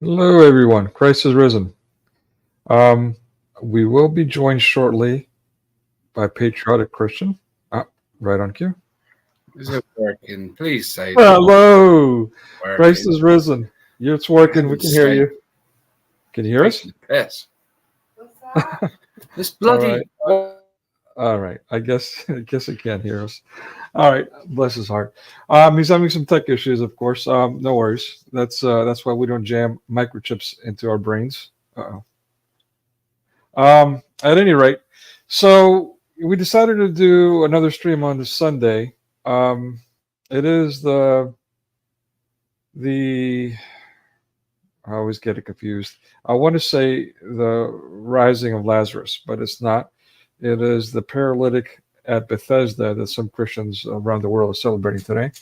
Hello, everyone. Christ is risen. We will be joined shortly by Patriotic Christian. Right on cue. Is it working? Please say hello. Christ is risen. It's working. We can hear you. Can you hear us? Yes. This bloody. All right. I guess he can't hear us. All right. Bless his heart. He's having some tech issues, of course. No worries. That's why we don't jam microchips into our brains. At any rate, so we decided to do another stream on this Sunday. It is the I always get it confused. I want to say the rising of Lazarus, but it's not. It is the paralytic at Bethesda that some Christians around the world are celebrating today.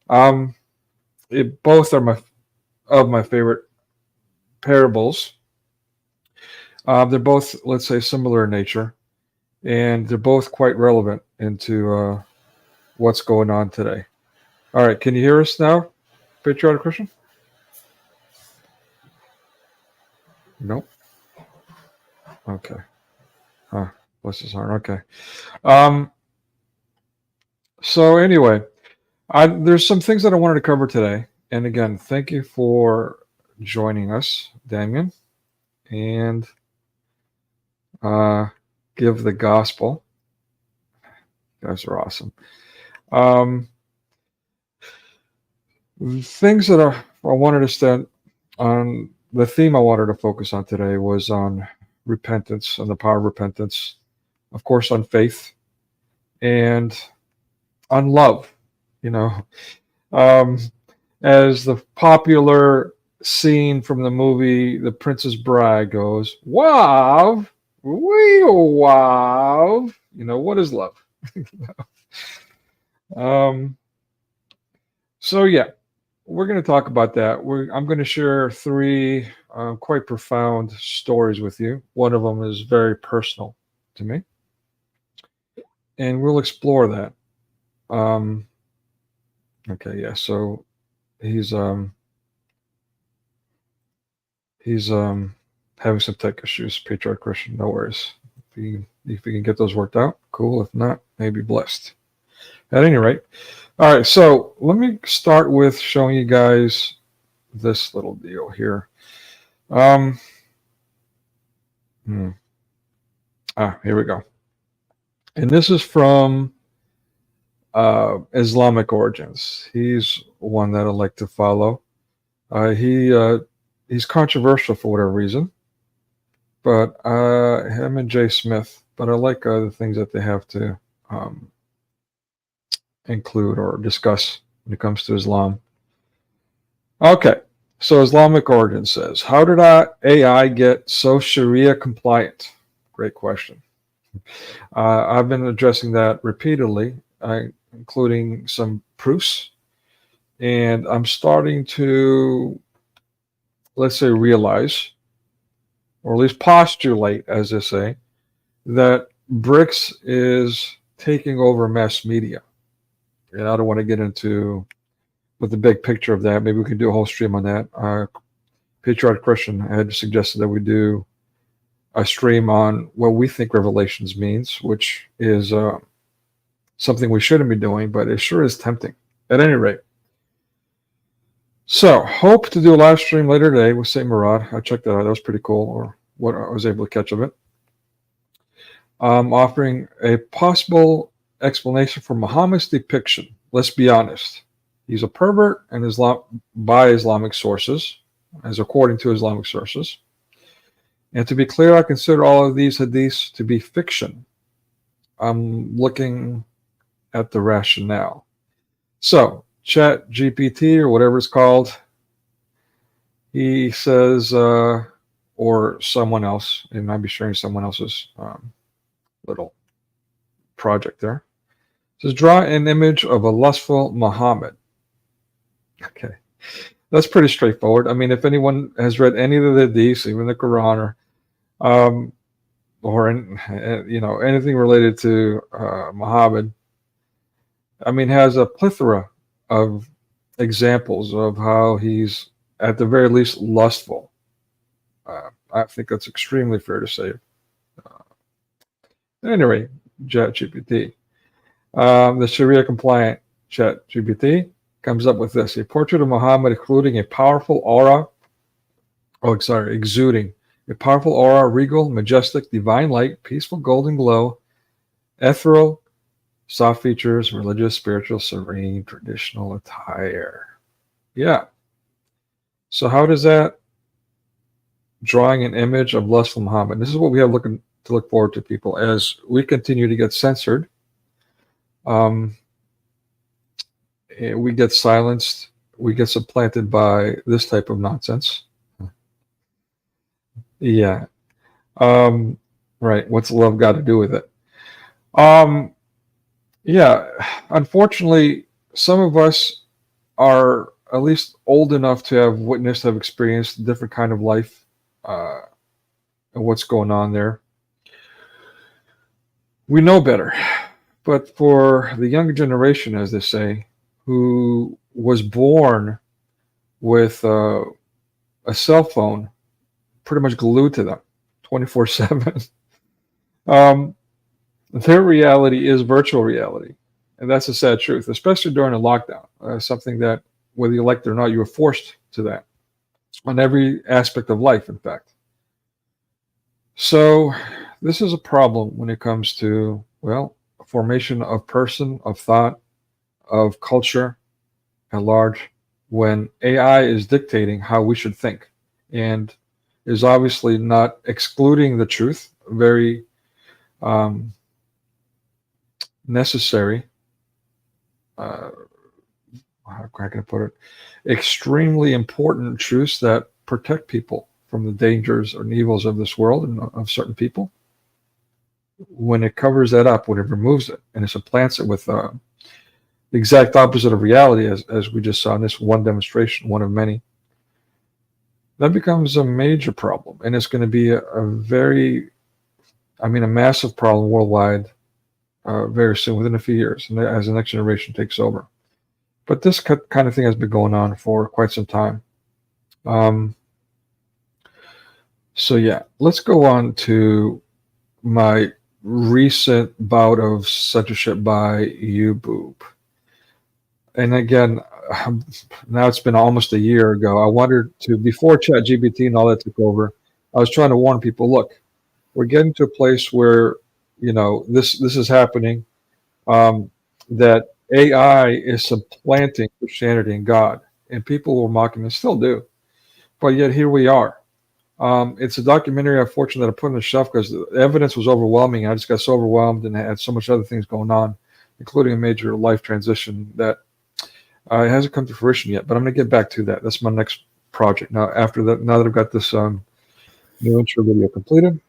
Both are my favorite parables. They're both, let's say, similar in nature, and they're both quite relevant into what's going on today. All right, can you hear us now, Patriotic Christian? Nope. Okay. Bless his heart. Okay. So anyway, there's some things that I wanted to cover today. And again, thank you for joining us, Damien. And give the gospel. You guys are awesome. Things that I wanted to stand on, the theme I wanted to focus on today was on repentance and the power of repentance. Of course, on faith and on love, as the popular scene from the movie The Princess Bride goes, wow, wow, what is love? So yeah, we're going to talk about that. I'm going to share 3 quite profound stories with you. One of them is very personal to me, and we'll explore that. Okay, yeah. So he's having some tech issues. Patriarch Christian, no worries. If you can get those worked out, cool. If not, maybe blessed. At any rate, all right. So let me start with showing you guys this little deal here. Here we go. And this is from Islamic origins. He's one that I like to follow. He's controversial for whatever reason, but him and Jay Smith. But I like the things that they have to include or discuss when it comes to Islam. Okay, so Islamic origin says, how did AI get so Sharia compliant? Great question. I've been addressing that repeatedly, including some proofs, and I'm starting to, let's say, realize, or at least postulate, as they say, that BRICS is taking over mass media. And I don't want to get into with the big picture of that. Maybe we can do a whole stream on that. Patriotic Christian had suggested that we do a stream on what we think Revelations means, which is something we shouldn't be doing, but it sure is tempting. At any rate. So, hope to do a live stream later today with St. Murad. I checked that out. That was pretty cool, or what I was able to catch of it. Offering a possible explanation for Muhammad's depiction. Let's be honest. He's a pervert and by Islamic sources, as according to Islamic sources. And to be clear, I consider all of these hadiths to be fiction. I'm looking at the rationale. So, Chat GPT or whatever it's called, he says, or someone else, it might be sharing someone else's little project there. It says, draw an image of a lustful Muhammad. Okay, that's pretty straightforward. I mean, if anyone has read any of the hadiths, even the Quran, or anything related to Muhammad, I mean, has a plethora of examples of how he's at the very least lustful. I think that's extremely fair to say. Anyway, ChatGPT, the Sharia compliant ChatGPT comes up with this: a portrait of Muhammad exuding a powerful aura, regal, majestic, divine light, peaceful golden glow, ethereal, soft features, religious, spiritual, serene, traditional attire. Yeah. So how does that drawing an image of lustful Muhammad? This is what we have to look forward to, people, as we continue to get censored. We get silenced. We get supplanted by this type of nonsense. Yeah. Right. What's love got to do with it? Yeah. Unfortunately, some of us are at least old enough to have witnessed, have experienced a different kind of life and what's going on there. We know better. But for the younger generation, as they say, who was born with a cell phone pretty much glued to them 24/7, their reality is virtual reality. And that's a sad truth, especially during a lockdown. Something that, whether you like it or not, you are forced to that on every aspect of life, in fact. So this is a problem when it comes to, well, formation of person, of thought, of culture at large, when AI is dictating how we should think and is obviously not excluding the truth, very necessary, how can I put it, extremely important truths that protect people from the dangers or evils of this world and of certain people. When it covers that up, when it removes it and it supplants it with the exact opposite of reality, as we just saw in this one demonstration, one of many, that becomes a major problem. And it's going to be a massive problem worldwide very soon, within a few years, and as the next generation takes over. But this kind of thing has been going on for quite some time. So yeah, let's go on to my recent bout of censorship by YouBoob. And again, now it's been almost a year ago. I wanted to, before ChatGPT and all that took over, I was trying to warn people, look, we're getting to a place where, this is happening, that AI is supplanting Christianity and God. And people were mocking and still do. But yet here we are. It's a documentary, unfortunately, that I put on the shelf because the evidence was overwhelming. I just got so overwhelmed and had so much other things going on, including a major life transition that it hasn't come to fruition yet. But I'm going to get back to that. That's my next project. Now, after that, now that I've got this new intro video completed.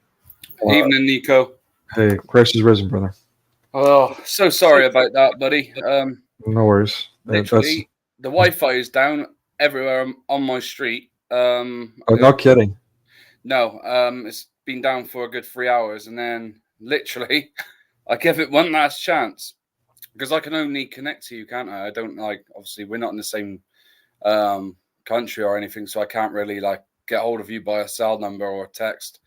Evening, Nico. Hey, Christ is risen, brother. Oh, so sorry about that, buddy. No worries. Literally, the Wi-Fi is down everywhere on my street. No kidding. No, it's been down for a good 3 hours, and then literally, I give it one last chance because I can only connect to you, can't I? I don't obviously, we're not in the same country or anything, so I can't really get hold of you by a cell number or a text.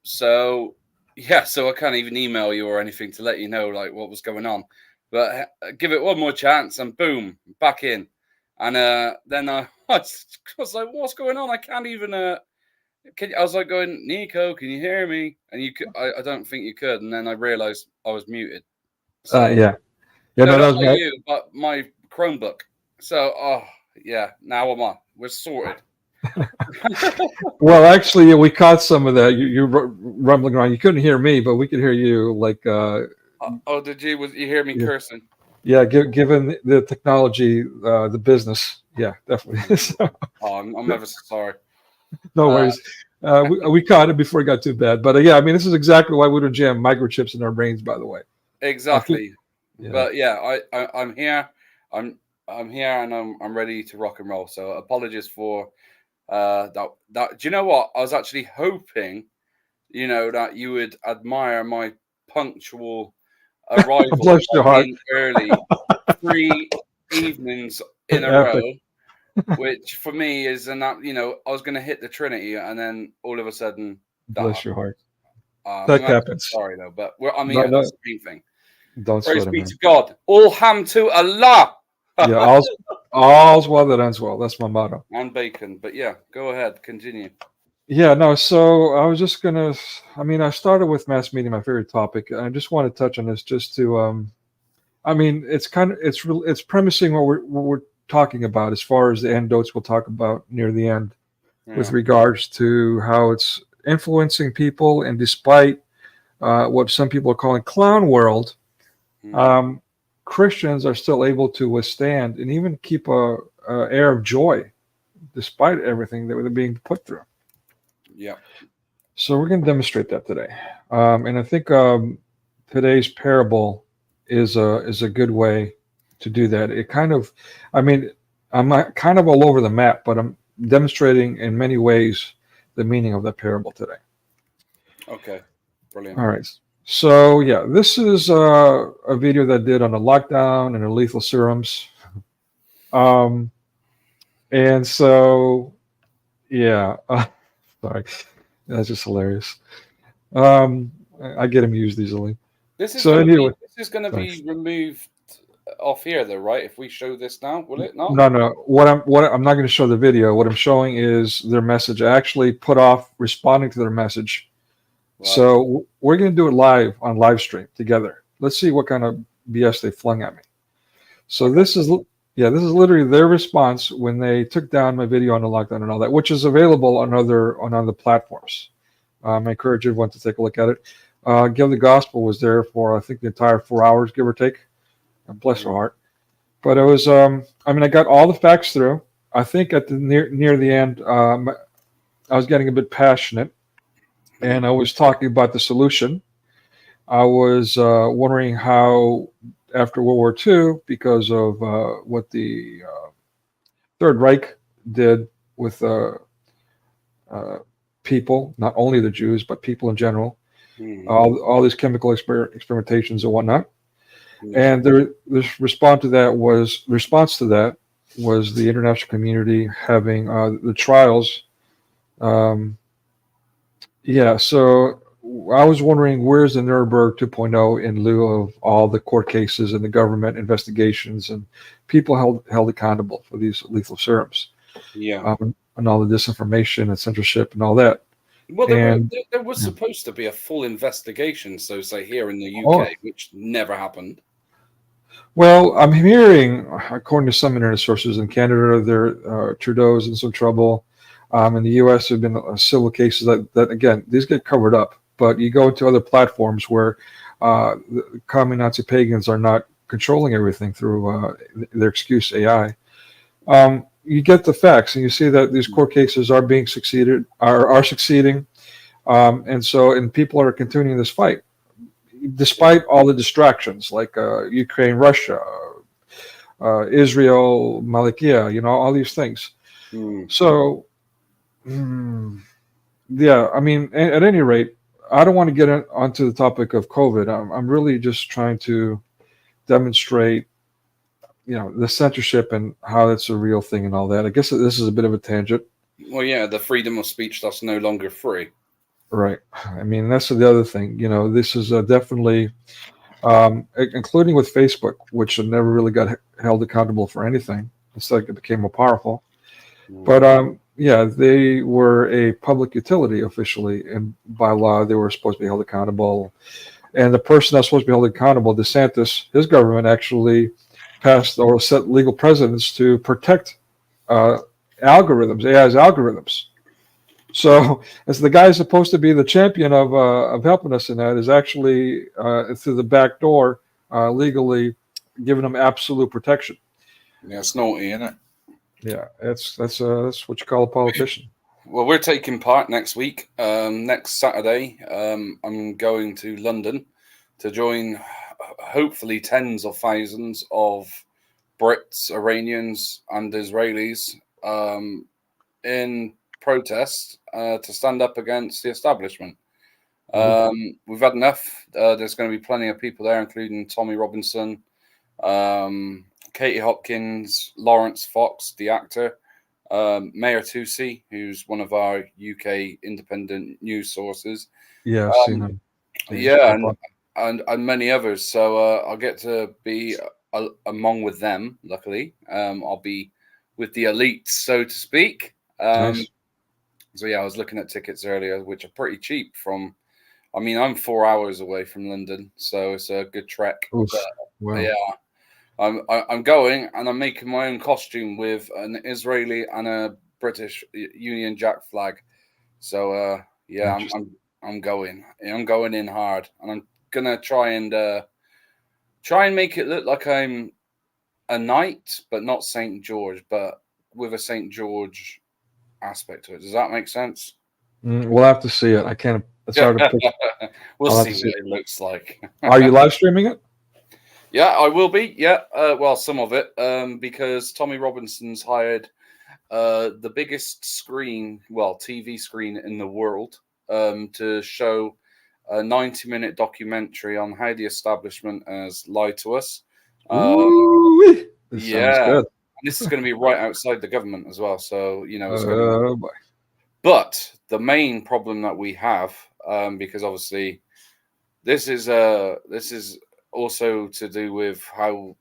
So yeah, so I can't even email you or anything to let you know like what was going on. But give it one more chance, and boom, back in. And then I was like, "What's going on? I can't even." I was like going, "Nico, can you hear me?" And I don't think you could. And then I realized I was muted. So Yeah. no, No, that not was by my. you, but my Chromebook. So yeah, now we're sorted. Well, actually, we caught some of that. You rumbling around. You couldn't hear me, but we could hear you. Like, Oh, did you? Was you hear me yeah, cursing? yeah. Given the technology, the business, yeah, definitely. So, Oh, I'm ever so sorry. no Uh, worries. We caught it before it got too bad. But yeah, I mean, this is exactly why we don't jam microchips in our brains. By the way. Okay. exactly. Yeah. But yeah, I'm here. I'm here, and I'm ready to rock and roll. So apologies for that. Do you know what? I was actually hoping, that you would admire my punctual arrival Bless your heart. in early 3 evenings in a row, Epic. which for me is I was going to hit the Trinity, and then all of a sudden that Bless happened. your heart. I'm That ever so happens. sorry though, but I'm No, here. no, That's the main thing. don't Praise sweat it, be man. to God. All ham to Allah. Yeah, all's well that ends well. That's my motto. And bacon. But yeah, go ahead. Continue. Yeah, no. So I was just gonna. I mean, I started with mass media, my favorite topic, and I just want to touch on this just to. I mean, it's premising what we're talking about as far as the anecdotes we'll talk about near the end, with Yeah. regards to how it's influencing people, and despite what some people are calling clown world, um, Christians are still able to withstand and even keep a air of joy despite everything that they're being put through. Yeah. So we're going to demonstrate that today, and I think today's parable is a good way to do that. It kind of, I mean, I'm not kind of all over the map, but I'm demonstrating in many ways the meaning of that parable today. Okay. Brilliant. All right. So yeah, this is a video that I did on the lockdown and the lethal serums. Um, and so yeah, sorry, that's just hilarious. I get amused easily. This is So gonna anyway, be this is gonna sorry. be removed off here though, right? If we show this now, will it not? No. What I'm not going to show the video. What I'm showing is their message. I actually put off responding to their message. Right. So we're going to do it live on live stream together. Let's see what kind of BS they flung at me. So this is literally their response when they took down my video on the lockdown and all that, which is available on other platforms. I encourage everyone to take a look at it. Give the Gospel was there for I think the entire 4 hours, give or take. And bless her heart. But it was I mean, I got all the facts through. I think at the near the end, I was getting a bit passionate, and I was talking about the solution. I was wondering how, after World War II, because of what the Third Reich did with people, not only the Jews, but people in general, all these chemical experimentations and whatnot. And the response to that was the international community having the trials. So I was wondering, where's the Nuremberg 2.0 in lieu of all the court cases and the government investigations and people held accountable for these lethal serums? Yeah. And all the disinformation and censorship and all that. Well, there was supposed to be a full investigation, so say here in the UK, which never happened. Well, I'm hearing, according to some internet sources, in Canada, Trudeau's in some trouble. In the U.S., there have been civil cases that again, these get covered up. But you go into other platforms where the common Nazi pagans are not controlling everything through their excuse AI. You get the facts, and you see that these court cases are being succeeding, and people are continuing this fight, despite all the distractions like Ukraine, Russia, Israel, Malikia, all these things. So, yeah, I mean, at any rate, I don't want to get onto the topic of COVID. I'm really just trying to demonstrate, the censorship and how that's a real thing and all that. I guess this is a bit of a tangent. Well, yeah, the freedom of speech that's no longer free. Right. I mean, that's the other thing. This is definitely, including with Facebook, which never really got held accountable for anything. It's like it became more powerful. But yeah, they were a public utility officially, and by law, they were supposed to be held accountable. And the person that's supposed to be held accountable, DeSantis, his government actually passed or set legal precedents to protect algorithms, AI's algorithms. So, as the guy supposed to be the champion of helping us in that, is actually through the back door legally giving them absolute protection. Yeah, it's naughty, isn't it? Yeah, that's what you call a politician. Well, we're taking part next week. Next Saturday, I'm going to London to join hopefully tens of thousands of Brits, Iranians, and Israelis in protest to stand up against the establishment. We've had enough. There's going to be plenty of people there, including Tommy Robinson, Katie Hopkins, Lawrence Fox, the actor, Mayor Tusi, who's one of our UK independent news sources. Yeah, I've seen him. Yeah, and many others. So I'll get to be among with them. Luckily, I'll be with the elites, so to speak. Nice. So yeah, I was looking at tickets earlier, which are pretty cheap. I'm 4 hours away from London, so it's a good trek. Oof, But, wow. yeah, I'm going, and I'm making my own costume with an Israeli and a British Union Jack flag. So yeah, I'm going. I'm going in hard, and I'm gonna try and make it look like I'm a knight, but not Saint George, but with a Saint George aspect to it. Does that make sense? We'll have to see it. I can't. It's hard to pick. We'll I'll see have to what see it looks like. Are you live streaming it? Yeah, I will be. Yeah, well, some of it, because Tommy Robinson's hired the biggest TV screen in the world, to show a 90-minute documentary on how the establishment has lied to us. Ooh, this sounds good. This is going to be right outside the government as well, so it's going to be... Boy. But the main problem that we have, because obviously this is also to do with how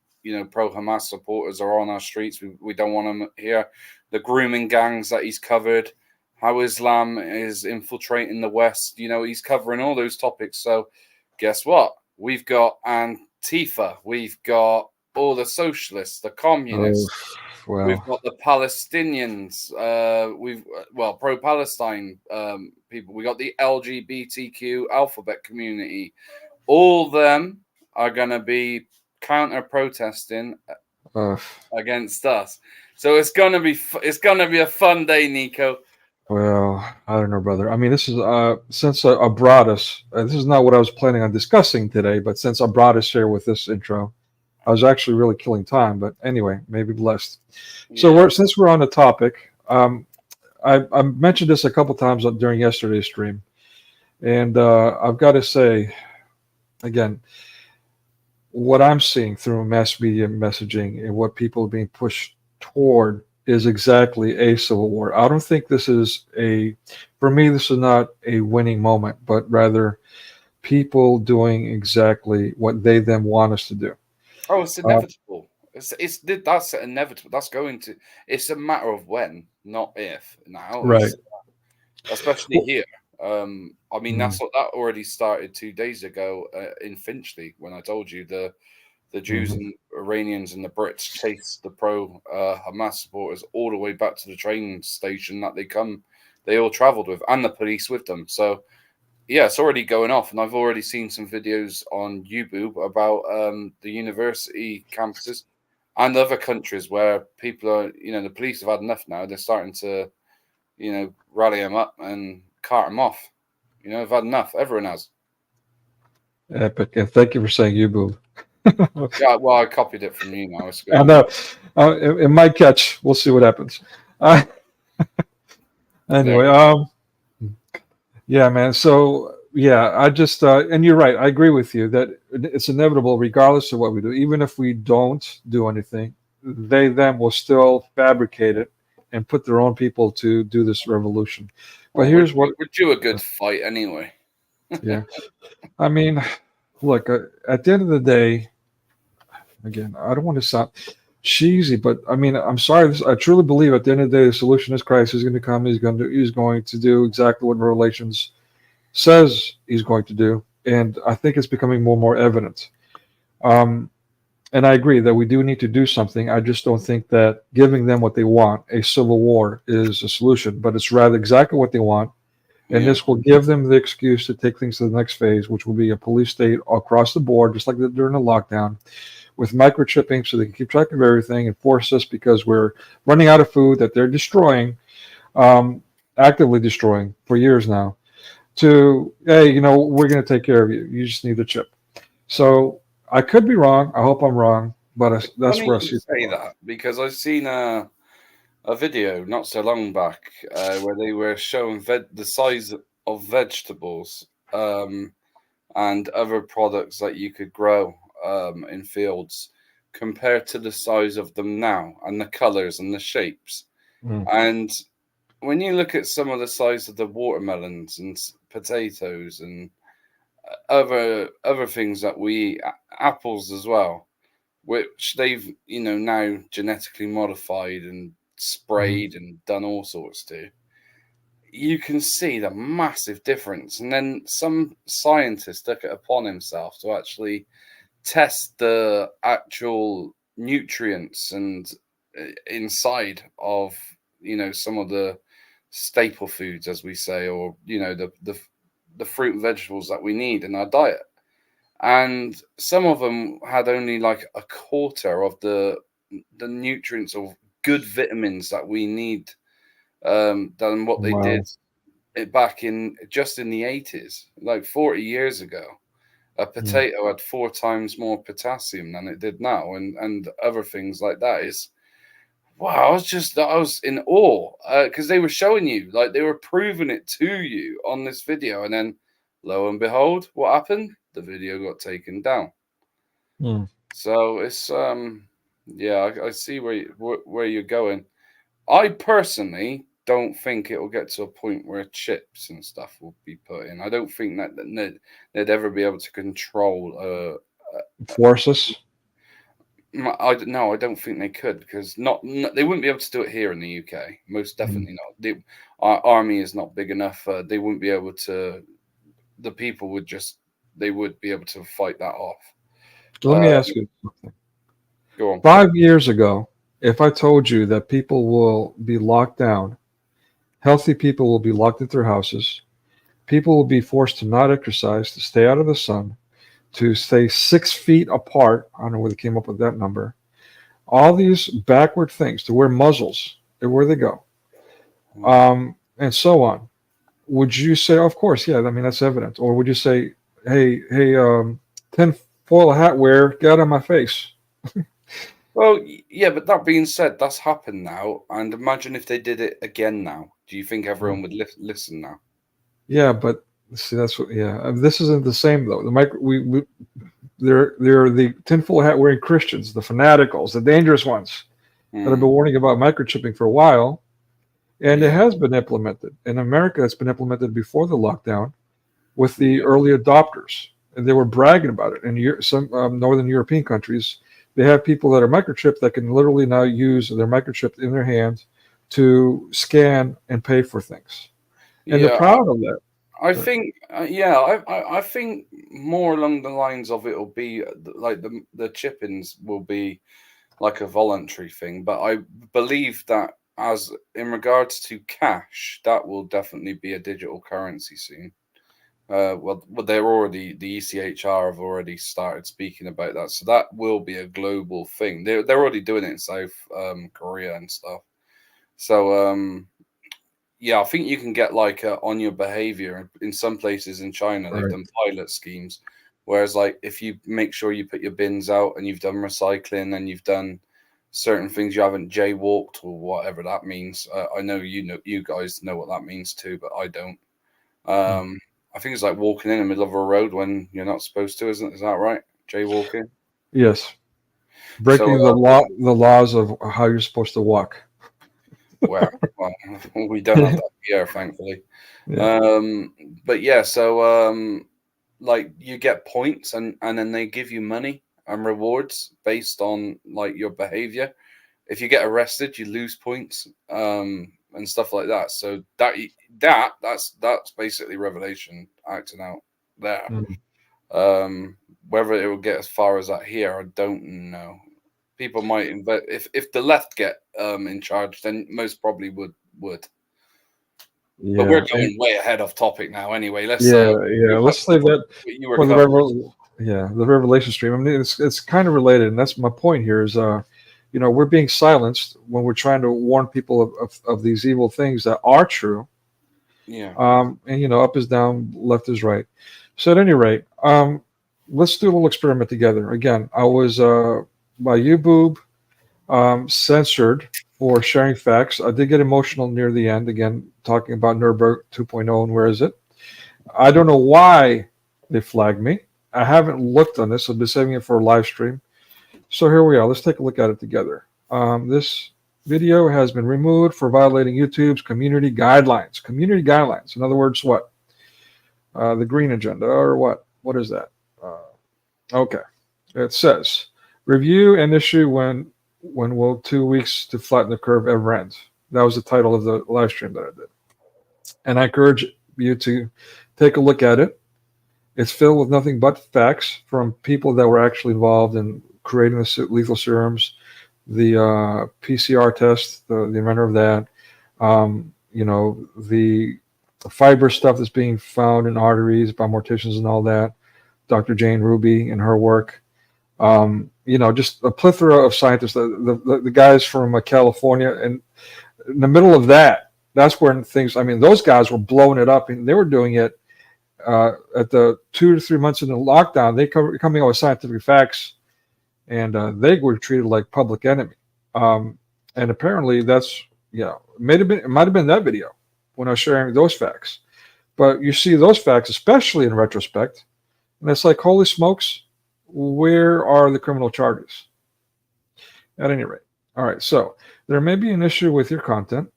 pro-Hamas supporters are on our streets. We don't want them here. The grooming gangs that he's covered, how Islam is infiltrating the West. He's covering all those topics. So guess what? We've got Antifa. We've got all the socialists, the communists. Well. We've got the Palestinians. Pro-Palestine people. We got the LGBTQ alphabet community. All them are going to be counter-protesting against us. So it's going to be a fun day, Nico. Well, I don't know, brother. I mean, this is since Abradas. This is not what I was planning on discussing today, but since Abradas here with this intro, I was actually really killing time. But anyway, maybe blessed. Yeah. So since we're on the topic, I mentioned this a couple times during yesterday's stream, and I've got to say, again, what I'm seeing through mass media messaging and what people are being pushed toward is exactly a civil war. I don't think this is for me, this is not a winning moment, but rather people doing exactly what they then want us to do. Oh, it's inevitable. That's inevitable. That's going to. It's a matter of when, not if. Now, right? Especially here. That already started 2 days ago in Finchley when I told you the Jews and Iranians and the Brits chased the pro-Hamas supporters all the way back to the train station that they all travelled with, and the police with them. So, yeah, it's already going off, and I've already seen some videos on YouBoob about the university campuses and other countries where people are, the police have had enough now. They're starting to, rally them up and cart them off. I've had enough. Everyone has. Epic. And thank you for saying YouBoob. Yeah, well, I copied it from you now. I know. It might catch. We'll see what happens. Anyway, yeah, man. So, yeah, I just, and you're right. I agree with you that it's inevitable regardless of what we do. Even if we don't do anything, them will still fabricate it and put their own people to do this revolution. But Well, here's what, would you a good fight anyway? yeah. I mean, look, at the end of the day, again, I don't want to sound cheesy, but I mean, I'm sorry. I truly believe at the end of the day, the solution is Christ. He's going to come. He's going to do exactly what Revelations says he's going to do, and I think it's becoming more and more evident. And I agree that we do need to do something. I just don't think that giving them what they want, a civil war, is a solution, but it's rather exactly what they want. And this will give them the excuse to take things to the next phase, which will be a police state across the board, just like during the lockdown, with microchipping so they can keep track of everything and force us because we're running out of food that they're destroying, actively destroying for years now, to, hey, we're going to take care of you. You just need the chip. So I could be wrong. I hope I'm wrong, but that's where I see say that, because I've seen a video not so long back where they were showing the size of vegetables and other products that you could grow in fields compared to the size of them now, and the colors and the shapes. And when you look at some of the size of the watermelons and potatoes and other things that we eat, apples as well, which they've now genetically modified and sprayed and done all sorts to, you can see the massive difference. And then some scientist took it upon himself to actually test the actual nutrients and inside of some of the staple foods, as we say, or the fruit and vegetables that we need in our diet. And some of them had only like a quarter of the nutrients of good vitamins that we need than what they did back in the 80s, like 40 years ago. A potato had 4 times more potassium than it did now, and other things like that. Is wow, I was in awe because they were showing you, like they were proving it to you on this video, and then lo and behold, what happened? The video got taken down. So it's I see where you're going. I personally don't think it will get to a point where chips and stuff will be put in. I don't think that they'd ever be able to control force us. I don't think they could, because they wouldn't be able to do it here in the UK. Most definitely not. Our army is not big enough. They wouldn't be able to. The people would be able to fight that off. Let me ask you something. Go on. 5 years ago, if I told you that people will be locked down, healthy people will be locked into their houses, people will be forced to not exercise, to stay out of the sun, to stay 6 feet apart. I don't know where they came up with that number. All these backward things, to wear muzzles, where they go, and so on. Would you say, of course, yeah, I mean, that's evident. Or would you say, hey, tinfoil hat wearer, get out of my face? Well, yeah, but that being said, that's happened now. And imagine if they did it again now. Do you think everyone would listen now? Yeah, but see, that's what. Yeah, this isn't the same though. They're the tinfoil hat wearing Christians, the fanaticals, the dangerous ones that have been warning about microchipping for a while, and it has been implemented in America. It's been implemented before the lockdown with the early adopters, and they were bragging about it. In some northern European countries, they have people that are microchipped that can literally now use their microchip in their hand to scan and pay for things, and they're proud of that. I think, I think more along the lines of it'll be like the chip-ins will be like a voluntary thing, but I believe that as in regards to cash, that will definitely be a digital currency soon. Well, they're already, the ECHR have already started speaking about that, so that will be a global thing. They're already doing it in South Korea and stuff. So yeah, I think you can get like on your behavior in some places in China. They've done pilot schemes, whereas like if you make sure you put your bins out and you've done recycling and you've done certain things, you haven't jaywalked or whatever that means. I know you guys know what that means too, but I don't. I think it's like walking in the middle of a road when you're not supposed to, isn't it? Is that right? Jaywalking? Yes. Breaking the laws of how you're supposed to walk. Well, we don't have that here, thankfully. Yeah. But yeah, so like you get points, and then they give you money and rewards based on like your behavior. If you get arrested, you lose points, and stuff like that. So that's basically Revelation acting out there. Whether it will get as far as that here, I don't know. People might invest if the left get in charge, then most probably would. But we're Yeah. going way ahead of topic now. Anyway, let's Yeah. move on Let's to leave that what you were for the covering. the Revelation stream. I mean, it's kind of related, and that's my point here. Is we're being silenced when we're trying to warn people of these evil things that are true. Yeah. And up is down, left is right. So at any rate, let's do a little experiment together. Again, I was by YouBoob censored for sharing facts. I did get emotional near the end, again, talking about Nuremberg 2.0 and where is it. I don't know why they flagged me. I haven't looked on this. I've been saving it for a live stream. So here we are. Let's take a look at it together. This video has been removed for violating YouTube's community guidelines. Community guidelines. In other words, what? The green agenda or what? What is that? Okay. It says, review and issue when will 2 weeks to flatten the curve ever end? That was the title of the live stream that I did. And I encourage you to take a look at it. It's filled with nothing but facts from people that were actually involved in creating the lethal serums, the PCR test, the inventor of that, the fiber stuff that's being found in arteries by morticians and all that, Dr. Jane Ruby and her work, just a plethora of scientists, the guys from California, and in the middle of that's when things, I mean, those guys were blowing it up, and they were doing it at the 2 to 3 months in the lockdown. They coming out with scientific facts, and they were treated like public enemy. And apparently that's, it might have been that video when I was sharing those facts. But you see those facts, especially in retrospect, and it's like, holy smokes, where are the criminal charges? At any rate. All right, so there may be an issue with your content.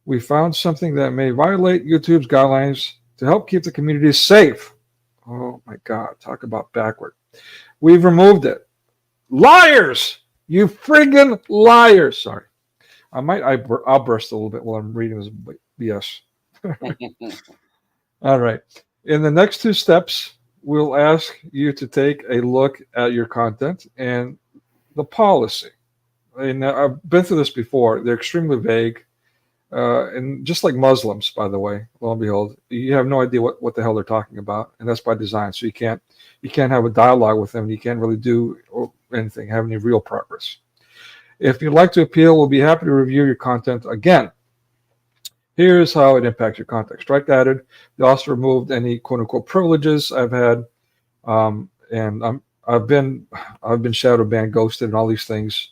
We found something that may violate YouTube's guidelines to help keep the community safe. Oh my God, talk about backward. We've removed it. Liars! You friggin' liars! Sorry. I'll burst a little bit while I'm reading this BS. All right. In the next 2 steps, we'll ask you to take a look at your content and the policy. And I've been through this before. They're extremely vague. And just like Muslims, by the way, lo and behold, you have no idea what the hell they're talking about. And that's by design. So you can't have a dialogue with them. You can't really do anything, have any real progress. If you'd like to appeal, we'll be happy to review your content again. Here's how it impacts your content. Strike added. They also removed any quote unquote privileges I've had. And I've been shadow banned, ghosted, and all these things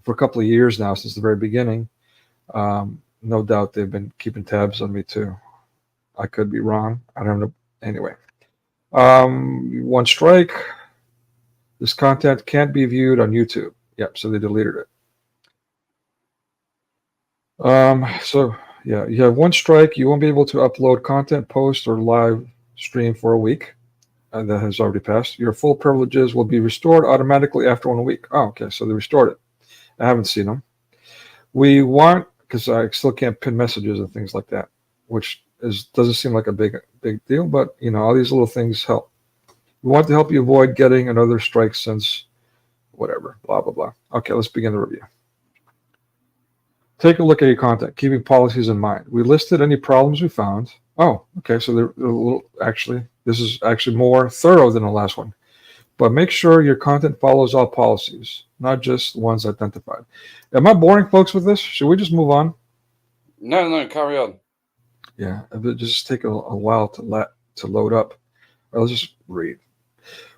for a couple of years now, since the very beginning. No doubt they've been keeping tabs on me too. I could be wrong. I don't know. Anyway, 1 strike. This content can't be viewed on YouTube. Yep. So they deleted it. So yeah, you have 1 strike. You won't be able to upload content, post, or live stream for a week. That has already passed. Your full privileges will be restored automatically after 1 week. Oh, okay. So they restored it. I haven't seen them. We want, because I still can't pin messages and things like that, which doesn't seem like a big deal, but all these little things help. We want to help you avoid getting another strike since whatever, blah, blah, blah. Okay, let's begin the review. Take a look at your content, keeping policies in mind. We listed any problems we found. Oh, okay, so they're a little, this is actually more thorough than the last one. But make sure your content follows all policies, not just ones identified. Am I boring folks with this? Should we just move on? No, carry on. Yeah, it just take a while to load up. Let's just read.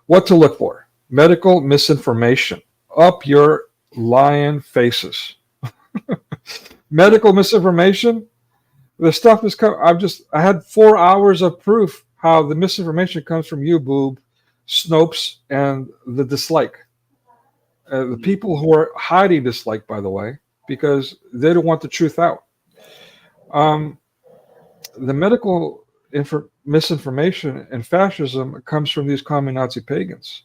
What to look for. Medical misinformation. Up your lion faces. Medical misinformation. The stuff is I had 4 hours of proof how the misinformation comes from YouBoob, Snopes, and the dislike. The people who are hiding dislike, by the way, because they don't want the truth out. The medical misinformation and fascism comes from these commie Nazi pagans.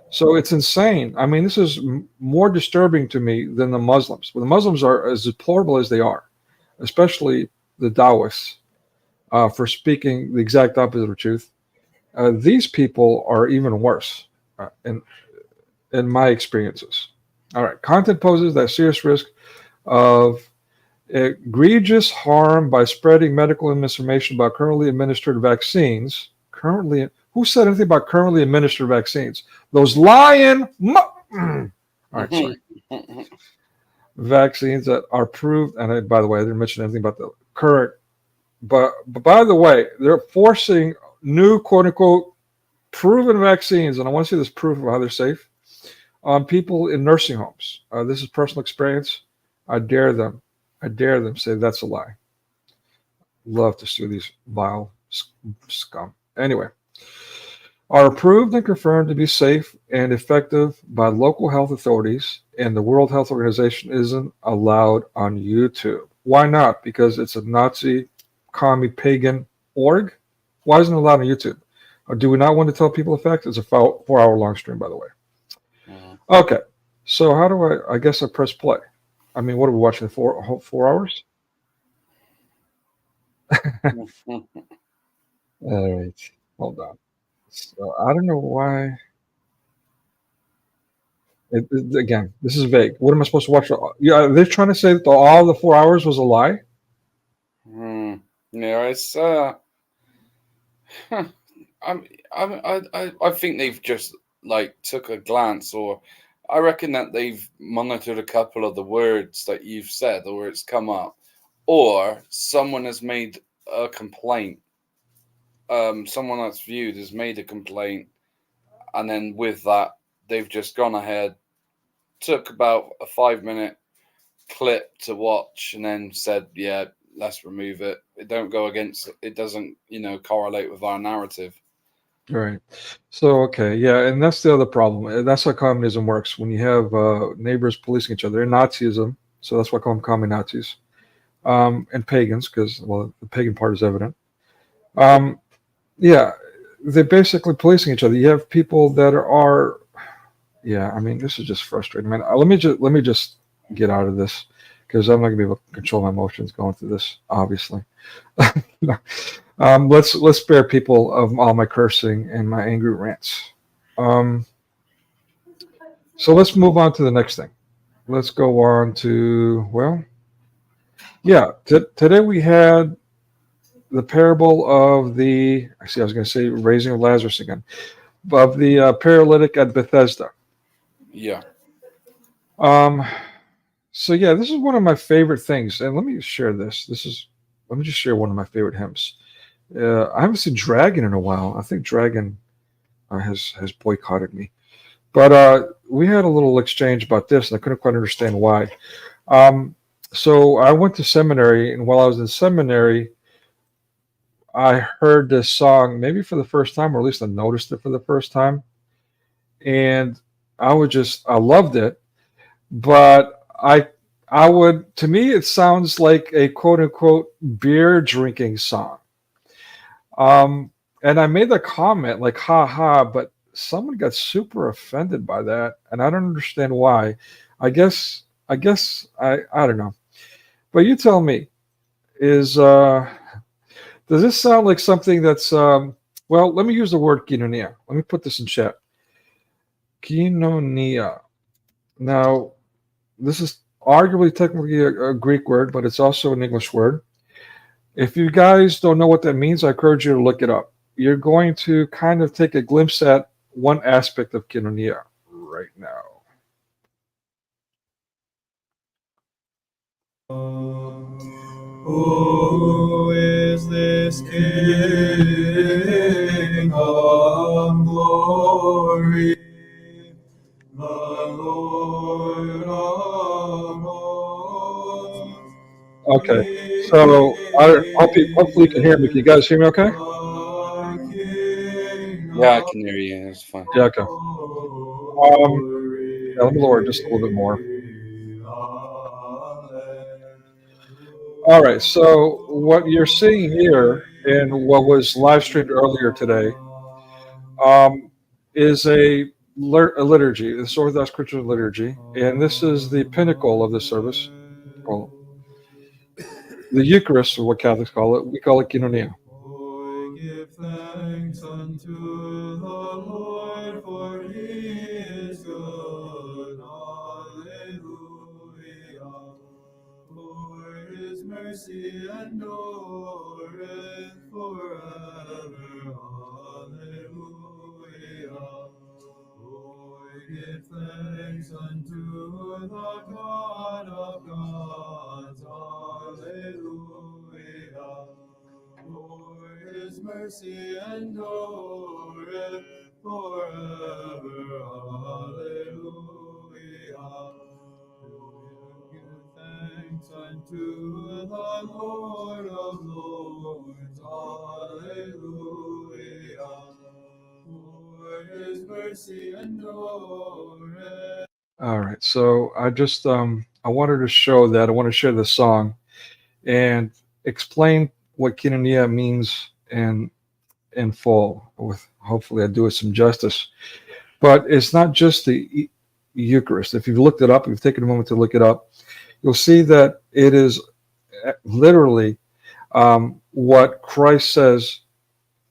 So it's insane. I mean, this is more disturbing to me than the Muslims. Well, the Muslims are as deplorable as they are, especially the Taoists, for speaking the exact opposite of truth. These people are even worse in my experiences. All right. Content poses that serious risk of egregious harm by spreading medical misinformation about currently administered vaccines. Who said anything about currently administered vaccines? Those lying. All right, sorry. Vaccines that are approved, and by the way, I didn't mention anything about the current. But by the way, they're forcing new quote unquote proven vaccines, and I want to see this proof of how they're safe on people in nursing homes. This is personal experience. I dare them say that's a lie. Love to sue these vile scum. Anyway, are approved and confirmed to be safe and effective by local health authorities, and the World Health Organization isn't allowed on YouTube. Why not? Because it's a Nazi, commie, pagan org? Why isn't it allowed on YouTube? Or do we not want to tell people the facts? It's a 4-hour long stream, by the way. Okay, so how do I guess I press play. I mean, what are we watching, 4 hours? All right, hold on. So I don't know why. Again, this is vague. What am I supposed to watch? Yeah, they're trying to say that all the 4 hours was a lie. Yeah, it's. I think they've just took a glance, or I reckon that they've monitored a couple of the words that you've said, or it's come up, or someone has made a complaint. Someone that's viewed has made a complaint, and then with that, they've just gone ahead, took about a 5-minute clip to watch, and then said, "Yeah, let's remove it. It don't go against. It doesn't, correlate with our narrative." Right. So, okay. Yeah. And that's the other problem. That's how communism works. When you have neighbors policing each other, they're Nazism. So that's why I call them commie Nazis. And pagans, because, well, the pagan part is evident. Yeah. They're basically policing each other. You have people that are yeah. I mean, this is just frustrating, man. Let me just get out of this, because I'm not gonna be able to control my emotions going through this, obviously. Let's spare people of all my cursing and my angry rants. So let's move on to the next thing. Let's go on to, well, yeah. Today we had the parable of the. I was going to say raising of Lazarus again, of the paralytic at Bethesda. Yeah. So yeah, this is one of my favorite things, and let me share this. Let me just share one of my favorite hymns. I haven't seen Dragon in a while. I think Dragon has boycotted me, but we had a little exchange about this, and I couldn't quite understand why. So I went to seminary, and while I was in seminary, I heard this song maybe for the first time, or at least I noticed it for the first time, and I loved it, but to me, it sounds like a quote unquote beer drinking song. And I made the comment like, ha ha, but someone got super offended by that. And I don't understand why. I guess I don't know, but you tell me, does this sound like something that's, well, let me use the word koinonia. Let me put this in chat. Koinonia. Now, this is arguably technically a Greek word, but it's also an English word. If you guys don't know what that means, I encourage you to look it up. You're going to kind of take a glimpse at one aspect of koinonia right now. Who is this King of glory? The Lord of hosts. Okay, so hopefully you can hear me. Can you guys hear me okay? Yeah, I can hear you. It's fine. Yeah, okay. Let me lower it just a little bit more. All right. So what you're seeing here and what was live streamed earlier today is a liturgy, this Orthodox Christian liturgy, and this is the pinnacle of the service. Well, the Eucharist, or what Catholics call it, we call it Koinonia. Give thanks unto the Lord, for he is good. Alleluia. For his mercy endureth forever. Alleluia. Oh, give thanks unto the God of gods. Alleluia. For his mercy endureth forever. Alleluia. Give thanks unto the Lord of lords. Alleluia. For his mercy endureth. All right. So I just I wanted to show that. I want to share the song and explain what Koinonia means in full. With hopefully I do it some justice. But it's not just the Eucharist. If you've looked it up, if you've taken a moment to look it up, you'll see that it is literally what Christ says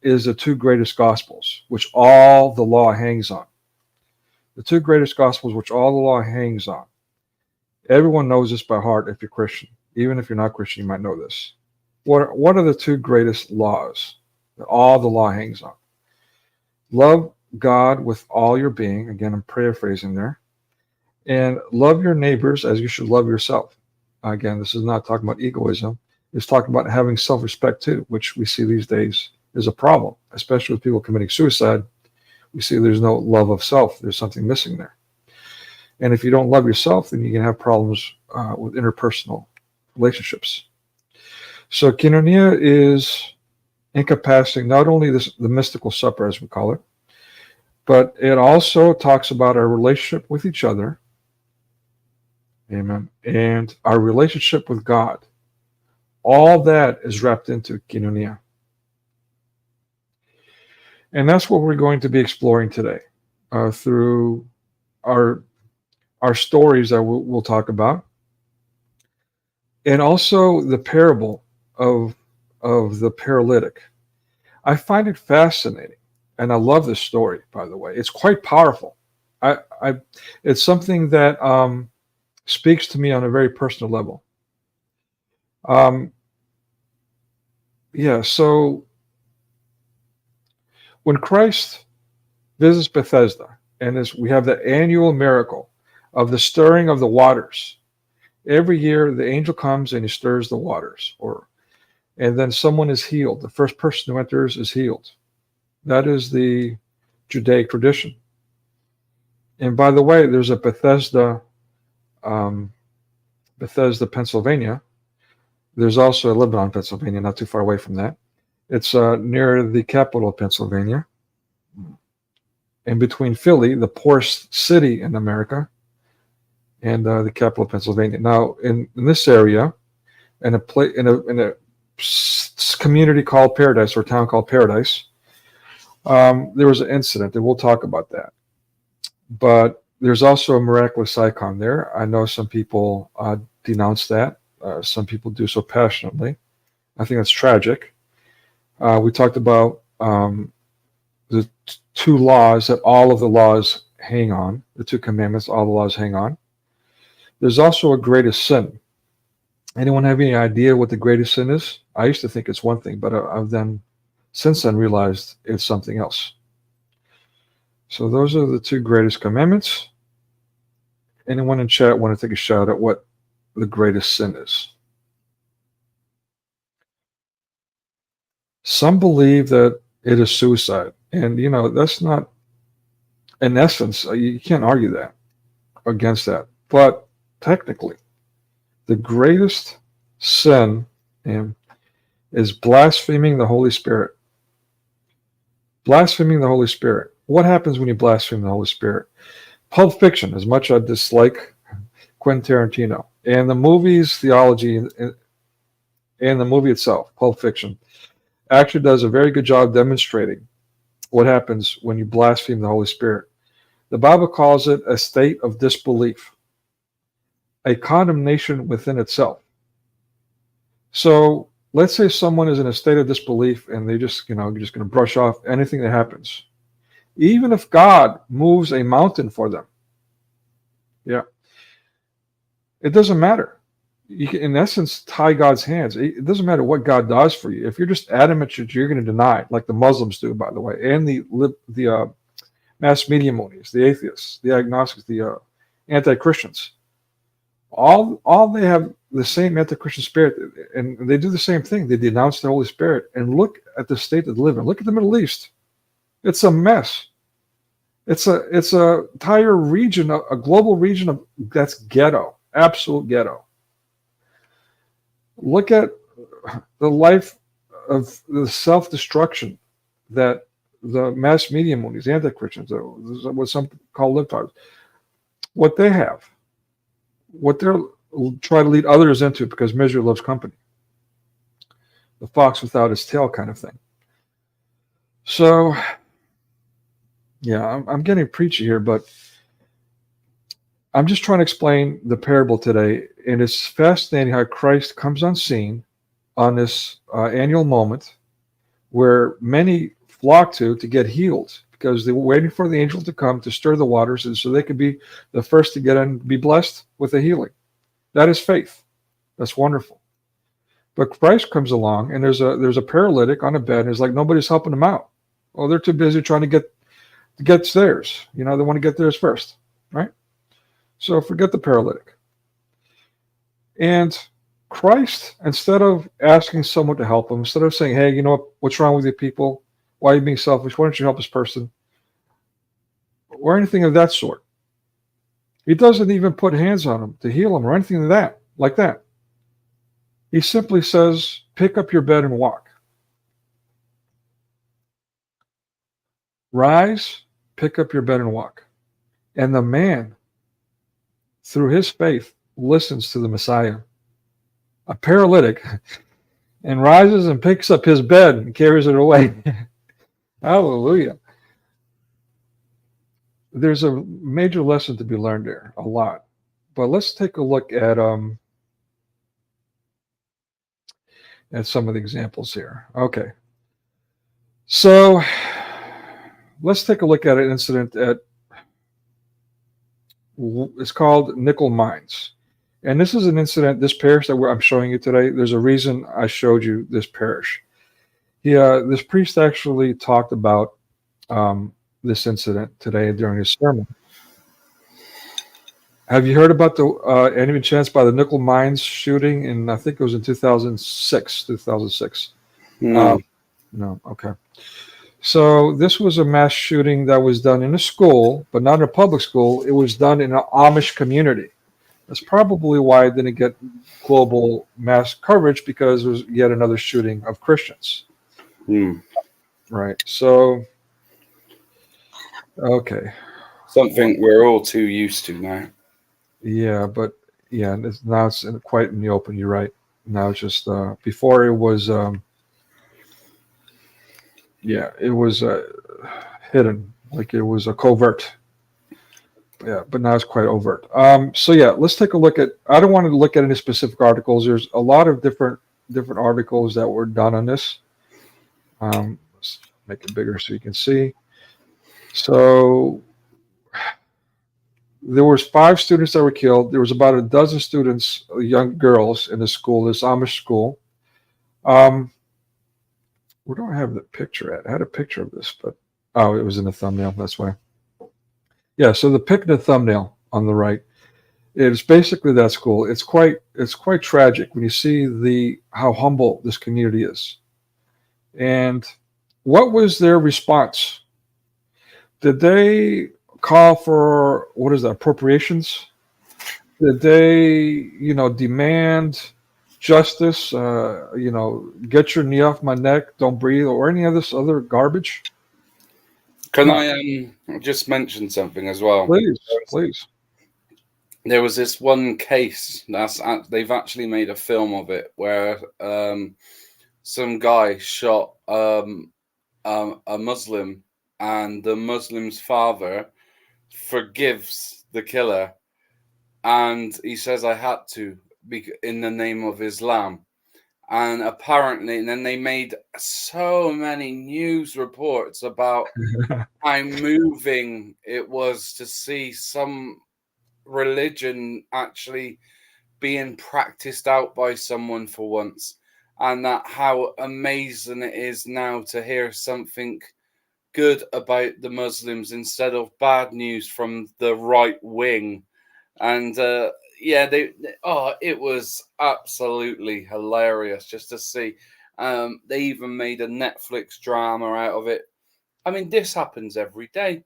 is the two greatest gospels, which all the law hangs on. The two greatest gospels, which all the law hangs on. Everyone knows this by heart if you're Christian. Even if you're not Christian, you might know this. What are the two greatest laws that all the law hangs on? Love God with all your being. Again, I'm paraphrasing there. And love your neighbors as you should love yourself. Again, this is not talking about egoism. It's talking about having self-respect too, which we see these days is a problem, especially with people committing suicide. We see there's no love of self. There's something missing there. And if you don't love yourself, then you can have problems with interpersonal relationships. So Koinonia is encompassing not only the mystical supper, as we call it, but it also talks about our relationship with each other, amen, and our relationship with God. All that is wrapped into Koinonia. And that's what we're going to be exploring today through our stories that we'll talk about, and also the parable of the paralytic. I find it fascinating, and I love this story. By the way, it's quite powerful. It's something that speaks to me on a very personal level. So when Christ visits Bethesda, and we have the annual miracle of the stirring of the waters. Every year, the angel comes and he stirs the waters, and then someone is healed. The first person who enters is healed. That is the Judaic tradition. And by the way, there's a Bethesda, Pennsylvania. There's also a Lebanon, Pennsylvania, not too far away from that. It's near the capital of Pennsylvania. In between Philly, the poorest city in America, and the capital of Pennsylvania. Now, in this area, in a community called Paradise, or town called Paradise, there was an incident, and we'll talk about that. But there's also a miraculous icon there. I know some people denounce that. Some people do so passionately. I think that's tragic. We talked about the two laws that all of the laws hang on, the two commandments, all the laws hang on. There's also a greatest sin. Anyone have any idea what the greatest sin is? I used to think it's one thing, but I've since then realized it's something else. So those are the two greatest commandments. Anyone in chat want to take a shot at what the greatest sin is? Some believe that it is suicide. And, that's not, in essence, you can't argue that, against that. But technically, the greatest sin is blaspheming the Holy Spirit. Blaspheming the Holy Spirit. What happens when you blaspheme the Holy Spirit? Pulp Fiction, as much as I dislike Quentin Tarantino, and the movie's theology and the movie itself, Pulp Fiction, actually does a very good job demonstrating what happens when you blaspheme the Holy Spirit. The Bible calls it a state of disbelief, a condemnation within itself. So let's say someone is in a state of disbelief and they just, you're just going to brush off anything that happens. Even if God moves a mountain for them, it doesn't matter. You can, in essence, tie God's hands. It doesn't matter what God does for you. If you're just adamant that you're going to deny it, like the Muslims do, by the way, and the mass media monies, the atheists, the agnostics, the anti-Christians, all they have the same anti-Christian spirit, and they do the same thing. They denounce the Holy Spirit. And look at the state that they live in. Look at the Middle East. It's a mess. It's a entire region, a global region of that's ghetto, absolute ghetto. Look at the life of the self-destruction that the mass media monies, anti-Christians, what some call libtards, what they have, what they're trying to lead others into, because misery loves company. The fox without his tail kind of thing. So, yeah, I'm getting preachy here, but I'm just trying to explain the parable today, and it's fascinating how Christ comes on scene on this annual moment where many flock to get healed, because they were waiting for the angel to come to stir the waters, and so they could be the first to get in and be blessed with a healing. That is faith. That's wonderful. But Christ comes along, and there's a paralytic on a bed, and it's like nobody's helping him out. Oh, they're too busy trying to get theirs. They want to get theirs first, right? So forget the paralytic. And Christ, instead of asking someone to help him, instead of saying, hey, you know what's wrong with you people? Why are you being selfish? Why don't you help this person? Or anything of that sort. He doesn't even put hands on him to heal him or anything like that. He simply says, pick up your bed and walk. Rise, pick up your bed and walk. And the man, through his faith, listens to the Messiah, a paralytic, and rises and picks up his bed and carries it away. Hallelujah. There's a major lesson to be learned there, a lot. But let's take a look at some of the examples here. Okay. So let's take a look at an incident it's called Nickel Mines. And this is an incident, this parish that I'm showing you today, there's a reason I showed you this parish. This priest actually talked about this incident today during his sermon. Have you heard about any chance by the Nickel Mines shooting in, I think it was in 2006? No. No, okay. So this was a mass shooting that was done in a school, but not in a public school. It was done in an Amish community. That's probably why it didn't get global mass coverage, because it was yet another shooting of Christians. Right. So, okay. Something we're all too used to now. Yeah, but yeah, now it's quite in the open. You're right. Now it's just before it was. It was hidden, like it was a covert. Yeah, but now it's quite overt. So yeah, let's take a look at. I don't want to look at any specific articles. There's a lot of different articles that were done on this. Let's make it bigger so you can see. So there was 5 students that were killed. There was about a dozen students, young girls, in the school, this Amish school. Where do I have the picture at? I had a picture of this, but it was in the thumbnail. That's why. Yeah, so the pic in the thumbnail on the right, it's basically that school. It's quite tragic when you see how humble this community is. And what was their response? Did they call for appropriations? Did they, demand justice? Get your knee off my neck, don't breathe, or any of this other garbage? Can I just mention something as well? Please. there was this one case they've actually made a film of it where some guy shot a Muslim, and the Muslim's father forgives the killer, and he says, I had to in the name of Islam. And apparently, and then they made so many news reports about how moving it was to see some religion actually being practiced out by someone for once, and that how amazing it is now to hear something good about the Muslims instead of bad news from the right wing. And it was absolutely hilarious just to see. They even made a Netflix drama out of it. I mean, this happens every day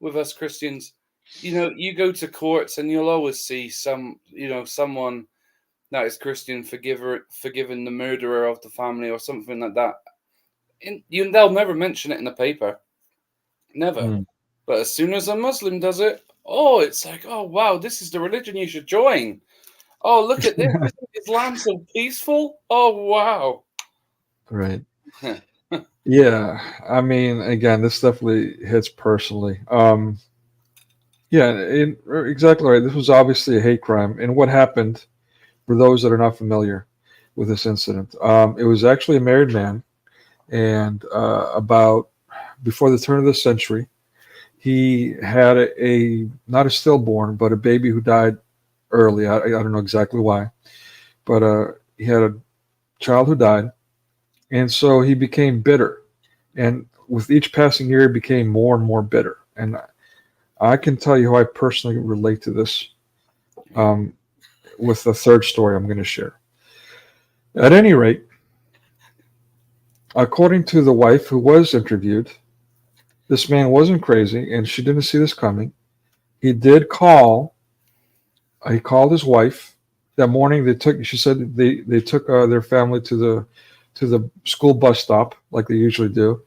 with us Christians. You know, you go to courts and you'll always see someone that is Christian forgiving the murderer of the family or something like that. They'll never mention it in the paper. Never. Mm. But as soon as a Muslim does it, it's like, oh, wow, this is the religion you should join. Oh, look at this. Isn't Islam so peaceful? Oh, wow. Right. Yeah. I mean, again, this definitely hits personally. Yeah, exactly right. This was obviously a hate crime. And what happened, for those that are not familiar with this incident, it was actually a married man. And about before the turn of the century, he had not a stillborn, but a baby who died early. I don't know exactly why, but he had a child who died. And so he became bitter. And with each passing year, he became more and more bitter. And I can tell you how I personally relate to this with the third story I'm going to share. At any rate, according to the wife who was interviewed, this man wasn't crazy, and she didn't see this coming. He did call. He called his wife that morning. She said they took their family to the school bus stop like they usually do,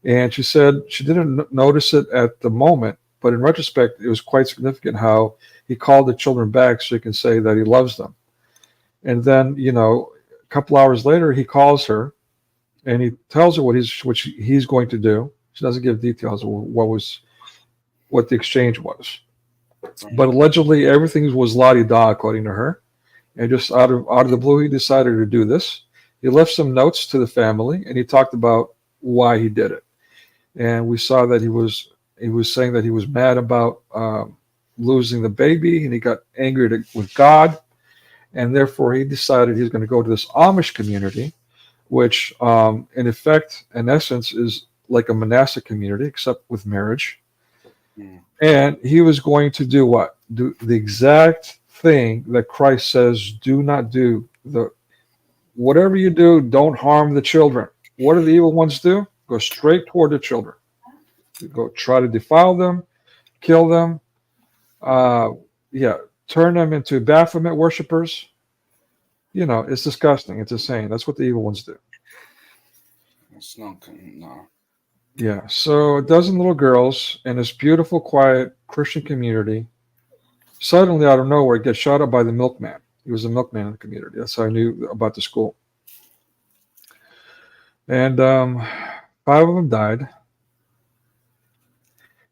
and she said she didn't notice it at the moment, but in retrospect, it was quite significant how he called the children back so he can say that he loves them. And then, a couple hours later, he calls her, and he tells her what he's going to do. She doesn't give details of what the exchange was, but allegedly everything was la-di-da according to her. And just out of the blue, he decided to do this. He left some notes to the family, and he talked about why he did it. And we saw that he was saying that he was mad about losing the baby, and he got angry with God, and therefore he decided he's going to go to this Amish community, which in essence is like a monastic community, except with marriage. Mm. And he was going to do what? Do the exact thing that Christ says, do not do. Whatever you do, don't harm the children. What do the evil ones do? Go straight toward the children. Go try to defile them, kill them, turn them into Baphomet worshipers. It's disgusting. It's insane. That's what the evil ones do. It's not good, no. Yeah, so a dozen little girls in this beautiful, quiet Christian community suddenly out of nowhere get shot up by the milkman. He was a milkman in the community. That's how I knew about the school. And 5 of them died.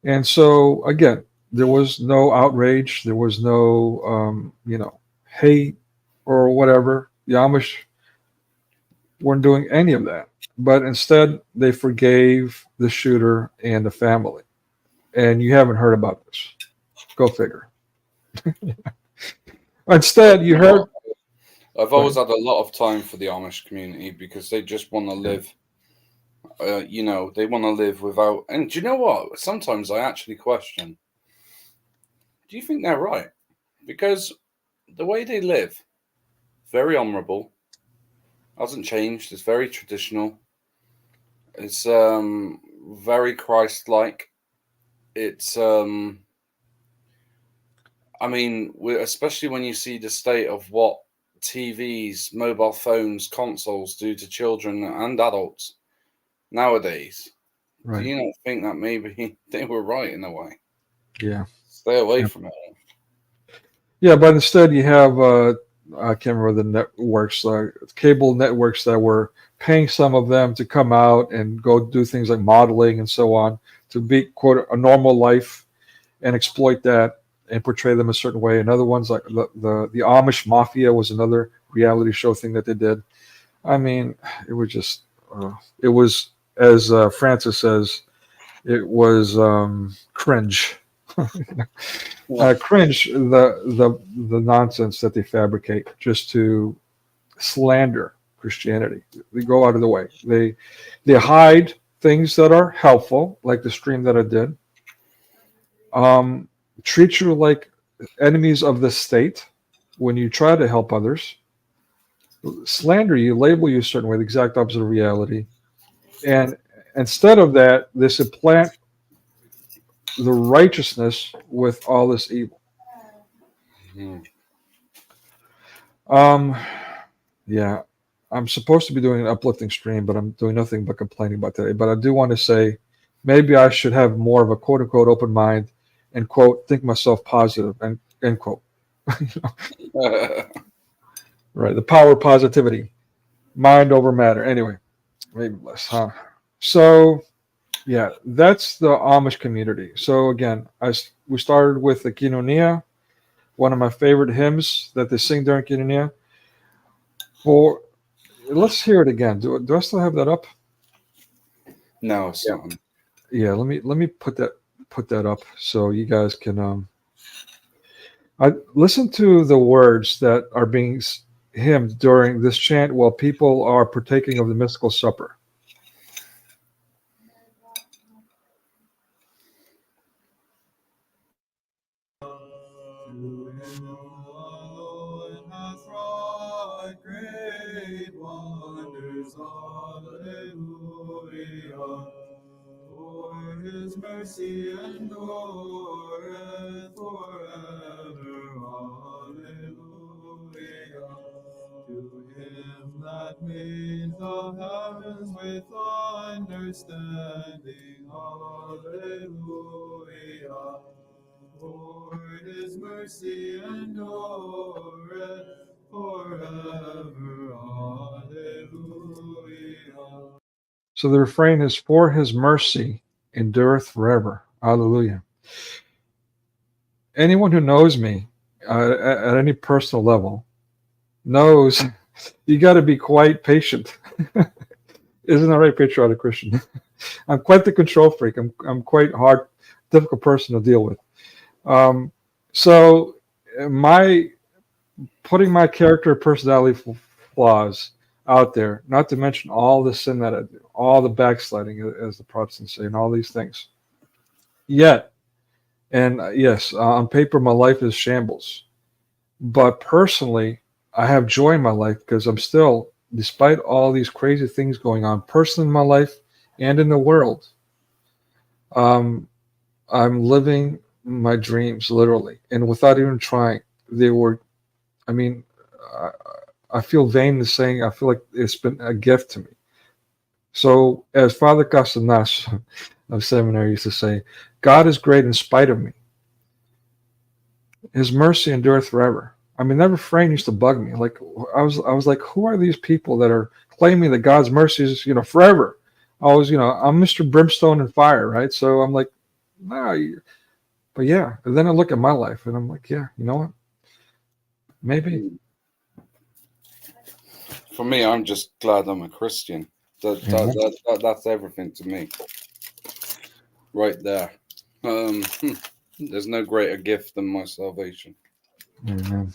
And so, again, there was no outrage. There was no, hate or whatever. The Amish weren't doing any of that. But instead, they forgave the shooter and the family. And you haven't heard about this. Go figure. Instead, you heard... I've always had a lot of time for the Amish community because they just want to live, they want to live without... And do you know what? Sometimes I actually question, do you think they're right? Because the way they live, very honorable, hasn't changed. It's very traditional. It's very Christ-like. It's, especially when you see the state of what TVs, mobile phones, consoles do to children and adults nowadays. Right. Do you not think that maybe they were right in a way? Yeah. Stay away from it. Yeah, but instead you have I can't remember the networks, cable networks that were paying some of them to come out and go do things like modeling and so on to be quote a normal life and exploit that and portray them a certain way. And other ones like the Amish Mafia was another reality show thing that they did. I mean, it was just it was as Francis says, it was cringe. Cringe the nonsense that they fabricate just to slander Christianity. They go out of the way. They hide things that are helpful, like the stream that I did. Treat you like enemies of the state when you try to help others. Slander you, label you a certain way, the exact opposite of reality. And instead of that, they supplant the righteousness with all this evil. Yeah, I'm supposed to be doing an uplifting stream, but I'm doing nothing but complaining about today. But I do want to say maybe I should have more of a quote unquote open mind and quote think myself positive and end quote. Right, the power of positivity, mind over matter. Anyway, maybe less, huh? So yeah, that's the Amish community. So again, we started with the Quinonia, one of my favorite hymns that they sing during Quinonia. Let's hear it again. Do I still have that up? No, it's not. Yeah, let me put that up so you guys can I listen to the words that are being hymned during this chant while people are partaking of the mystical supper. To him alone hath wrought great wonders, hallelujah. For his mercy endureth forever, hallelujah. To him that made the heavens with understanding, hallelujah. For his mercy endureth forever, hallelujah. So the refrain is, for his mercy endureth forever. Hallelujah. Anyone who knows me at any personal level knows you got to be quite patient. Isn't that right, patriotic Christian? I'm quite the control freak. I'm quite hard, difficult person to deal with. So my putting my character personality flaws out there, not to mention all the sin that I do, all the backsliding, as the Protestants say, and all these things. Yet, and yes, on paper, my life is shambles. But personally, I have joy in my life because I'm still, despite all these crazy things going on, personally in my life and in the world, I'm living my dreams, literally, and without even trying. They were, I mean, I feel vain in saying I feel like it's been a gift to me. So, as Father Castanas of seminary used to say, God is great in spite of me. His mercy endureth forever. I mean, that refrain used to bug me. Like I was like, who are these people that are claiming that God's mercy is, forever? I'm Mr. Brimstone and Fire, right? So I'm like, nah. But yeah, and then I look at my life and I'm like, yeah, you know what? Maybe. For me, I'm just glad I'm a Christian. That's everything to me. Right there. There's no greater gift than my salvation. Amen.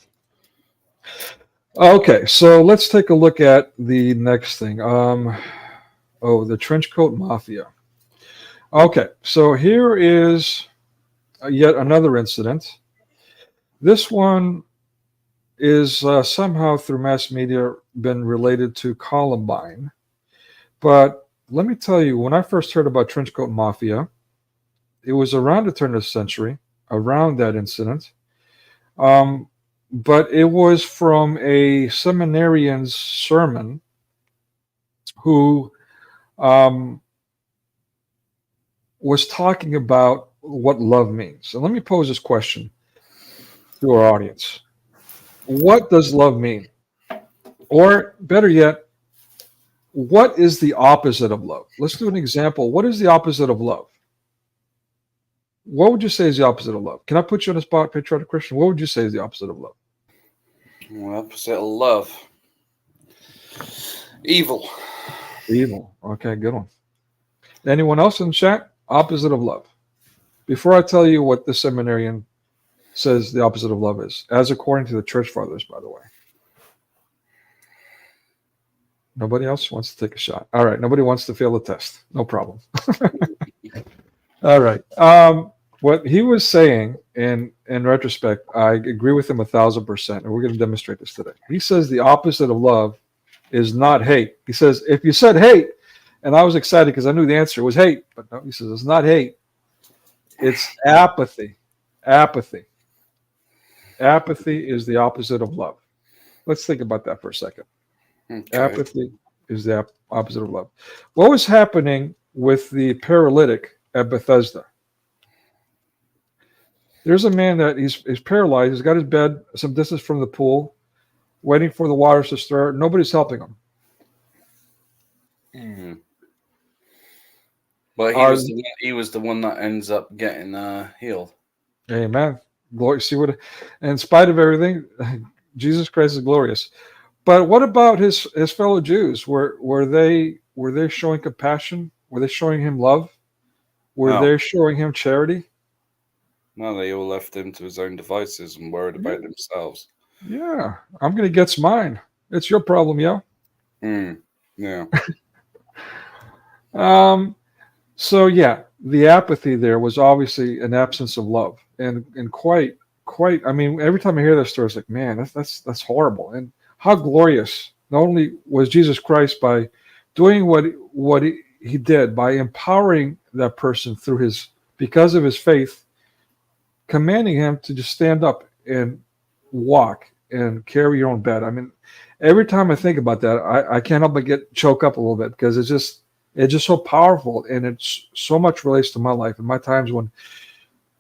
Okay, so let's take a look at the next thing. The Trenchcoat Mafia. Okay, so here is yet another incident. This one is somehow through mass media been related to Columbine. But let me tell you, when I first heard about Trenchcoat Mafia, it was around the turn of the century, around that incident. But it was from a seminarian's sermon who was talking about what love means. And let me pose this question. to our audience. What does love mean? Or better yet, what is the opposite of love? Let's do an example. What is the opposite of love? What would you say is the opposite of love? Can I put you on the spot, Patriotic Christian? What would you say is the opposite of love? Well, opposite of love. Evil. Evil. Okay, good one. Anyone else in the chat? Opposite of love. Before I tell you what the seminarian says the opposite of love is, as according to the church fathers, by the way. Nobody else wants to take a shot. All right. Nobody wants to fail the test. No problem. All right. What he was saying, in retrospect, I agree with him 1,000%, and we're going to demonstrate this today. He says the opposite of love is not hate. He says, if you said hate, and I was excited because I knew the answer was hate, but no, he says it's not hate. It's apathy. Apathy. Apathy is the opposite of love. Let's think about that for a second. Okay. Apathy is the opposite of love. What was happening with the paralytic at Bethesda? There's a man that he's paralyzed. He's got his bed some distance from the pool, waiting for the waters to stir. Nobody's helping him. Mm. But he was the one that ends up getting healed. Amen. Glory. See what? In spite of everything, Jesus Christ is glorious. But what about his fellow Jews? Were they showing compassion? Were they showing him love? Were they showing him charity? No, they all left him to his own devices and worried about themselves. Yeah, I'm gonna get mine. It's your problem, yo. Yeah. So yeah, the apathy there was obviously an absence of love, and quite. I mean, every time I hear that story, it's like, man, that's horrible. And how glorious! Not only was Jesus Christ by doing what he did, by empowering that person through because of his faith, commanding him to just stand up and walk and carry your own bed. I mean, every time I think about that, I can't help but get choked up a little bit because it's just so powerful, and it's so much relates to my life and my times when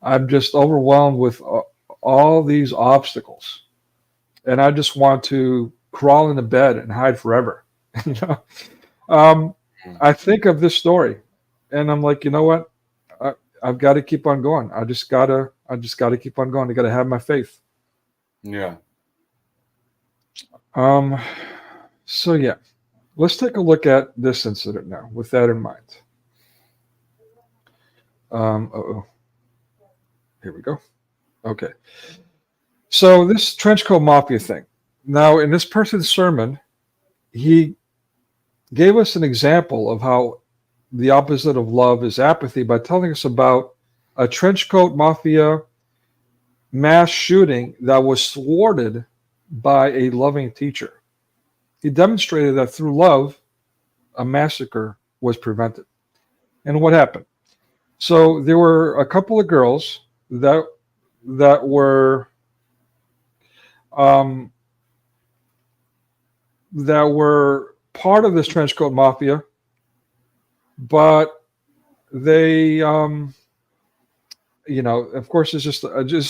I'm just overwhelmed with all these obstacles, and I just want to crawl into bed and hide forever. You know, I think of this story, and I'm like, you know what? I've got to keep on going. I just gotta keep on going. I gotta have my faith. Yeah. So yeah, let's take a look at this incident now with that in mind. Here we go. Okay. So this Trenchcoat Mafia thing. Now, in this person's sermon, he gave us an example of how the opposite of love is apathy by telling us about a Trenchcoat Mafia mass shooting that was thwarted by a loving teacher. He demonstrated that through love, a massacre was prevented. And what happened? So there were a couple of girls that were part of this Trenchcoat Mafia, but they, of course, it's just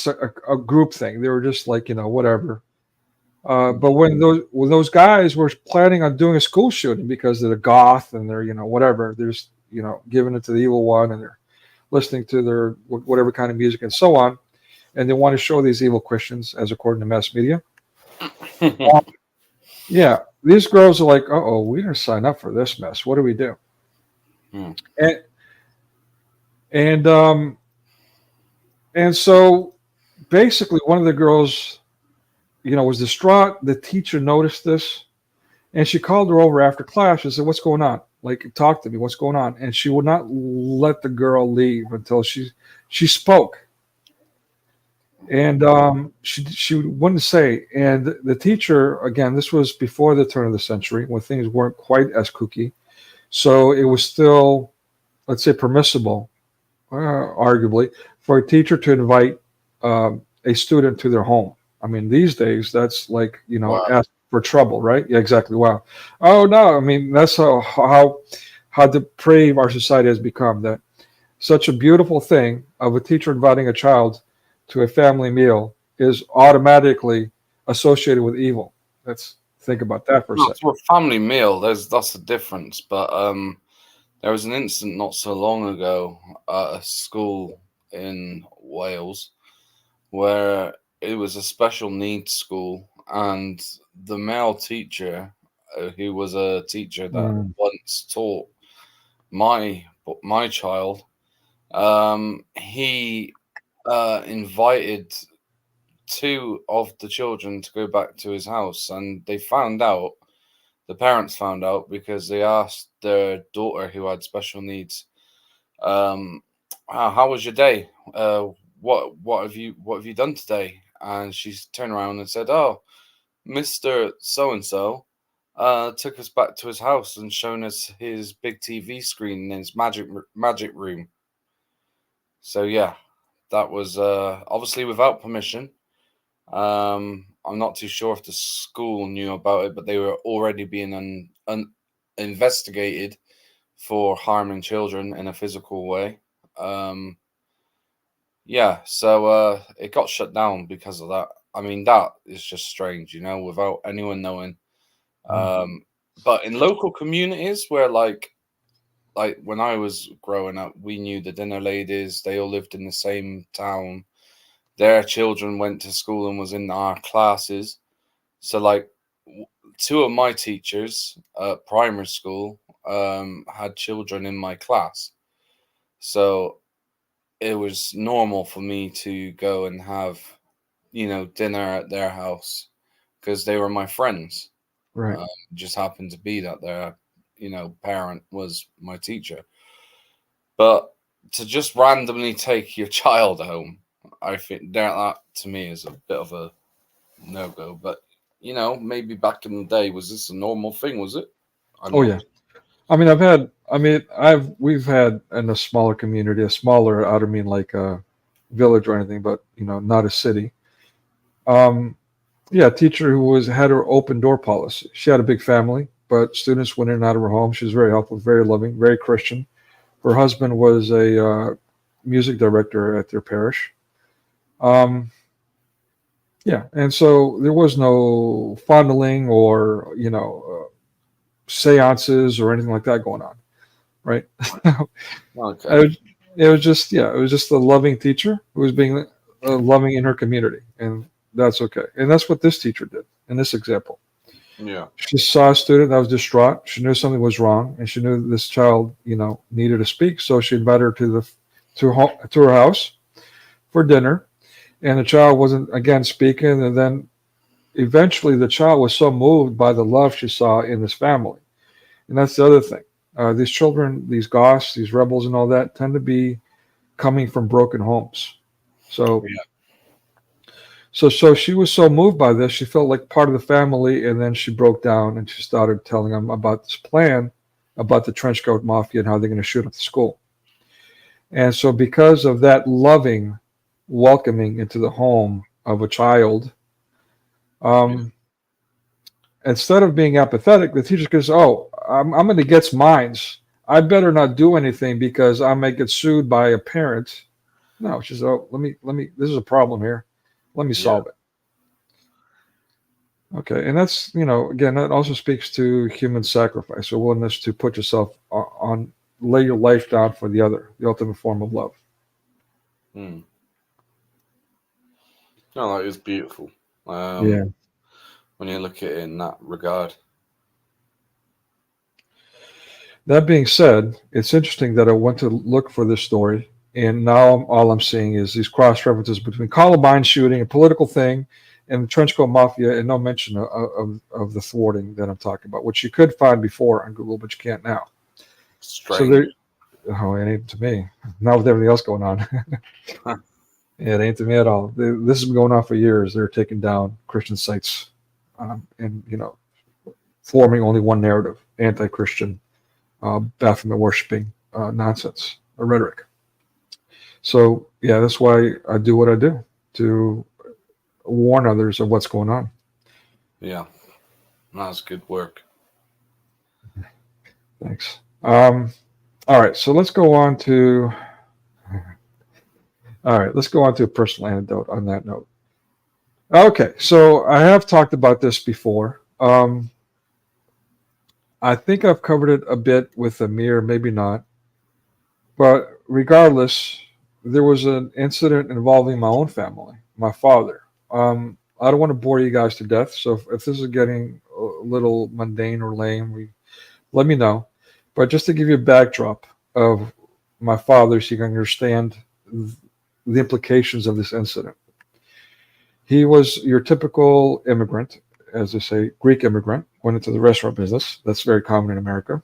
a group thing. They were just like, whatever. But when those guys were planning on doing a school shooting because they're goth and they're, whatever, they're just, giving it to the evil one, and they're listening to their whatever kind of music and so on, and they want to show these evil Christians, as according to mass media. Yeah, these girls are like, uh-oh, we didn't sign up for this mess. What do we do? And so basically one of the girls, was distraught. The teacher noticed this, and she called her over after class and said, what's going on? Like, talk to me. What's going on? And she would not let the girl leave until she spoke. And she wouldn't say. And the teacher, again, this was before the turn of the century when things weren't quite as kooky. So it was still, let's say, permissible, arguably, for a teacher to invite a student to their home. I mean, these days, that's like, Wow. Ask for trouble, right? Yeah, exactly. Wow. Oh, no. I mean, that's how depraved our society has become, that such a beautiful thing of a teacher inviting a child to a family meal is automatically associated with evil. Let's think about that for a No, second. to a family meal, that's the difference. But there was an incident not so long ago at a school in Wales where it was a special needs school, and the male teacher, who was a teacher that once taught my child, he invited two of the children to go back to his house, and the parents found out because they asked their daughter who had special needs, how was your day? What have you done today? And she turned around and said, "Oh, Mr. So and so took us back to his house and shown us his big TV screen in his magic room." So yeah, that was obviously without permission. I'm not too sure if the school knew about it, but they were already being investigated for harming children in a physical way. Yeah, so it got shut down because of that. I mean, that is just strange, without anyone knowing. But in local communities where like when I was growing up, we knew the dinner ladies, they all lived in the same town. Their children went to school and was in our classes. So like two of my teachers at primary school had children in my class. So it was normal for me to go and have, dinner at their house because they were my friends. Right. It just happened to be that their, parent was my teacher. But to just randomly take your child home, I think that to me is a bit of a no-go. But, maybe back in the day, was this a normal thing, was it? Oh yeah. I mean, we've had in a smaller community, I don't mean like a village or anything, but not a city. Yeah, a teacher who had her open door policy. She had a big family, but students went in and out of her home. She was very helpful, very loving, very Christian. Her husband was a music director at their parish. Yeah, and so there was no fondling or seances or anything like that going on, right? Okay. It was just a loving teacher who was being loving in her community, and that's okay. And that's what this teacher did in this example. Yeah. She saw a student that was distraught. She knew something was wrong, and she knew this child, needed to speak. So she invited her to her house for dinner, and the child wasn't again speaking. And then eventually, the child was so moved by the love she saw in this family, and that's the other thing. These children, these goths, these rebels, and all that tend to be coming from broken homes. So. Yeah. So she was so moved by this, she felt like part of the family, and then she broke down and she started telling them about this plan about the Trenchcoat Mafia and how they're going to shoot up the school. And so because of that loving welcoming into the home of a child, instead of being apathetic, the teacher goes, "Oh, I'm going to get mines. I better not do anything because I may get sued by a parent." No, she says, "Oh, let me. This is a problem here. Let me solve it." Okay, and that's, again, that also speaks to human sacrifice, a willingness to put yourself lay your life down for the other, the ultimate form of love. No, that is beautiful. Yeah. When you look at it in that regard. That being said, it's interesting that I went to look for this story, and now all I'm seeing is these cross references between Columbine shooting, a political thing, and the Trenchcoat Mafia, and no mention of the thwarting that I'm talking about, which you could find before on Google, but you can't now. Strange. So it ain't to me. Not with everything else going on. Yeah, it ain't to me at all. This has been going on for years. They're taking down Christian sites, and forming only one narrative: anti-Christian, Baphomet worshiping nonsense or rhetoric. So yeah, that's why I do what I do, to warn others of what's going on. Yeah, that's good work. Thanks. All right, so let's go on to a personal anecdote on that note. Okay, so I have talked about this before. I think I've covered it a bit with Amir, maybe not. But regardless, there was an incident involving my own family, my father. I don't want to bore you guys to death, so if this is getting a little mundane or lame, let me know. But just to give you a backdrop of my father, so you can understand the implications of this incident. He was your typical immigrant, as they say, Greek immigrant, went into the restaurant business. That's very common in America.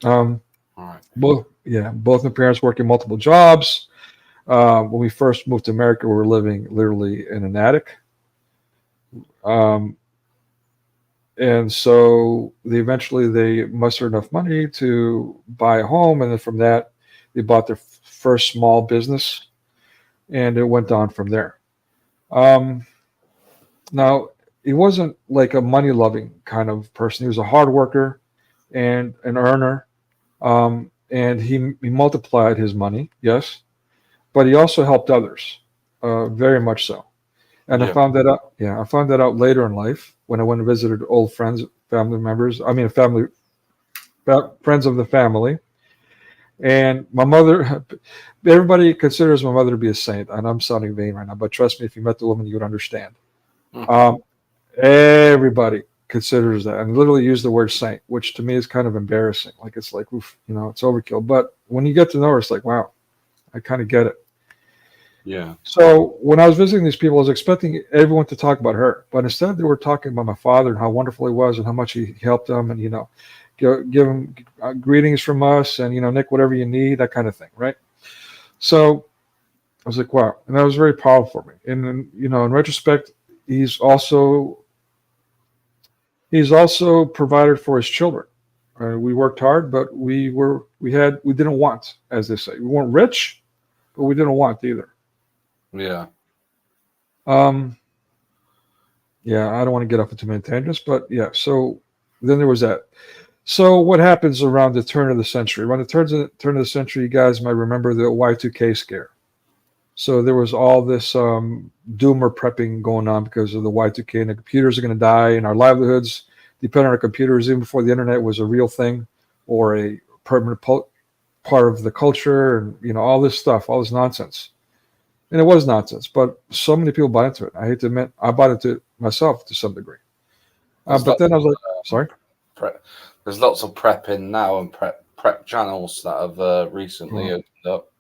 All right. Both my parents working multiple jobs. When we first moved to America, we were living literally in an attic. And so they mustered enough money to buy a home, and then from that, they bought their first small business, and it went on from there. Now, he wasn't like a money-loving kind of person. He was a hard worker and an earner, and he multiplied his money, yes, but he also helped others, very much so. And Yeah. I found that out. Yeah, I found that out later in life when I went and visited old friends, family members. I mean, friends of the family. And my mother, everybody considers my mother to be a saint, and I'm sounding vain right now, but trust me, if you met the woman, you would understand. Mhm. Everybody considers that, and literally use the word saint, which to me is kind of embarrassing. Like it's like, oof, it's overkill. But when you get to know her, it's like, wow, I kind of get it. Yeah. So when I was visiting these people, I was expecting everyone to talk about her, but instead they were talking about my father and how wonderful he was and how much he helped them, and give him greetings from us, and Nick, whatever you need, that kind of thing, right? So I was like, wow, and that was very powerful for me. And then, in retrospect, he's also provided for his children. We worked hard, but we didn't want, as they say, we weren't rich, but we didn't want either. Yeah. Yeah, I don't want to get off into many tangents, but yeah. So then there was that. So what happens around the turn of the century? Around the turn of the century, you guys might remember the Y2K scare. So there was all this doomer prepping going on because of the Y2K, and the computers are going to die, and our livelihoods depend on our computers. Even before the internet was a real thing or a permanent part of the culture, and all this stuff, all this nonsense. And it was nonsense, but so many people bought into it. I hate to admit, I bought into it myself to some degree. But then I was like, sorry? There's lots of prepping now and prep channels that have recently opened up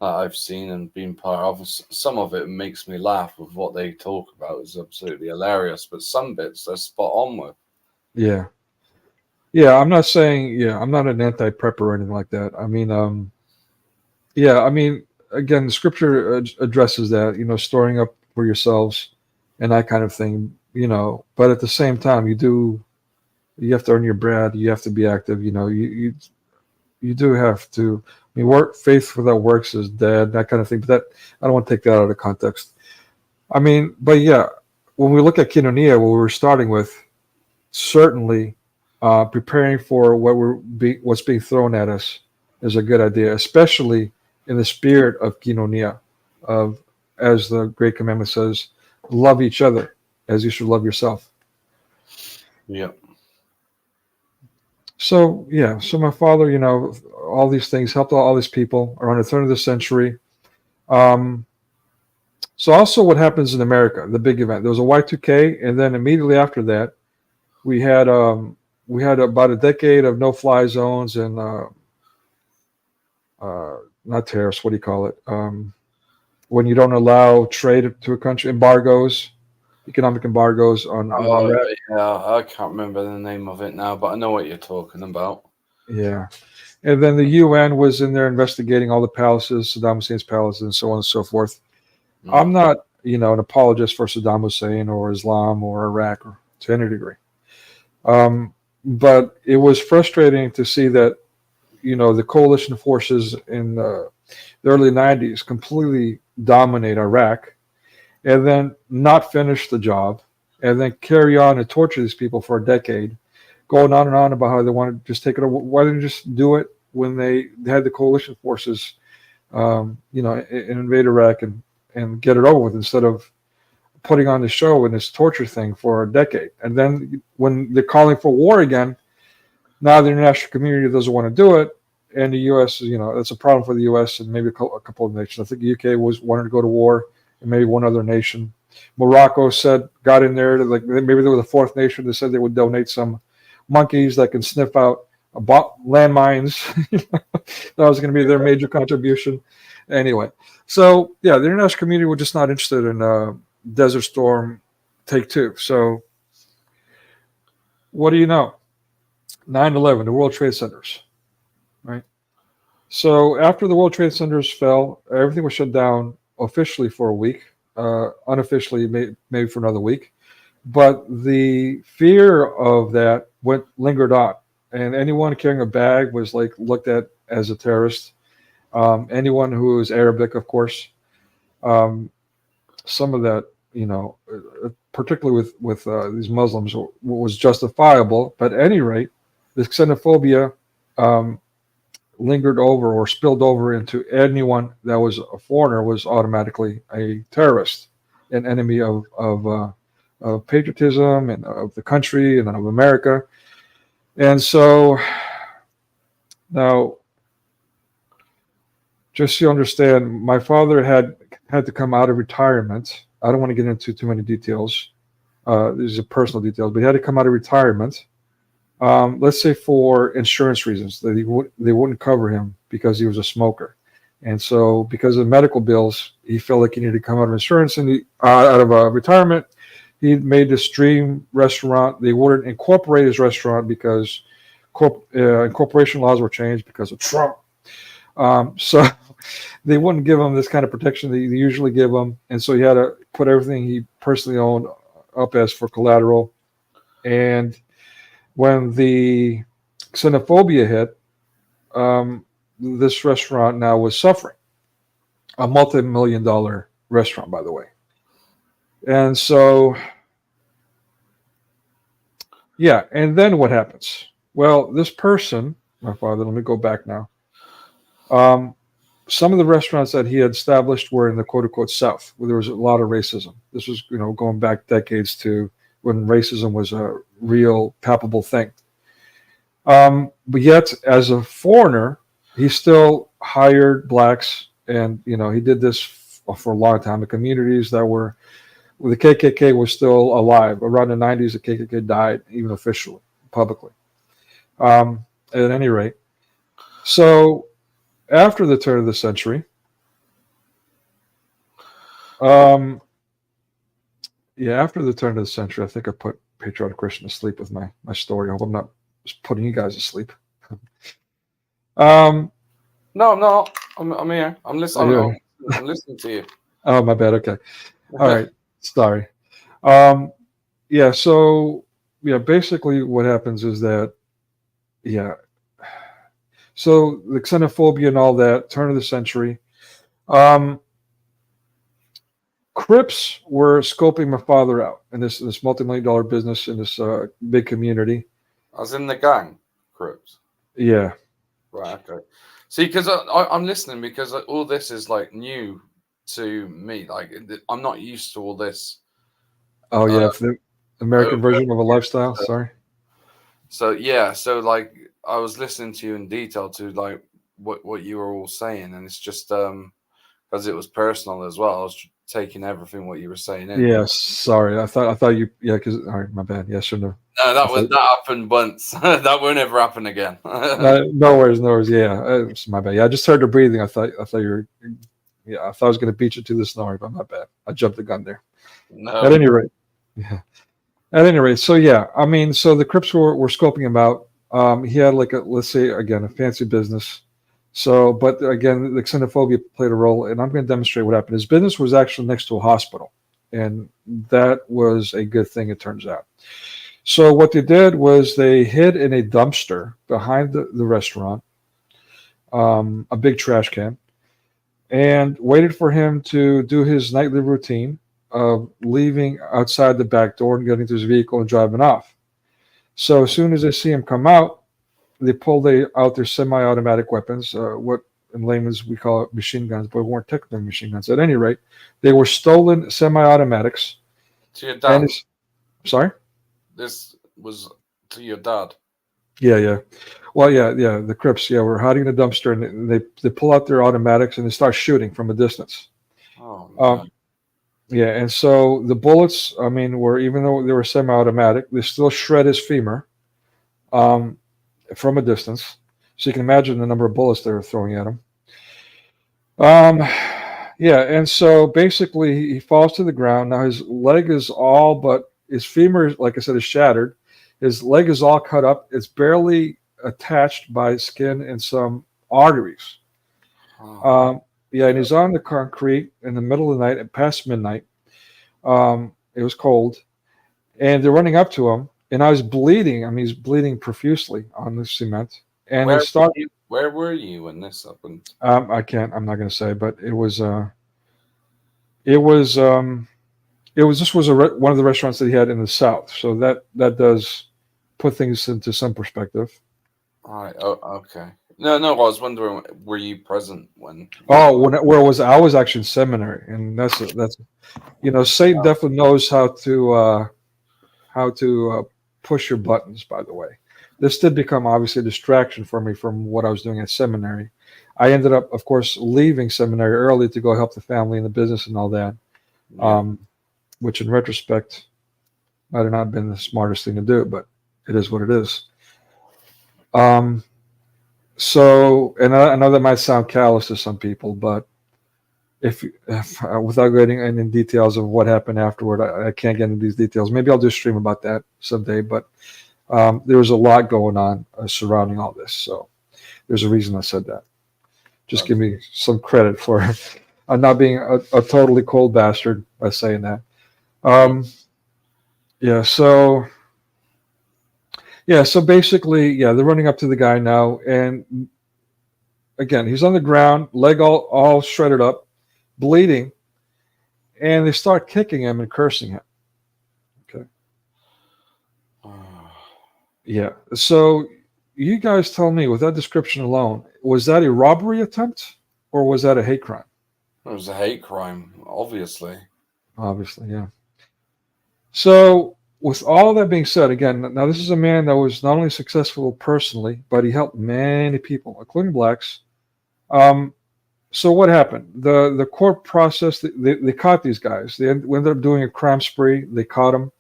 that I've seen and been part of. Some of it makes me laugh with what they talk about. It's absolutely hilarious, but some bits they're spot on with. Yeah. Yeah, I'm not saying, I'm not an anti-prepper or anything like that. I mean, again, the scripture addresses that, storing up for yourselves and that kind of thing, but at the same time, you have to earn your bread. You have to be active. You do have to. I mean, faith without works is dead. That kind of thing. But I don't want to take that out of context. I mean, but yeah, when we look at Koinonia, what we were starting with, certainly preparing for what's being thrown at us is a good idea, especially in the spirit of Koinonia, of, as the Great Commandment says, love each other as you should love yourself. Yeah. So my father, all these things helped all these people around the turn of the century. So also what happens in America, the big event, there was a Y2K, and then immediately after that, we had about a decade of no-fly zones and not tariffs. What do you call it? When you don't allow trade to a country, economic embargoes on Iraq. Yeah, I can't remember the name of it now, but I know what you're talking about. Yeah. And then the UN was in there investigating all the palaces, Saddam Hussein's palaces, and so on and so forth. I'm not, an apologist for Saddam Hussein or Islam or Iraq or to any degree. But it was frustrating to see that, the coalition forces in the early 90s completely dominate Iraq and then not finish the job and then carry on and torture these people for a decade, going on and on about how they want to just take it over. Why didn't they just do it when they had the coalition forces, invade Iraq and get it over with instead of putting on the show and this torture thing for a decade. And then when they're calling for war again, now the international community doesn't want to do it. And the U.S., it's a problem for the U.S. and maybe a couple of nations. I think the U.K. wanted to go to war, and maybe one other nation. Morocco got in there, like maybe they were the fourth nation. They said they would donate some monkeys that can sniff out landmines. That was going to be their major contribution. Anyway, so yeah, the international community was just not interested in Desert Storm Take Two. So what do you know? 9/11, the World Trade Centers, right? So after the World Trade Centers fell, everything was shut down officially for a week, unofficially maybe for another week. But the fear of that lingered on, and anyone carrying a bag was looked at as a terrorist. Anyone who was Arabic, of course. Some of that, particularly with these Muslims, was justifiable. But at any rate, this xenophobia lingered over or spilled over into anyone that was a foreigner was automatically a terrorist, an enemy of patriotism and of the country and of America. And so now, just so you understand, my father had to come out of retirement. I don't want to get into too many details. These are personal details, but he had to come out of retirement. Let's say for insurance reasons, that they wouldn't cover him because he was a smoker. And so because of medical bills, he felt like he needed to come out of insurance and out of retirement. He made this dream restaurant. They wouldn't incorporate his restaurant because incorporation laws were changed because of Trump. So they wouldn't give him this kind of protection they usually give him. And so he had to put everything he personally owned up as for collateral. And when the xenophobia hit, this restaurant now was suffering. A multi-million-dollar restaurant, by the way. And so, yeah, and then what happens? Well, this person, my father, let me go back now. Some of the restaurants that he had established were in the quote-unquote South, where there was a lot of racism. This was, going back decades to when racism was a real palpable thing. But yet, as a foreigner, he still hired blacks, and he did this for a long time. The communities that were, the KKK was still alive. Around the 90s, the KKK died, even officially, publicly. At any rate, so after the turn of the century, after the turn of the century, I think I put Patriotic Christian to sleep with my story. I hope I'm not just putting you guys to sleep. No, I'm not. I'm here. I'm listening. I'm listening to you. Oh, my bad. Okay. All right. Sorry. So basically what happens is that, so the xenophobia and all that, turn of the century, Crips were scoping my father out in this multi-million-dollar business in this big community. As in the gang, Crips? Yeah. Right, okay. See, because I'm listening because all this is new to me. I'm not used to all this. Oh, yeah, for the American version of a lifestyle, sorry. So, I was listening to you in detail to, what you were all saying, and it's just because it was personal as well. I was taking everything what you were saying in. Yes, sorry. I thought you, because, all right, my bad. Yeah, shouldn't have. No, that happened once. That won't ever happen again. No worries. Yeah, it's my bad. Yeah, I just heard the breathing. I thought you were, I thought I was going to beat you to the snoring, but my bad. I jumped the gun there. No. At any rate, so so the Crips were scoping him out. He had let's say again, a fancy business. So, but again, the xenophobia played a role, and I'm going to demonstrate what happened. His business was actually next to a hospital, and that was a good thing, it turns out. So what they did was they hid in a dumpster behind the restaurant, a big trash can, and waited for him to do his nightly routine of leaving outside the back door and getting to his vehicle and driving off. So as soon as they see him come out, they pull out their semi-automatic weapons, what in layman's we call it machine guns, but weren't technically machine guns. At any rate, they were stolen semi-automatics, To your And dad. it's, sorry? This was to your dad. Yeah. Well, yeah. The Crips, we're hiding in a dumpster, and they pull out their automatics and they start shooting from a distance. Oh, no. Yeah, and so the bullets, I mean, were, even though they were semi-automatic, they still shred his femur from a distance. So you can imagine the number of bullets they were throwing at him. Yeah, and so basically he falls to the ground. Now his leg is all but, his femur, like I said, is shattered. His leg is all cut up. It's barely attached by skin and some arteries. Oh. Yeah, and he's on the concrete in the middle of the night, at past midnight. It was cold, and they're running up to him, and I was bleeding. I mean, he's bleeding profusely on the cement. And Where were you when this happened? I'm not going to say, but it was one of the restaurants that he had in the South. So that does put things into some perspective. All right. Oh, okay. No. I was wondering, were you present when? Oh, where was I? I was actually in seminary, and that's Satan definitely knows how to push your buttons. By the way, this did become obviously a distraction for me from what I was doing at seminary. I ended up, of course, leaving seminary early to go help the family and the business and all that, which in retrospect might have not been the smartest thing to do, but it is what it is. So, and I know that might sound callous to some people, but if without getting into details of what happened afterward, I can't get into these details. Maybe I'll do a stream about that someday, but there was a lot going on surrounding all this. So there's a reason I said that. Just give me some credit for not being a totally cold bastard by saying that. So basically, they're running up to the guy now, and again, he's on the ground, leg all shredded up, bleeding, and they start kicking him and cursing him. Okay. Yeah. So you guys tell me, with that description alone, was that a robbery attempt or was that a hate crime? It was a hate crime, obviously. Obviously, yeah. So, with all that being said, again, now this is a man that was not only successful personally, but he helped many people, including blacks. So what happened? The court process, they caught these guys. They ended up doing a crime spree. They caught them.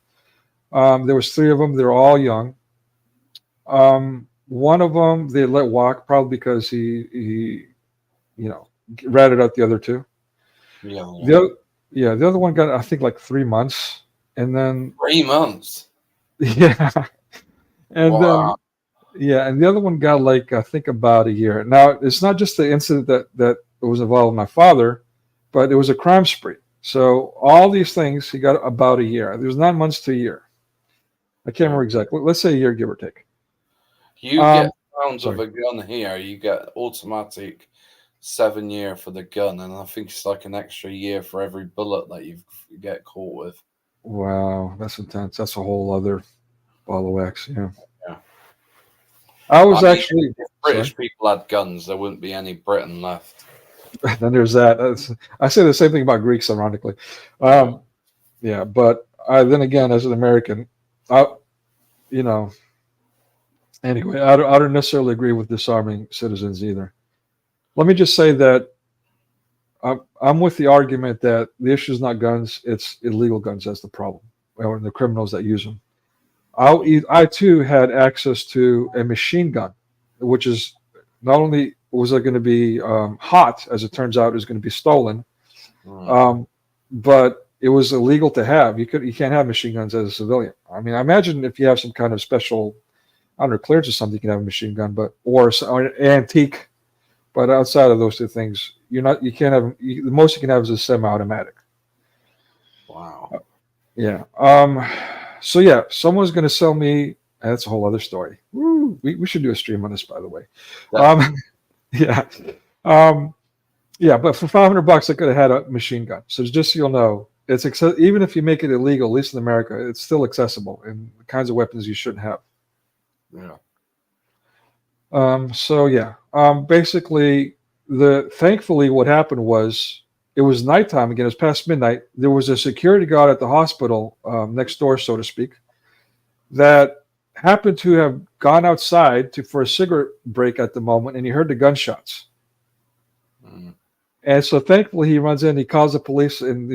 There was 3 of them. They're all young. One of them they let walk, probably because he ratted out the other 2. Yeah. The other one got, I think, like 3 months. And then 3 months. Yeah. And Wow. and the other one got, like, I think, about a year. Now, it's not just the incident that was involved with my father, but it was a crime spree. So all these things, he got about a year. There was 9 months to a year. I can't remember exactly. Let's say a year, give or take. You get rounds sorry. of a gun here. You get automatic 7 year for the gun, and I think it's like an extra year for every bullet that you get caught with. Wow, that's intense. That's a whole other ball of wax. Yeah. Yeah. I was mean, actually. if British people had guns, there wouldn't be any Britain left. Then there's that. I say the same thing about Greeks, ironically. Yeah, but then again, as an American, anyway, I don't necessarily agree with disarming citizens either. Let me just say that I'm with the argument that the issue is not guns; it's illegal guns that's the problem, or the criminals that use them. I too had access to a machine gun, which is not only was it going to be hot, as it turns out, it was going to be stolen, but it was illegal to have. You can't have machine guns as a civilian. I mean, I imagine if you have some kind of special, I don't know, clearance or something, you can have a machine gun, or an antique. But outside of those 2 things, you can't have. The most you can have is a semi-automatic. Wow. Yeah. So yeah, someone's going to sell me. That's a whole other story. Woo, we should do a stream on this, by the way. Yeah. But for $500, I could have had a machine gun. So just so you'll know, it's even if you make it illegal, at least in America, it's still accessible, and the kinds of weapons you shouldn't have. Yeah. Basically, thankfully what happened was it was nighttime again. It was past midnight. There was a security guard at the hospital next door, so to speak, that happened to have gone outside for a cigarette break at the moment, and he heard the gunshots. Mm. And so thankfully he runs in, he calls the police, and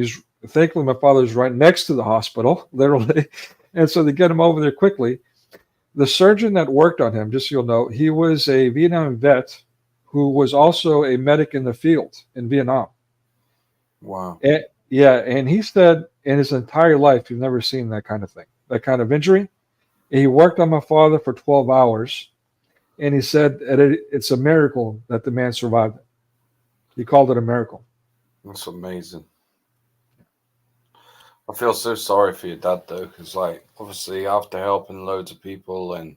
thankfully my father's right next to the hospital, literally. And so they get him over there quickly. The surgeon that worked on him, just so you'll know, he was a Vietnam vet who was also a medic in the field in Vietnam. Wow. And he said in his entire life, he's never seen that kind of thing, that kind of injury. And he worked on my father for 12 hours, and he said it's a miracle that the man survived it. He called it a miracle. That's amazing. I feel so sorry for your dad, though, because, like, obviously after helping loads of people, and,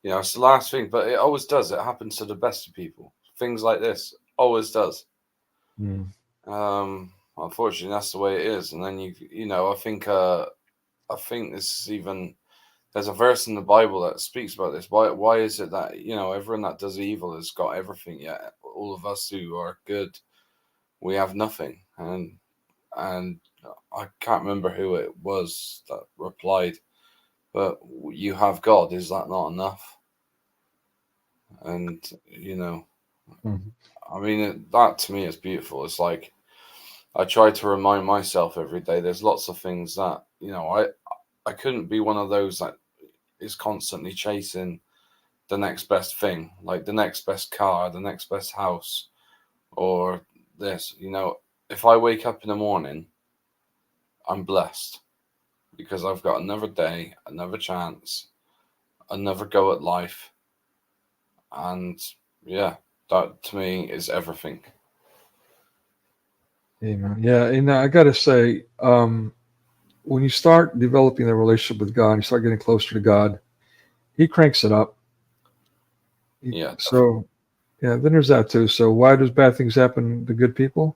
you know, it's the last thing, but it always does. It happens to the best of people. Things like this always does. Mm. Unfortunately, that's the way it is. And then you know, I think this is even, there's a verse in the Bible that speaks about this. Why is it that, you know, everyone that does evil has got everything, yet all of us who are good, we have nothing? And I can't remember who it was that replied, but you have God. Is that not enough? And, you know, I mean, that to me is beautiful. It's like, I try to remind myself every day, there's lots of things that, you know, I couldn't be one of those that is constantly chasing the next best thing, like the next best car, the next best house, or this. You know, if I wake up in the morning, I'm blessed because I've got another day, another chance, another go at life. And yeah, that to me is everything. Amen. Yeah, and I got to say, when you start developing a relationship with God, you start getting closer to God, He cranks it up. Yeah. So, yeah, then there's that too. So why does bad things happen to good people?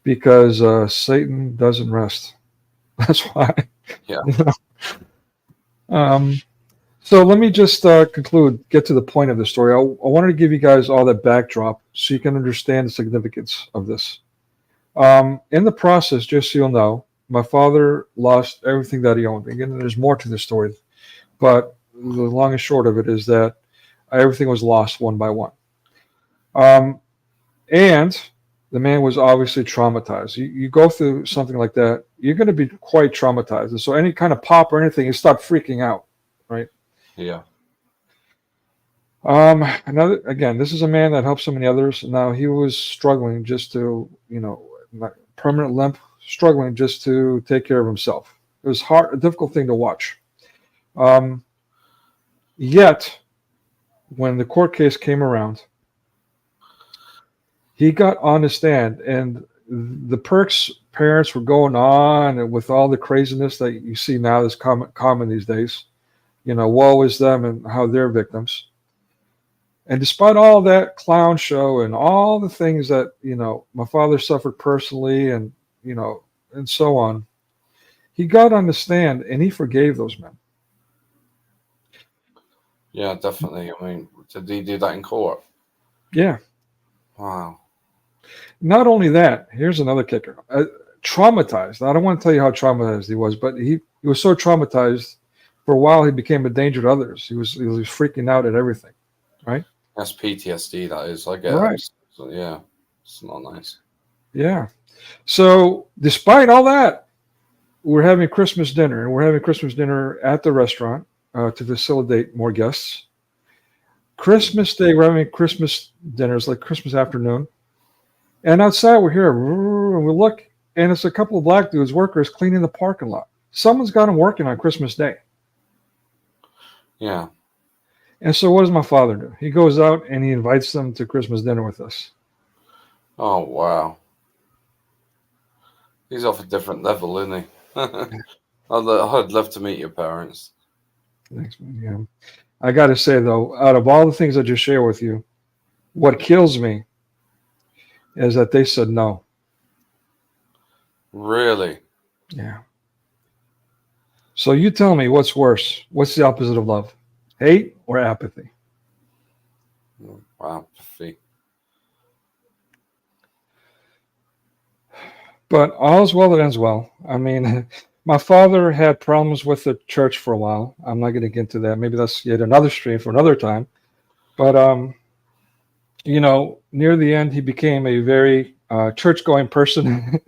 Because Satan doesn't rest. That's why. Yeah. So let me just get to the point of the story. I wanted to give you guys all that backdrop so you can understand the significance of this. In the process, just so you'll know, my father lost everything that he owned. Again, there's more to the story, but the long and short of it is that everything was lost one by one. And the man was obviously traumatized. You go through something like that, you're going to be quite traumatized. And so any kind of pop or anything, you start freaking out, right? Yeah. This is a man that helped so many others. Now he was struggling just to, permanent limp, struggling just to take care of himself. It was a difficult thing to watch. Yet, when the court case came around, he got on the stand, and the Perks parents were going on and with all the craziness that you see now that's common these days. Woe is them and how they're victims. And despite all that clown show and all the things that, my father suffered personally and, and so on, he got on the stand and he forgave those men. Yeah, definitely. I mean, did he do that in court? Yeah. Wow. Not only that, here's another kicker. Traumatized. I don't want to tell you how traumatized he was, but he was so traumatized for a while he became a danger to others. He was freaking out at everything, right? That's PTSD, that is. I get right. it. So, yeah, it's not nice. Yeah. So despite all that, we're having Christmas dinner, and we're having Christmas dinner at the restaurant to facilitate more guests. Christmas Day, we're having Christmas dinners, like Christmas afternoon. And outside, we're here, and we look, and it's a couple of black dudes, workers, cleaning the parking lot. Someone's got them working on Christmas Day. Yeah. And so what does my father do? He goes out and he invites them to Christmas dinner with us. Oh, wow. He's off a different level, isn't he? I'd love to meet your parents. Thanks, man. Yeah. I got to say, though, out of all the things I just share with you, what kills me is that they said no. Really? Yeah. So you tell me, what's worse? What's the opposite of love? Hate or apathy? Apathy. But all's well that ends well. I mean, my father had problems with the church for a while. I'm not going to get into that. Maybe that's yet another stream for another time. But near the end, he became a very church-going person.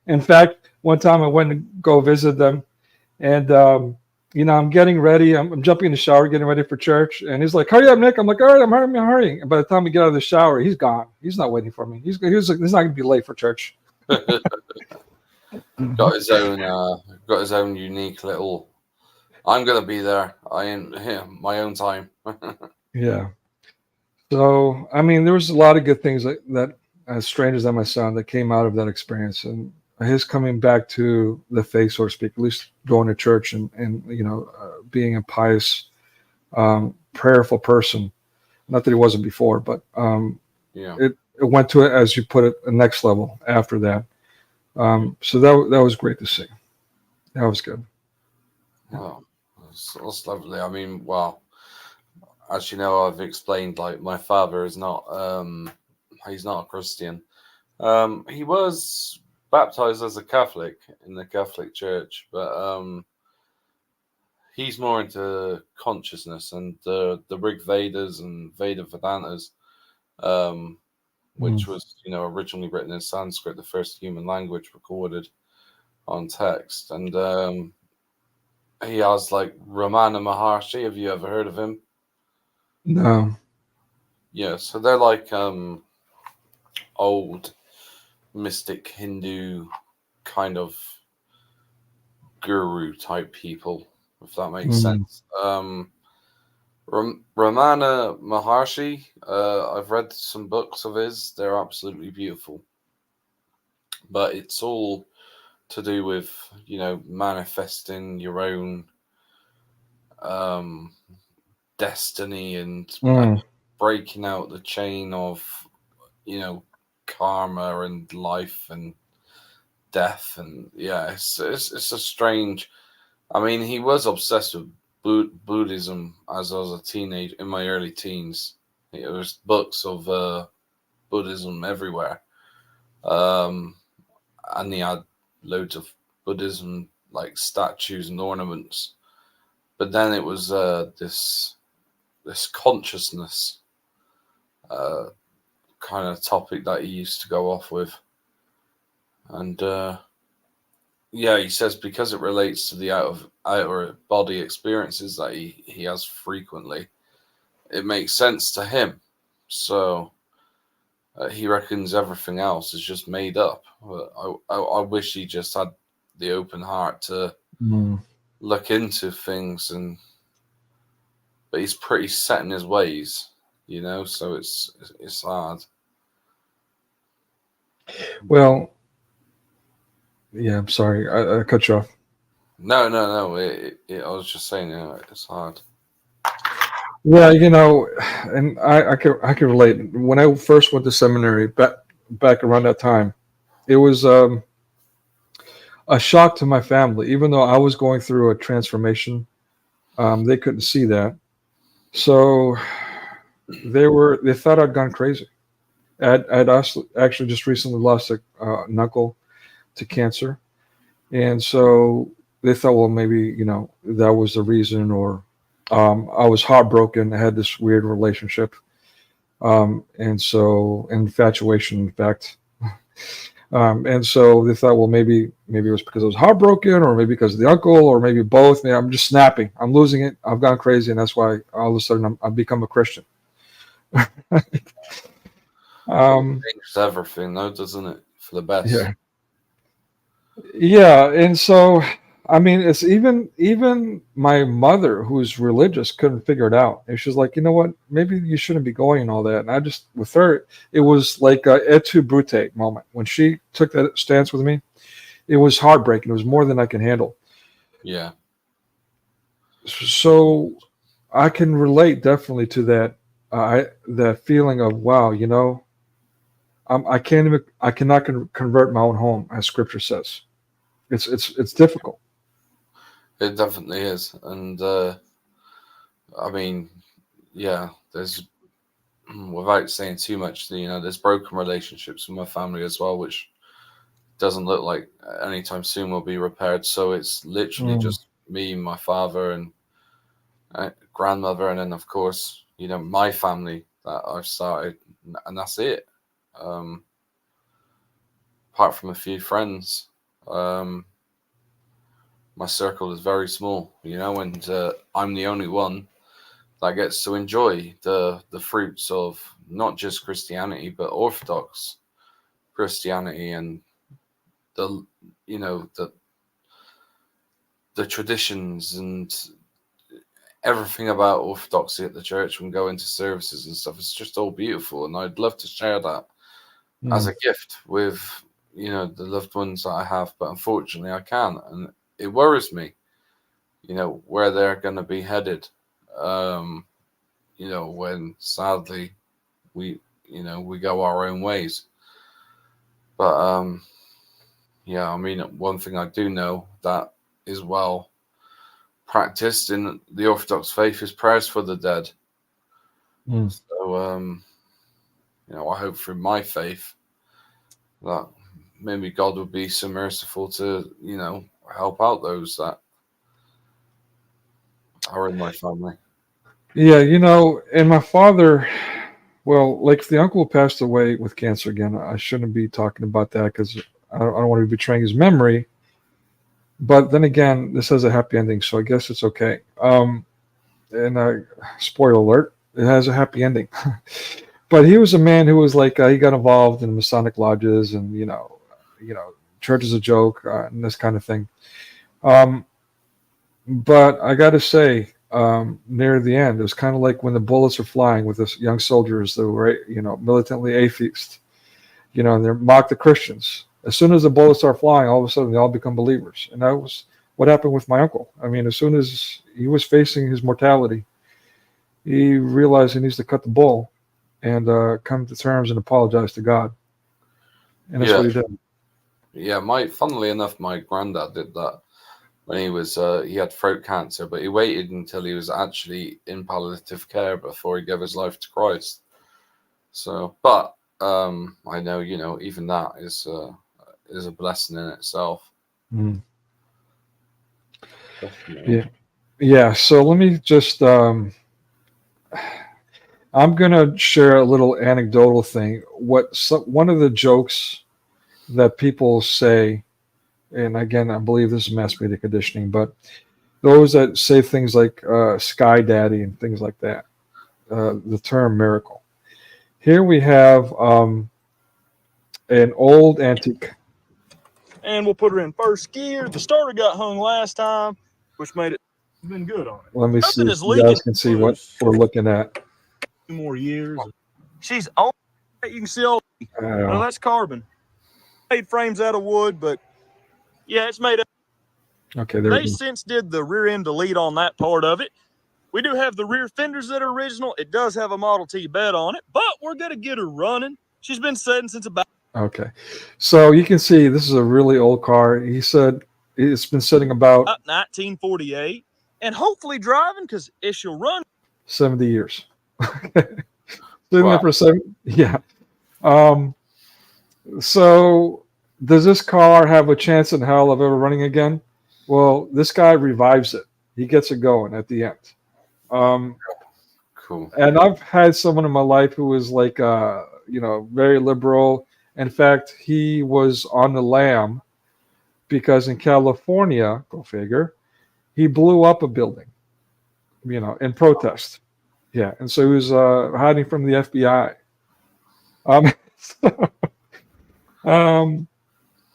In fact, one time I went to go visit them, and I'm getting ready. I'm jumping in the shower, getting ready for church, and he's like, "Hurry up, Nick!" I'm like, "All right, I'm hurrying." And by the time we get out of the shower, he's gone. He's not waiting for me. He's not going to be late for church. got his own unique little. I'm gonna be there. I ain't here. My own time. Yeah. So I mean, there was a lot of good things that as strange as that might sound, that came out of that experience, and his coming back to the faith, so to speak, at least going to church and being a pious, prayerful person. Not that he wasn't before, but Yeah. it went to it, as you put it, the next level after that. So that was great to see. That was good. Oh, that's lovely. I mean, well, as you know, I've explained, like, my father is not he's not a Christian. He was baptized as a Catholic in the Catholic Church, but he's more into consciousness and the Rig Vedas and Veda Vedantas, which was, originally written in Sanskrit, the first human language recorded on text. And he has, like, Ramana Maharshi. Have you ever heard of him? No. Yeah, so they're like old mystic Hindu kind of guru type people, if that makes sense. Ramana Maharshi, I've read some books of his. They're absolutely beautiful. But it's all to do with, manifesting your own destiny and breaking out the chain of, karma and life and death. And yeah, it's a strange. I mean, he was obsessed with Buddhism as I was a teenager, in my early teens. There was books of Buddhism everywhere, and he had loads of Buddhism, like, statues and ornaments. But then it was this consciousness kind of topic that he used to go off with. And he says because it relates to the outer body experiences that he has frequently, it makes sense to him. So he reckons everything else is just made up. I wish he just had the open heart to look into things, but he's pretty set in his ways, so it's hard. Well, yeah, I'm sorry. I cut you off. No. I was just saying, it's hard. Yeah, and I can relate. When I first went to seminary back around that time, it was a shock to my family. Even though I was going through a transformation, they couldn't see that. So they thought I'd gone crazy. I'd actually just recently lost a knuckle to cancer, and so they thought, well, maybe that was the reason, or I was heartbroken. I had this weird relationship, and so infatuation, in fact, and so they thought, well, maybe it was because I was heartbroken, or maybe because of the uncle, or maybe both. Maybe I'm just snapping. I'm losing it. I've gone crazy, and that's why all of a sudden I've become a Christian. It changes everything, though, doesn't it? For the best. Yeah, and so I mean, it's even my mother, who's religious, couldn't figure it out. And she's like, you know what? Maybe you shouldn't be going and all that. And I just, with her, it was like a et tu brute moment when she took that stance with me. It was heartbreaking. It was more than I can handle. Yeah. So I can relate definitely to that. That feeling of, wow, I cannot convert my own home, as Scripture says. It's difficult. It definitely is. And I mean, yeah, there's, without saying too much, there's broken relationships with my family as well, which doesn't look like anytime soon will be repaired. So it's literally just me, my father, and grandmother, and then of course, you know, my family that I've started, and that's it. Apart from a few friends, my circle is very small, you know, and I'm the only one that gets to enjoy the fruits of not just Christianity but Orthodox Christianity, and the, you know, the traditions and everything about Orthodoxy at the church, when going to services and stuff. It's just all beautiful, and I'd love to share that as a gift with, you know, the loved ones that I have, but unfortunately I can't, and it worries me, you know, where they're going to be headed, you know, when sadly we, you know, we go our own ways. But yeah, I mean, one thing I do know that is well practiced in the Orthodox faith is prayers for the dead. So you know, I hope through my faith that maybe God would be so merciful to, you know, help out those that are in my family. Yeah, you know, and my father, well, like if the uncle passed away with cancer again, I shouldn't be talking about that because I don't want to be betraying his memory. But then again, this has a happy ending, so I guess it's okay. And spoiler alert, it has a happy ending. But he was a man who was like, he got involved in Masonic lodges and, you know, church is a joke and this kind of thing. But I got to say, near the end, it was kind of like when the bullets are flying with this young soldiers that were, you know, militantly atheist, you know, and they mock the Christians. As soon as the bullets start flying, all of a sudden they all become believers. And that was what happened with my uncle. I mean, as soon as he was facing his mortality, he realized he needs to cut the bull and come to terms and apologize to God. And that's what he did. Yeah, funnily enough, my granddad did that when he was, he had throat cancer, but he waited until he was actually in palliative care before he gave his life to Christ. So, but I know, you know, even that is a blessing in itself. Yeah. So let me just I'm gonna share a little anecdotal thing. One of the jokes that people say, and again, I believe this is mass media conditioning, but those that say things like sky daddy and things like that, the term miracle. Here we have an old antique. And we'll put her in first gear. The starter got hung last time, which made it been good on it. Let me see if you guys can see what we're looking at. 2 more years. She's old. You can see all. Well, that's carbon. Made frames out of wood, but yeah, it's made up. Okay, they since did the rear end delete on that part of it. We do have the rear fenders that are original. It does have a Model T bed on it, but we're gonna get her running. She's been sitting since about. Okay, so you can see this is a really old car. He said it's been sitting about 1948, and hopefully driving because she'll run 70 years. Sitting there for 7, yeah. So does this car have a chance in hell of ever running again? Well, this guy revives it. He gets it going at the end. Cool. And I've had someone in my life who was like, you know, very liberal. In fact, he was on the lam because in California, go figure, he blew up a building, you know, in protest. Yeah, and so he was hiding from the FBI.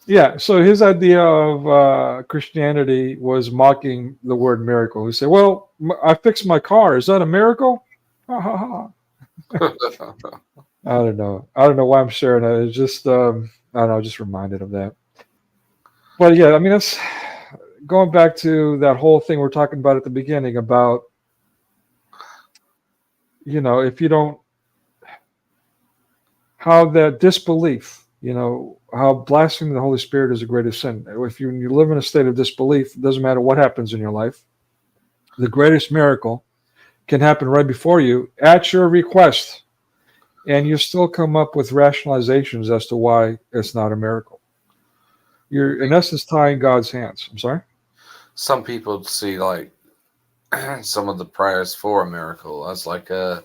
Yeah, so his idea of Christianity was mocking the word miracle. He said, well, I fixed my car. Is that a miracle? I don't know. I don't know why I'm sharing that. It's just, I don't know, just reminded of that. But yeah, I mean, that's going back to that whole thing we're talking about at the beginning about, you know, if you don't, how that disbelief, you know, how blaspheming the Holy Spirit is the greatest sin. If you live in a state of disbelief, it doesn't matter what happens in your life. The greatest miracle can happen right before you at your request. And you still come up with rationalizations as to why it's not a miracle. You're in essence tying God's hands. I'm sorry. Some people see like some of the prayers for a miracle as like a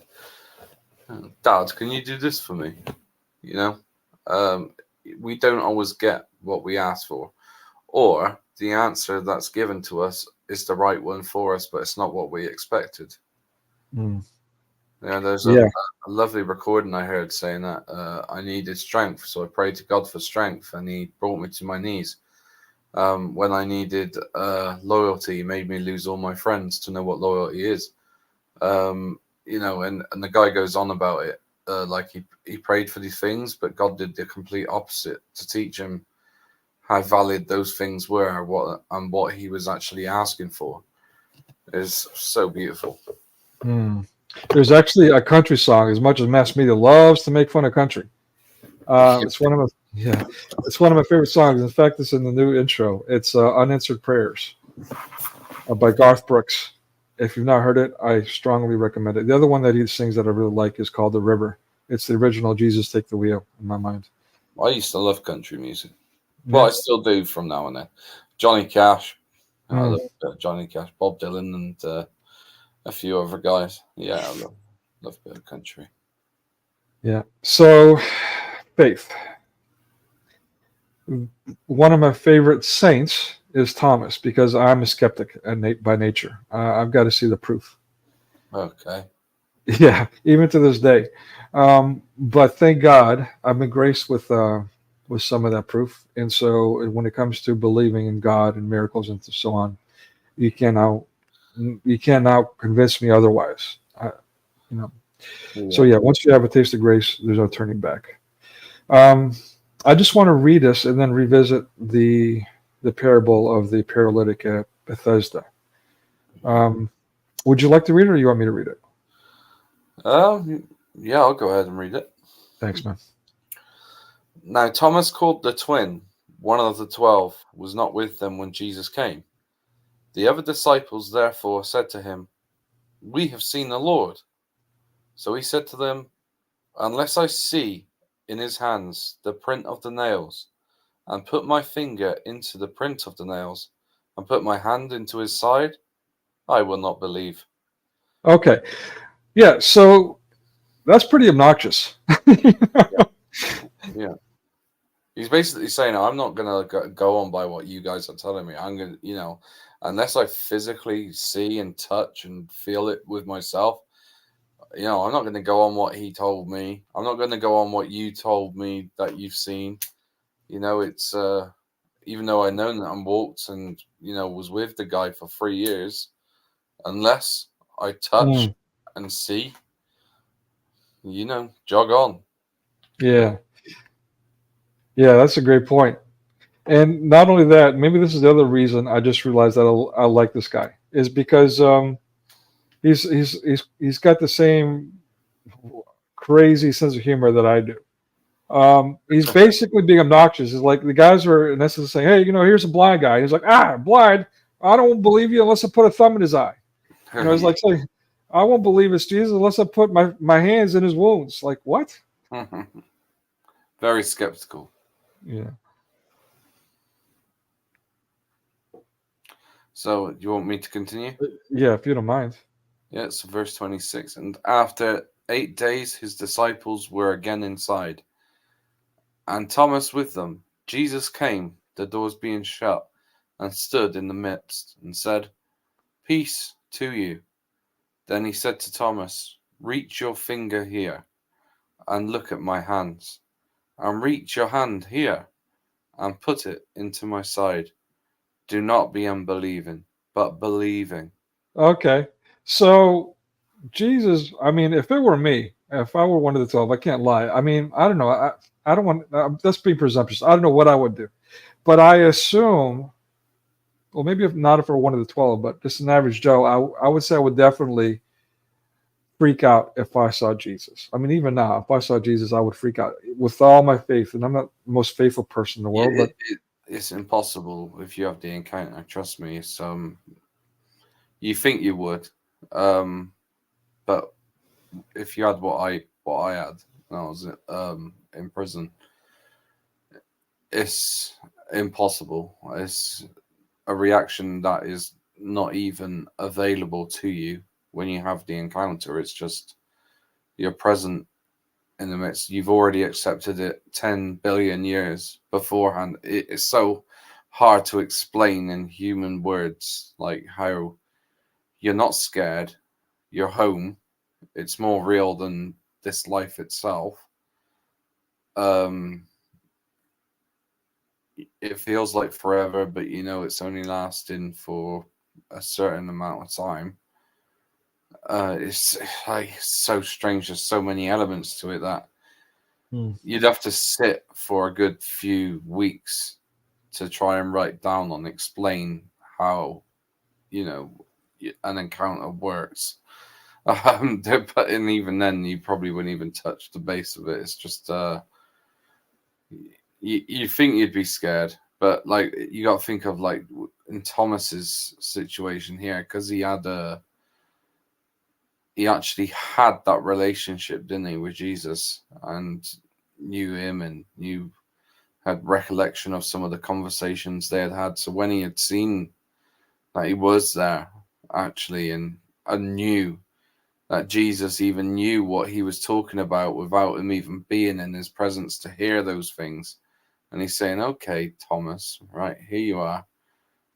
Dad, can you do this for me? You know, we don't always get what we ask for, or the answer that's given to us is the right one for us, but it's not what we expected. Mm. Yeah, there's Yeah. a lovely recording I heard saying that I needed strength, so I prayed to God for strength, and He brought me to my knees. When I needed loyalty, He made me lose all my friends to know what loyalty is. You know, and the guy goes on about it, like he prayed for these things, but God did the complete opposite to teach him how valid those things were, what he was actually asking for. Is so beautiful. Mm. There's actually a country song. As much as mass media loves to make fun of country, it's one of my favorite songs. In fact, it's in the new intro. It's "Unanswered Prayers" by Garth Brooks. If you've not heard it, I strongly recommend it. The other one that he sings that I really like is called "The River." It's the original "Jesus Take the Wheel" in my mind. I used to love country music. Well, I still do from now and then. Johnny Cash. I love Johnny Cash, Bob Dylan, and a few other guys. Yeah, I love a bit of country. Yeah. So, faith. One of my favorite saints is Thomas because I'm a skeptic by nature. I've got to see the proof. Okay. Yeah, even to this day. But thank God I've been graced with some of that proof. And so when it comes to believing in God and miracles and so on, you can't now convince me otherwise. Yeah. So yeah, once you have a taste of grace, there's no turning back. I just want to read this and then revisit the parable of the paralytic at Bethesda. Would you like to read it, or you want me to read it? Yeah, I'll go ahead and read it. Thanks, man. Now Thomas, called the twin, one of the 12, was not with them when Jesus came. The other disciples therefore said to him, "We have seen the Lord." So he said to them, "Unless I see in his hands the print of the nails, and put my finger into the print of the nails, and put my hand into his side, I will not believe." Okay. Yeah, so that's pretty obnoxious. Yeah. He's basically saying, I'm not going to go on by what you guys are telling me. I'm going to, unless I physically see and touch and feel it with myself, I'm not going to go on what he told me. I'm not going to go on what you told me that you've seen. It's, even though I know that I'm walked and, was with the guy for 3 years, unless I touch and see, jog on. Yeah. Yeah, that's a great point. And not only that, maybe this is the other reason I just realized that I like this guy is because he's got the same crazy sense of humor that I do. He's basically being obnoxious. It's like the guys are in essence saying, "Hey, here's a blind guy." He's like, "Blind? I don't believe you unless I put a thumb in his eye." It's like saying, "I won't believe it's Jesus unless I put my hands in his wounds." Like, what? Very skeptical. Yeah. So, do you want me to continue? Yeah, if you don't mind. Yeah, so verse 26. And after 8 days, his disciples were again inside, and Thomas with them. Jesus came, the doors being shut, and stood in the midst, and said, "Peace to you." Then he said to Thomas, "Reach your finger here, and look at my hands, and reach your hand here, and put it into my side. Do not be unbelieving, but believing." Okay. So Jesus, I mean, if it were me, if I were one of the 12, I can't lie. I mean, I don't know. I don't want, that's being presumptuous. I don't know what I would do. But I assume, well, maybe if not if I were one of the 12, but just an average Joe, I would say I would definitely freak out if I saw Jesus. I mean, even now, if I saw Jesus, I would freak out with all my faith. And I'm not the most faithful person in the world, but it's impossible if you have the encounter. Trust me. It's you think you would, but if you had what I had when I was in prison, it's impossible. It's a reaction that is not even available to you when you have the encounter. It's just you're present in the midst. You've already accepted it 10 billion years beforehand. It's so hard to explain in human words, like how you're not scared, you're home. It's more real than this life itself. It feels like forever, but you know it's only lasting for a certain amount of time. It's like so strange. There's so many elements to it that you'd have to sit for a good few weeks to try and write down and explain how, you know, an encounter works. But even then, you probably wouldn't even touch the base of it. It's just you think you'd be scared, but like you got to think of like in Thomas's situation here, because he actually had that relationship, didn't he, with Jesus, and knew him and had recollection of some of the conversations they had had. So when he had seen that he was there actually, and knew that Jesus even knew what he was talking about without him even being in his presence to hear those things. And he's saying, okay, Thomas, right, here you are.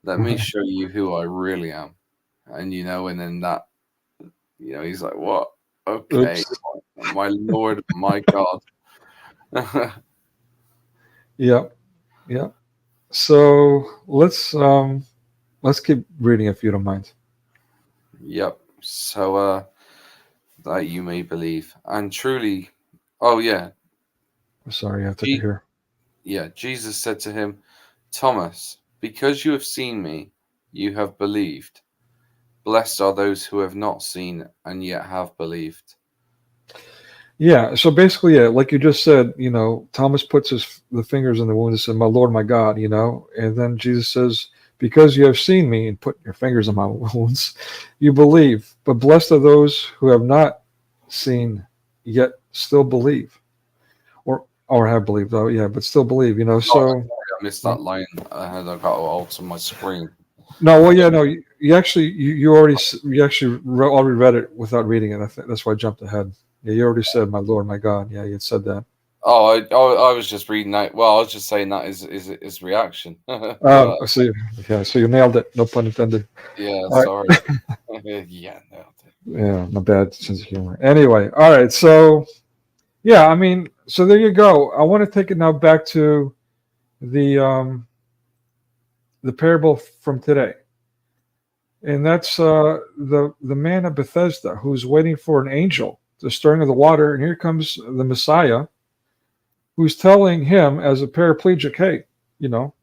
Let me show you who I really am. And, you know, and then that, you know, he's like, what? Okay, Oops. my Lord, my God. Yeah. So let's keep reading if you don't mind. Yep. So that you may believe. And truly, oh yeah. Sorry, I took it here. Yeah, Jesus said to him, Thomas, because you have seen me, you have believed. Blessed are those who have not seen and yet have believed. Yeah, so basically, yeah, like you just said, you know, Thomas puts the fingers in the wound and said, my Lord, my God, you know, and then Jesus says, because you have seen me and put your fingers in my wounds, you believe. But blessed are those who have not seen yet still believe. Or have believed, oh yeah, but still believe, you know. So I missed that line. I got to alter my screen. No, well, yeah, no, you actually already read it without reading it. I think that's why I jumped ahead. Yeah, you already said, my Lord, my God. Yeah, you had said that. Oh, I was just reading that. Well, I was just saying that is reaction. I see. Yeah, so you nailed it. No pun intended. Yeah, All sorry. Yeah, nailed it. Yeah, not bad sense of humor. Anyway, all right. So, yeah, I mean, so there you go. I want to take it now back to the parable from today. And that's the man of Bethesda who's waiting for an angel, the stirring of the water. And here comes the Messiah, who's telling him as a paraplegic, hey, you know,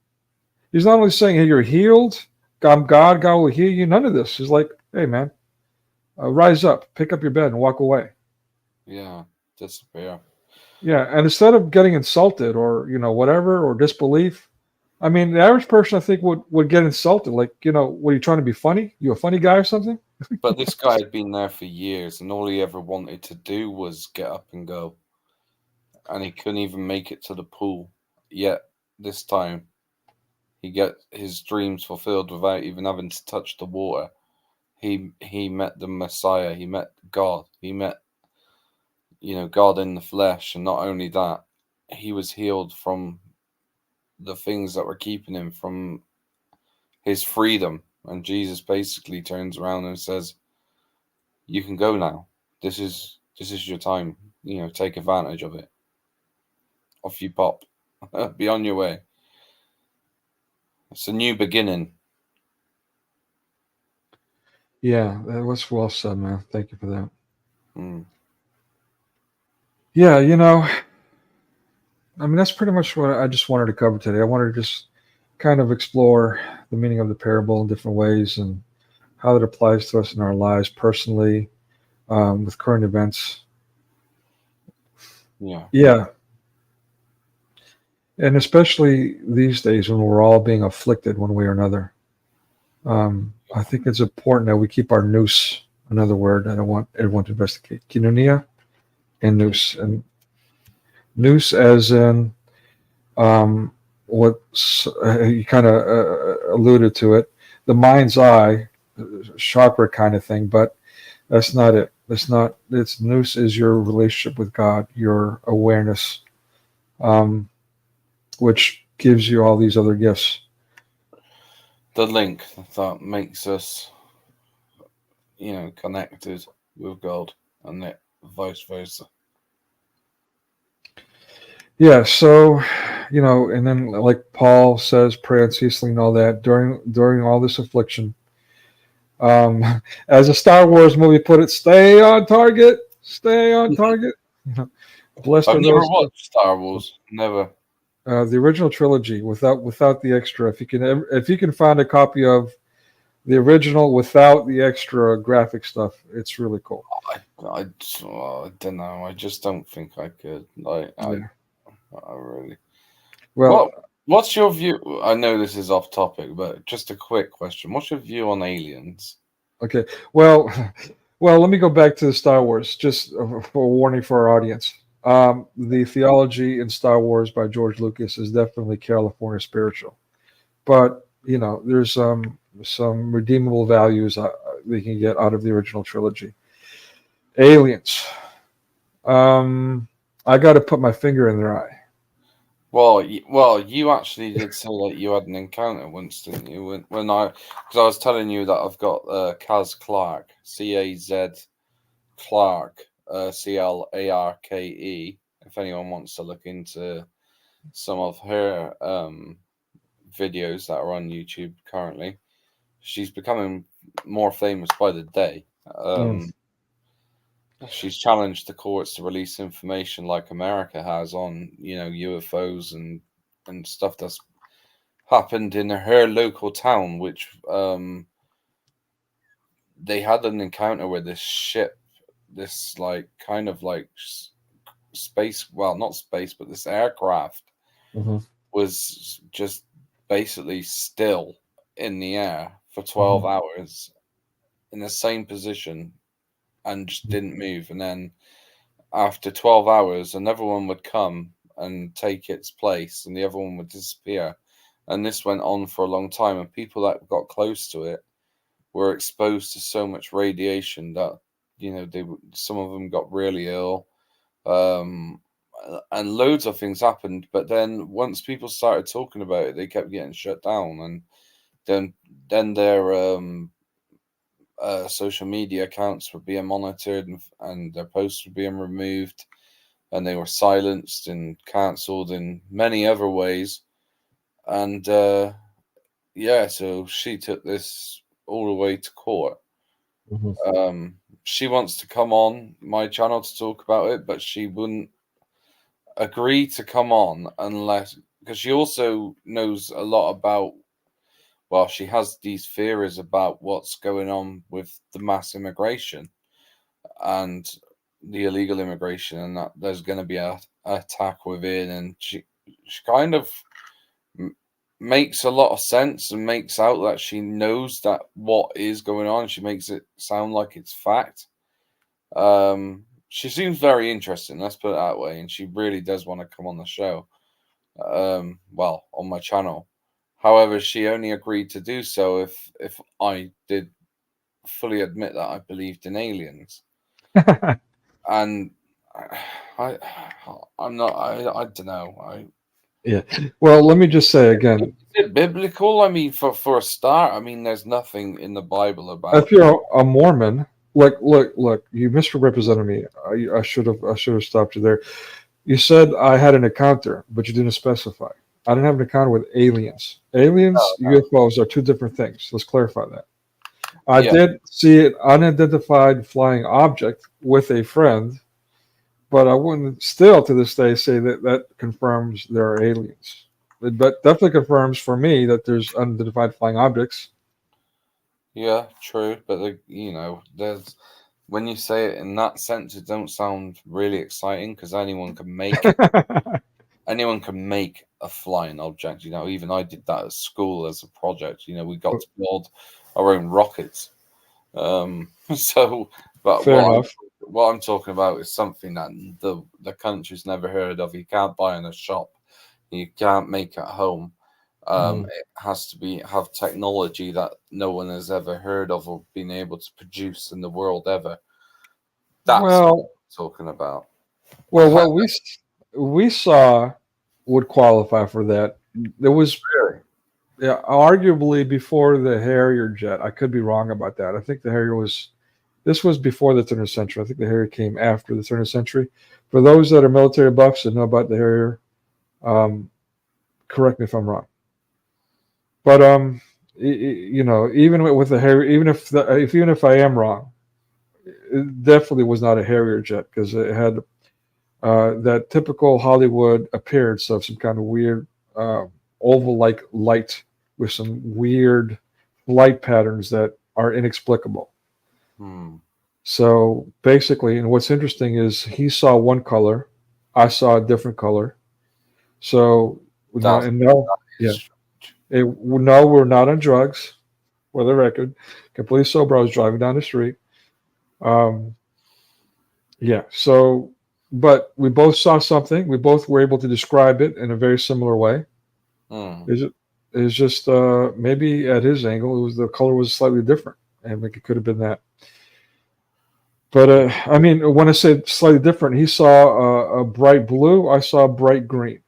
he's not only saying, hey, you're healed, I'm God, God will heal you. None of this. He's like, hey, man, rise up, pick up your bed and walk away. Yeah, disappear. Yeah, and instead of getting insulted or, you know, whatever, or disbelief, I mean, the average person, I think, would get insulted. Like, you know, what are you trying to be funny? You a funny guy or something? But this guy had been there for years, and all he ever wanted to do was get up and go. And he couldn't even make it to the pool. Yet, this time, he got his dreams fulfilled without even having to touch the water. He met the Messiah. He met God. He met, you know, God in the flesh. And not only that, he was healed from the things that were keeping him from his freedom. And Jesus basically turns around and says, you can go now. This is your time. You know, take advantage of it. Off you pop. Be on your way. It's a new beginning. Yeah, that was well said, man. Thank you for that. Mm. Yeah, you know, I mean, that's pretty much what I just wanted to cover today. I wanted to just kind of explore the meaning of the parable in different ways and how it applies to us in our lives personally, with current events. Yeah. And especially these days when we're all being afflicted one way or another. I think it's important that we keep our nous, another word that I want everyone to investigate, koinonia and nous. And nous as in what you kind of alluded to it, the mind's eye chakra kind of thing, but that's not it. That's not. It's nous is your relationship with God, your awareness, which gives you all these other gifts. The link that makes us, connected with God, and it vice versa. Yeah, so and then like Paul says, pray unceasingly and all that during all this affliction. As a Star Wars movie put it, stay on target, stay on target. Blessed I've are never those. watched Star Wars. Never. The original trilogy without the extra. If you can find a copy of the original without the extra graphic stuff, it's really cool. I don't know. I just don't think I could. I really. Well, what's your view? I know this is off topic, but just a quick question. What's your view on aliens? okay. Well, let me go back to the Star Wars, just for a warning for our audience. The theology in Star Wars by George Lucas is definitely California spiritual, but there's some redeemable values we can get out of the original trilogy. Aliens. I got to put my finger in their eye. Well, you actually did say that you had an encounter once, didn't you? Because I was telling you that I've got Kaz Clark, CAZ Clark, CLARKE. If anyone wants to look into some of her videos that are on YouTube currently, she's becoming more famous by the day. She's challenged the courts to release information like America has on, UFOs and stuff that's happened in her local town, which they had an encounter with this ship, this space, well, not space, but this aircraft was just basically still in the air for 12 hours in the same position and just didn't move. And then after 12 hours, another one would come and take its place and the other one would disappear. And this went on for a long time. And people that got close to it were exposed to so much radiation that, some of them got really ill. And loads of things happened. But then once people started talking about it, they kept getting shut down. And then their social media accounts were being monitored and their posts were being removed, and they were silenced and cancelled in many other ways. And so she took this all the way to court. She wants to come on my channel to talk about it, but she wouldn't agree to come on because she also knows a lot about, she has these theories about what's going on with the mass immigration and the illegal immigration, and that there's going to be an attack within. And she kind of makes a lot of sense and makes out that she knows that what is going on. She makes it sound like it's fact. She seems very interesting, let's put it that way, and she really does want to come on the show, on my channel. However, she only agreed to do so if I did fully admit that I believed in aliens. And I'm not. I don't know. Yeah. Well, let me just say again. Is it biblical? I mean, for a start, I mean, there's nothing in the Bible about. If you're a Mormon, look, you misrepresented me. I should have stopped you there. You said I had an encounter, but you didn't specify. I didn't have an encounter with aliens. Aliens, UFOs are two different things. Let's clarify that. I did see an unidentified flying object with a friend, but I wouldn't still to this day say that confirms there are aliens. But definitely confirms for me that there's unidentified flying objects. Yeah, true. But there's when you say it in that sense, it don't sound really exciting because anyone can make a flying object. Even I did that at school as a project. We got to build our own rockets. But what I'm talking about is something that the country's never heard of. You can't buy in a shop. you can't make at home. It has to have technology that no one has ever heard of or been able to produce in the world ever. That's what I'm talking about. Well, what we saw would qualify for that. There was arguably before the Harrier jet. I could be wrong about that. I think the Harrier was. This was before the turn of the century. I think the Harrier came after the turn of the century. For those that are military buffs and know about the Harrier, correct me if I'm wrong. But even with the Harrier, even if I am wrong, it definitely was not a Harrier jet because it had that typical Hollywood appearance of some kind of weird oval-like light with some weird light patterns that are inexplicable. So basically, and what's interesting is he saw one color, I saw a different color. So no, we're not on drugs. For the record, completely sober. I was driving down the street. So, but we both saw something. We both were able to describe it in a very similar way. It's just maybe at his angle, the color was slightly different, and it could have been that. But I mean, when I say slightly different, he saw a bright blue. I saw a bright green.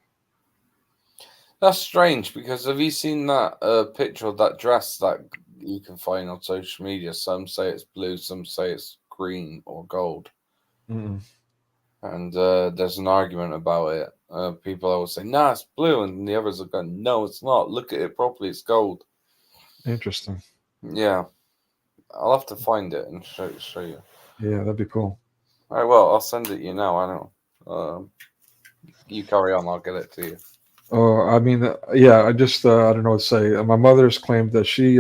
That's strange because have you seen that picture of that dress that you can find on social media? Some say it's blue, some say it's green or gold. And there's an argument about it. People always say, "No, it's blue," and the others are going, "No, it's not. Look at it properly. It's gold." Interesting. Yeah, I'll have to find it and show you. Yeah, that'd be cool. All right, well, I'll send it you now. I know. You carry on. I'll get it to you. Oh, I mean, I just I don't know what to say. My mother's claimed that she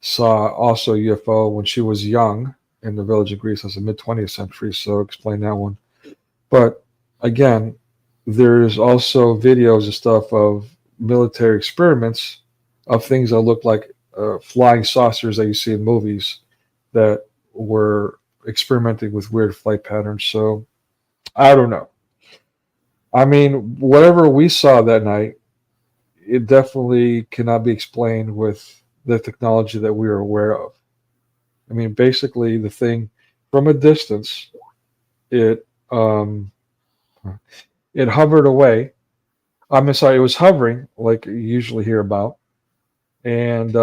saw also UFO when she was young in the village of Greece. That's the mid-20th century. So explain that one. But again, there's also videos and stuff of military experiments of things that look like flying saucers that you see in movies that were experimenting with weird flight patterns. So I don't know. I mean, whatever we saw that night, it definitely cannot be explained with the technology that we are aware of. I mean, basically, the thing from a distance, it hovered away. I'm sorry, it was hovering like you usually hear about, and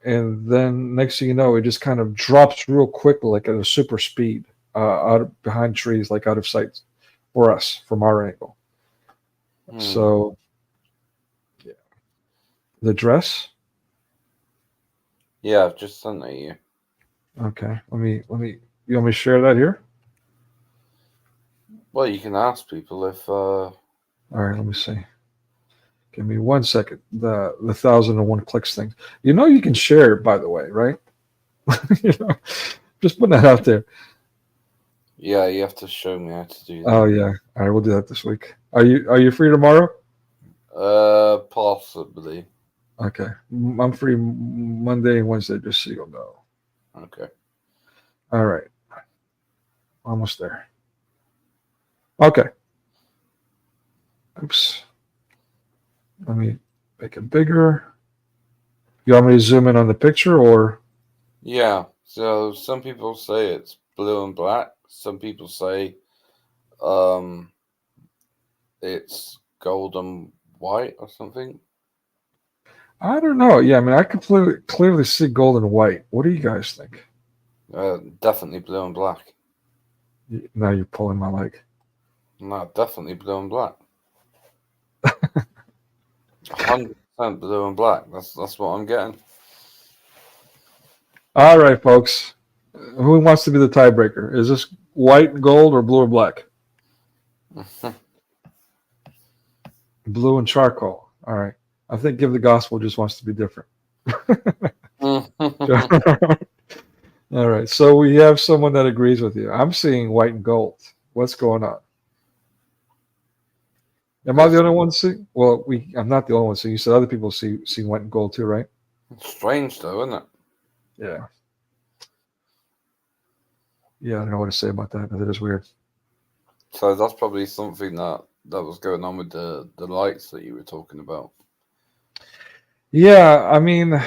then next thing you know, it just kind of drops real quickly, like at a super speed, out behind trees, like out of sight for us from our angle. So, yeah, the dress. Yeah, I've just sent it to you. Okay, let me. You want me to share that here? Well, you can ask people if. All right, let me see. Give me 1 second. The 1,001 clicks thing. You know you can share it, by the way, right? Just putting that out there. Yeah, you have to show me how to do that. Oh yeah. All right, we'll do that this week. Are you free tomorrow? Possibly. Okay, I'm free Monday and Wednesday, just so you'll know. Okay. All right. Almost there. Okay. Oops. Let me make it bigger. You want me to zoom in on the picture or? Yeah. So some people say it's blue and black. Some people say it's gold and white or something. I don't know. Yeah, I mean, I can clearly see gold and white. What do you guys think? Definitely blue and black. Now you're pulling my leg. No, definitely blue and black. 100% blue and black. That's what I'm getting. All right, folks. Who wants to be the tiebreaker? Is this white and gold or blue or black? Blue and charcoal. All right. I think Give the Gospel just wants to be different. All right. So we have someone that agrees with you. I'm seeing white and gold. What's going on? Am I the only one seeing? Well, I'm not the only one seeing. You said other people see white and gold too, right? Strange though, isn't it? Yeah. Yeah, I don't know what to say about that, but it is weird. So that's probably something that was going on with the lights that you were talking about. Yeah, I mean,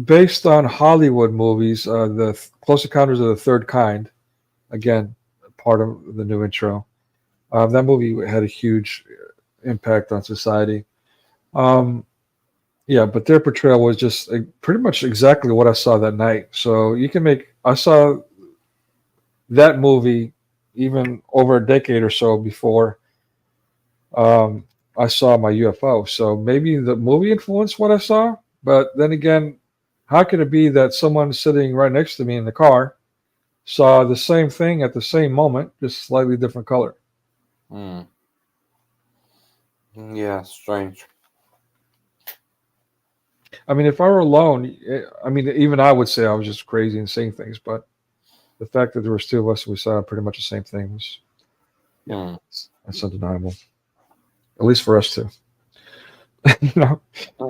based on Hollywood movies, the Close Encounters of the Third Kind, again, part of the new intro. That movie had a huge impact on society. Yeah, but their portrayal was just pretty much exactly what I saw that night. So I saw that movie even over a decade or so before I saw my UFO. So maybe the movie influenced what I saw. But then again, how could it be that someone sitting right next to me in the car saw the same thing at the same moment, just slightly different color? Yeah, strange. I mean, if I were alone, I mean, even I would say I was just crazy and saying things. But the fact that there was two of us and we saw pretty much the same thing was, that's undeniable. At least for us two.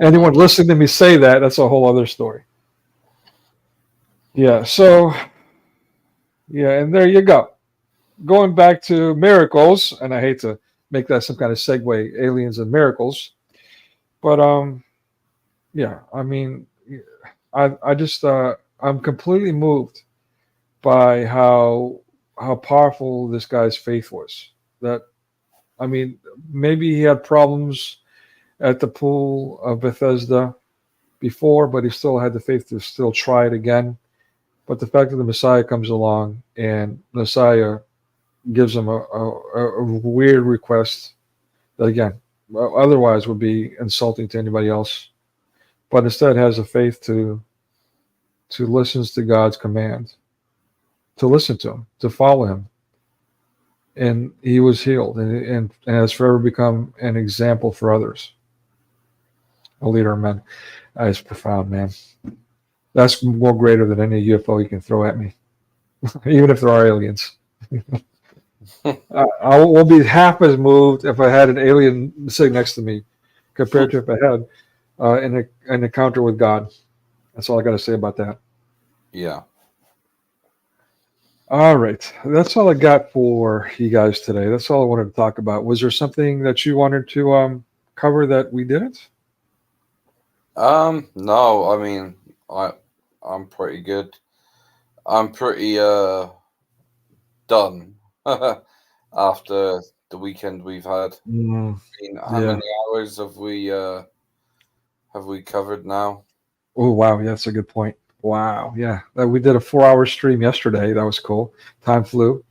Anyone listening to me say that, that's a whole other story. Yeah, so, yeah, and there you go. Going back to miracles, and I hate to make that some kind of segue, aliens and miracles, but yeah, I mean, I just I'm completely moved by how powerful this guy's faith was. That, I mean, maybe he had problems at the pool of Bethesda before, but he still had the faith to still try it again. But the fact that the Messiah comes along and Messiah gives him a weird request that, again, otherwise would be insulting to anybody else, but instead has the faith to listens to God's command, to listen to him, to follow him. And he was healed and has forever become an example for others. A leader of men. That is profound, man. That's more greater than any UFO you can throw at me, even if there are aliens. I will be half as moved if I had an alien sitting next to me compared to if I had an encounter with God. That's all I got to say about that. Yeah. All right. That's all I got for you guys today. That's all I wanted to talk about. Was there something that you wanted to cover that we didn't? No, I mean, I'm pretty good. I'm pretty done after the weekend we've had. I mean, how many hours have we covered now? Oh wow, yeah, that's a good point. Wow, yeah, we did a 4-hour stream yesterday. That was cool. Time flew.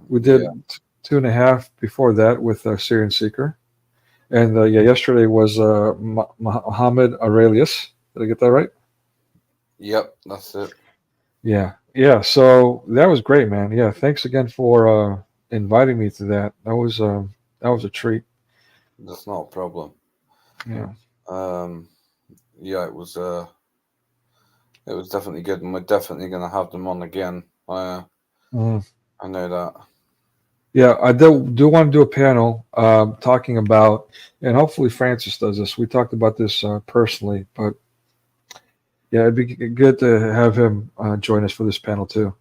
We did 2.5 before that with Syrian Seeker, and yeah, yesterday was Muhammad Aurelius. Did I get that right? Yep, that's it. Yeah. So that was great, man. Yeah, thanks again for inviting me to that. That was a treat. That's not a problem. Yeah. Yeah, it was definitely good, and we're definitely going to have them on again. I know that. Yeah, I do want to do a panel talking about, and hopefully Francis does this. We talked about this personally, but yeah, it'd be good to have him join us for this panel too.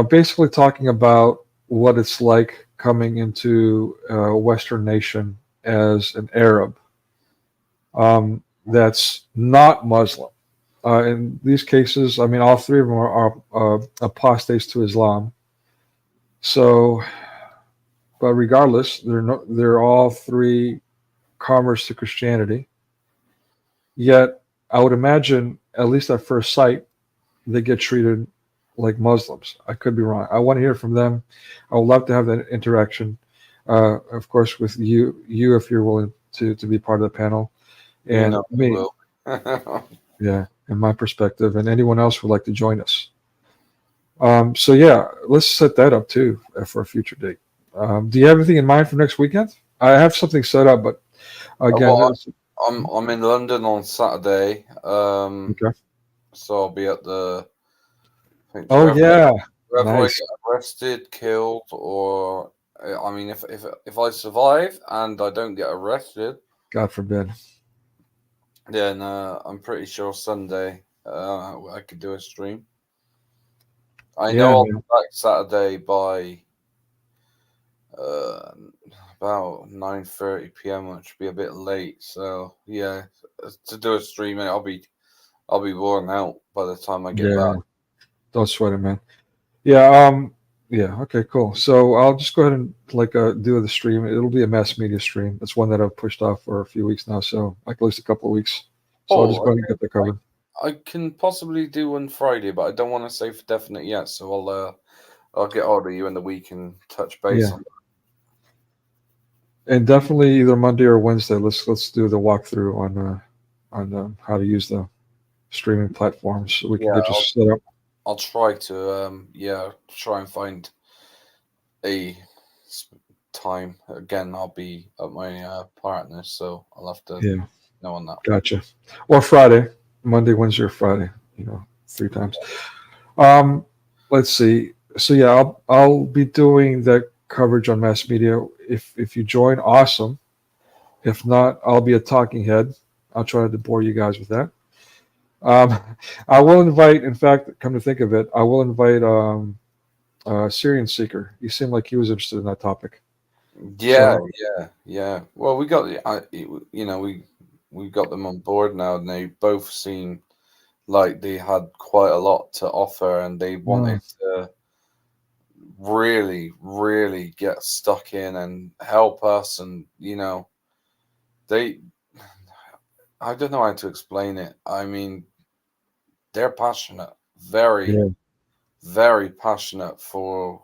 Basically talking about what it's like coming into a Western nation as an Arab that's not Muslim. In these cases, I mean, all three of them are apostates to Islam. So, but regardless, they're all three converts to Christianity. Yet, I would imagine, at least at first sight, they get treated like Muslims. I could be wrong. I want to hear from them. I would love to have that interaction, of course, with you if you're willing to be part of the panel, and me. Yeah, in my perspective, and anyone else who would like to join us. So yeah, let's set that up too for a future date. Do you have anything in mind for next weekend? I have something set up, but again, I'm in London on Saturday. Okay. So I'll be at the. Oh yeah, whether nice. I get arrested, killed, or I mean, if I survive and I don't get arrested, God forbid. Then I'm pretty sure Sunday I could do a stream. I know I'll be back Saturday by about 9:30 p.m., which would be a bit late. So yeah, to do a stream, I'll be worn out by the time I get back. Don't sweat it, man. Yeah. Yeah. Okay. Cool. So I'll just go ahead and do the stream. It'll be a mass media stream. It's one that I've pushed off for a few weeks now, so like at least a couple of weeks. So I'll just go ahead and get that covered. I can possibly do on Friday, but I don't want to say for definite yet. So I'll get hold of you in the week and touch base on that. And definitely either Monday or Wednesday. Let's do the walkthrough on how to use the streaming platforms so we can get you set up. I'll try to try and find a time. Again, I'll be at my partner's, so I'll have to know on that. Gotcha. Or Friday, Monday, Wednesday, or Friday. 3 times. Let's see. So yeah, I'll be doing that coverage on mass media. If you join, awesome. If not, I'll be a talking head. I'll try to bore you guys with that. I will invite, in fact, come to think of it, I will invite Syrian Seeker. He seemed like he was interested in that topic. Yeah. Well, we got we got them on board now, and they both seem like they had quite a lot to offer, and they wanted to really, really get stuck in and help us, and I don't know how to explain it. I mean, they're passionate, very, very passionate for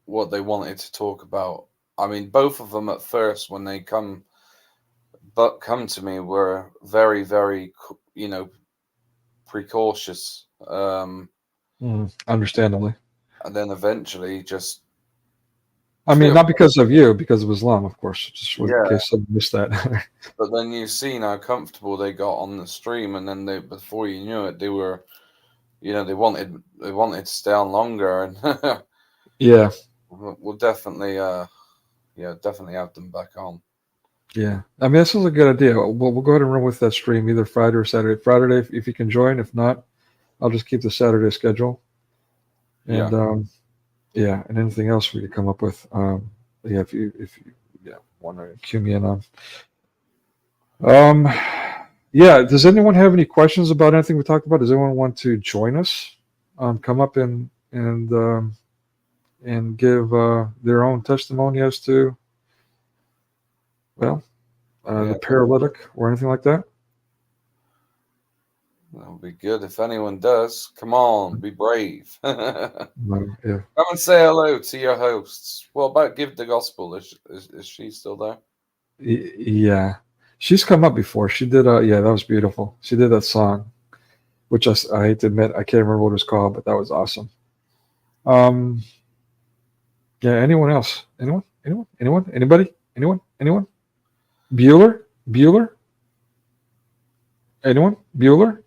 what they wanted to talk about. I mean, both of them at first, when they come to me, were very, very, precautious. Understandably. And then eventually just... I mean, not because of you, because of Islam, of course. Just in case I missed that. But then you've seen how comfortable they got on the stream, and then before you knew it, they were, they wanted to stay on longer, and yeah, we'll definitely, definitely have them back on. Yeah, I mean, this is a good idea. We'll go ahead and run with that stream either Friday or Saturday. Friday, if you can join. If not, I'll just keep the Saturday schedule. And and anything else we could come up with. If you want to cue me in on. Does anyone have any questions about anything we talked about? Does anyone want to join us? Come up and give their own testimony as to the paralytic or anything like that. That would be good if anyone does. Come on, be brave. Come Yeah. and say hello to your hosts. What about Give the Gospel? Is she still there? Yeah, she's come up before. She did. That was beautiful. She did that song, which I hate to admit I can't remember what it was called, but that was awesome. Anyone else? Anyone? Anybody? Anyone? Bueller? Anyone? Bueller?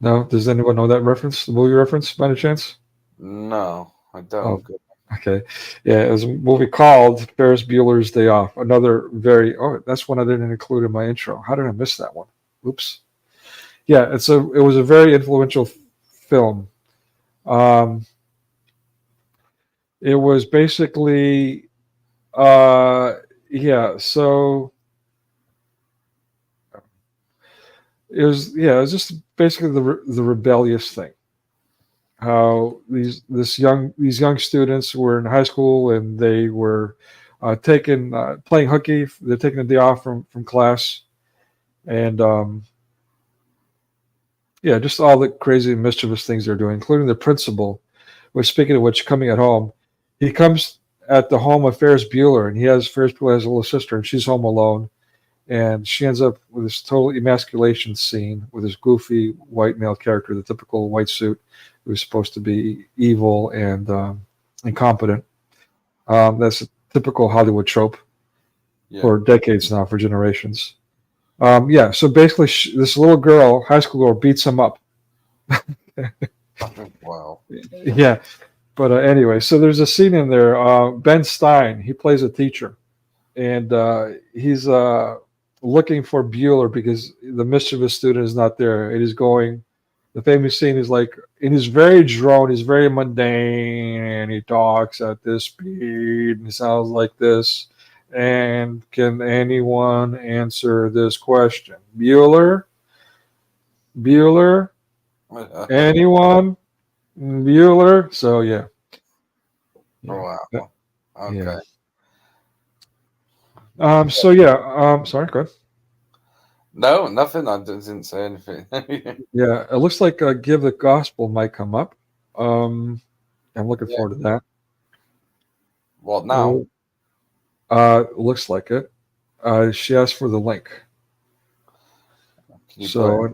No. Does anyone know that reference? The movie reference, by any chance? No, I don't. Oh, okay. Yeah, it was a movie called Ferris Bueller's Day Off. Another that's one I didn't include in my intro. How did I miss that one? Oops. Yeah, it was a very influential film. It was basically so it was just basically the rebellious thing. How these young students were in high school and they were playing hooky. They're taking a day off from class, and just all the crazy mischievous things they're doing, including the principal. Which, speaking of which, coming at home, he comes at the home of Ferris Bueller, and Ferris Bueller has a little sister, and she's home alone. And she ends up with this total emasculation scene with this goofy white male character, the typical white suit, who's supposed to be evil and incompetent. That's a typical Hollywood trope for decades now, for generations. So basically, this little girl, high school girl, beats him up. Wow. Yeah. But anyway, so there's a scene in there. Ben Stein, he plays a teacher. And he's looking for Bueller because the mischievous student is not there. It is the famous scene is like, and he's very drone, he's very mundane, and he talks at this speed, and he sounds like this. And can anyone answer this question? Bueller? Anyone? Bueller? So, yeah. Oh, wow. Okay. Sorry, go ahead. No, nothing. I didn't say anything. Yeah, it looks like Give the Gospel might come up. I'm looking forward to that. What now? Looks like it. She asked for the link. Can you So, I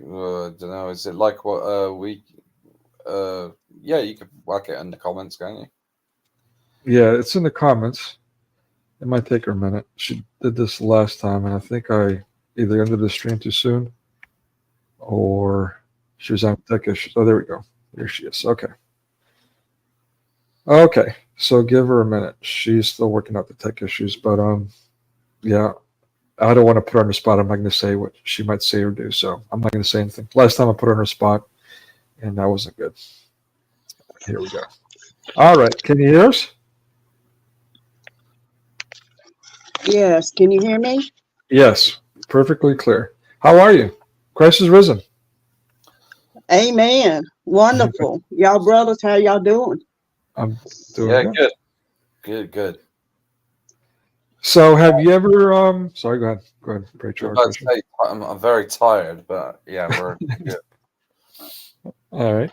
don't know. Is it like what we? Yeah, you could whack it in the comments, can't you? yeah, it's in the comments. It might take her a minute. She did this last time, and I think I either ended the stream too soon or she was on tech issues. Oh, there we go. There she is. Okay. Okay, so give her a minute. She's still working out the tech issues, but yeah, I don't want to put her on the spot. I'm not going to say what she might say or do, so I'm not going to say anything. Last time I put her on the spot, and that wasn't good. Here we go. All right, can you hear us? Yes, can you hear me? Yes, perfectly clear. How are you? Christ is risen. Amen. Wonderful. Y'all brothers, how y'all doing? I'm doing good. Good. So, have you ever? Sorry, go ahead. Go ahead. Rachel, I'm very tired, but yeah, we're good. All right.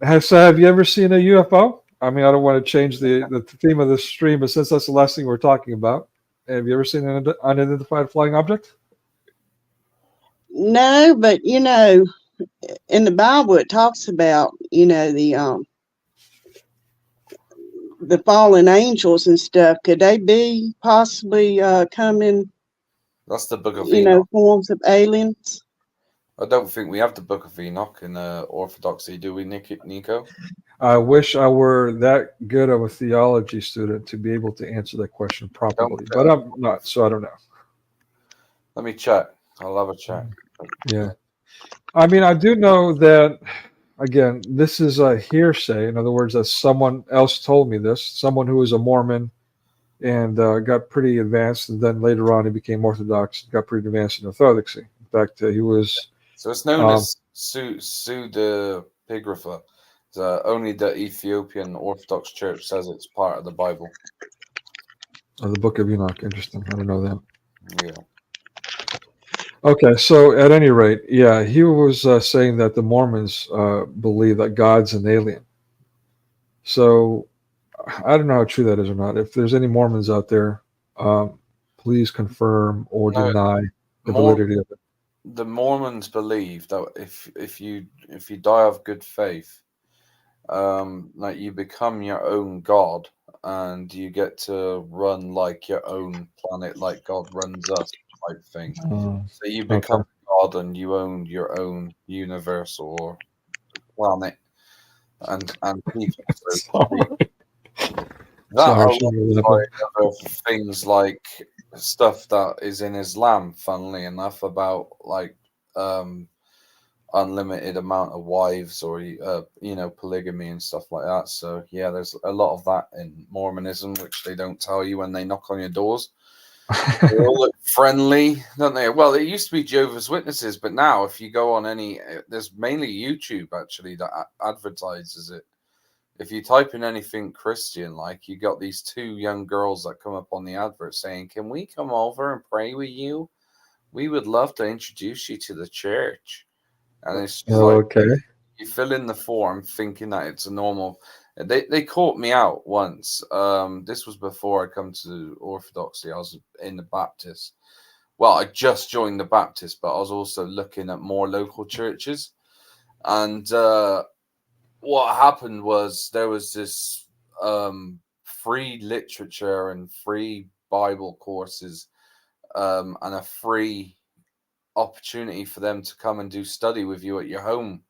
Have you ever seen a UFO? I mean, I don't want to change the theme of this stream, but since that's the last thing we're talking about, have you ever seen an unidentified flying object? No, but in the Bible it talks about, the fallen angels and stuff. Could they be possibly coming, That's the Book of Enoch. forms of aliens? I don't think we have the Book of Enoch in Orthodoxy, do we, Nico? I wish I were that good of a theology student to be able to answer that question properly, but I'm not, so I don't know. Let me check. I'll have a check. Yeah. I mean, I do know that, again, this is a hearsay. In other words, that someone else told me this, someone who was a Mormon and got pretty advanced, and then later on he became Orthodox and got pretty advanced in Orthodoxy. In fact, he was... So it's known as pseudepigrapha. Only the Ethiopian Orthodox Church says it's part of the Bible. Oh, the Book of Enoch. Interesting. I don't know that. Yeah. Okay, so at any rate, yeah, he was saying that the Mormons believe that God's an alien. So I don't know how true that is or not. If there's any Mormons out there, please confirm or deny the validity of it. The Mormons believe that if you die of good faith, like you become your own god and you get to run like your own planet, like God runs us, type thing. So you become God and you own your own universe or planet and people. That things like stuff that is in Islam, funnily enough, about like unlimited amount of wives or polygamy and stuff like that. So yeah, there's a lot of that in Mormonism, which they don't tell you when they knock on your doors. They all look friendly, don't they? Well, it used to be Jehovah's Witnesses, but now if you go on there's mainly YouTube actually that advertises it. If you type in anything Christian, like you got these two young girls that come up on the advert saying, "Can we come over and pray with you? We would love to introduce you to the church." And it's just okay. You fill in the form thinking that it's a normal. They caught me out once. This was before I come to Orthodoxy. I was in the Baptist. Well, I just joined the Baptist, but I was also looking at more local churches. And what happened was there was this free literature and free Bible courses and a free opportunity for them to come and do study with you at your home,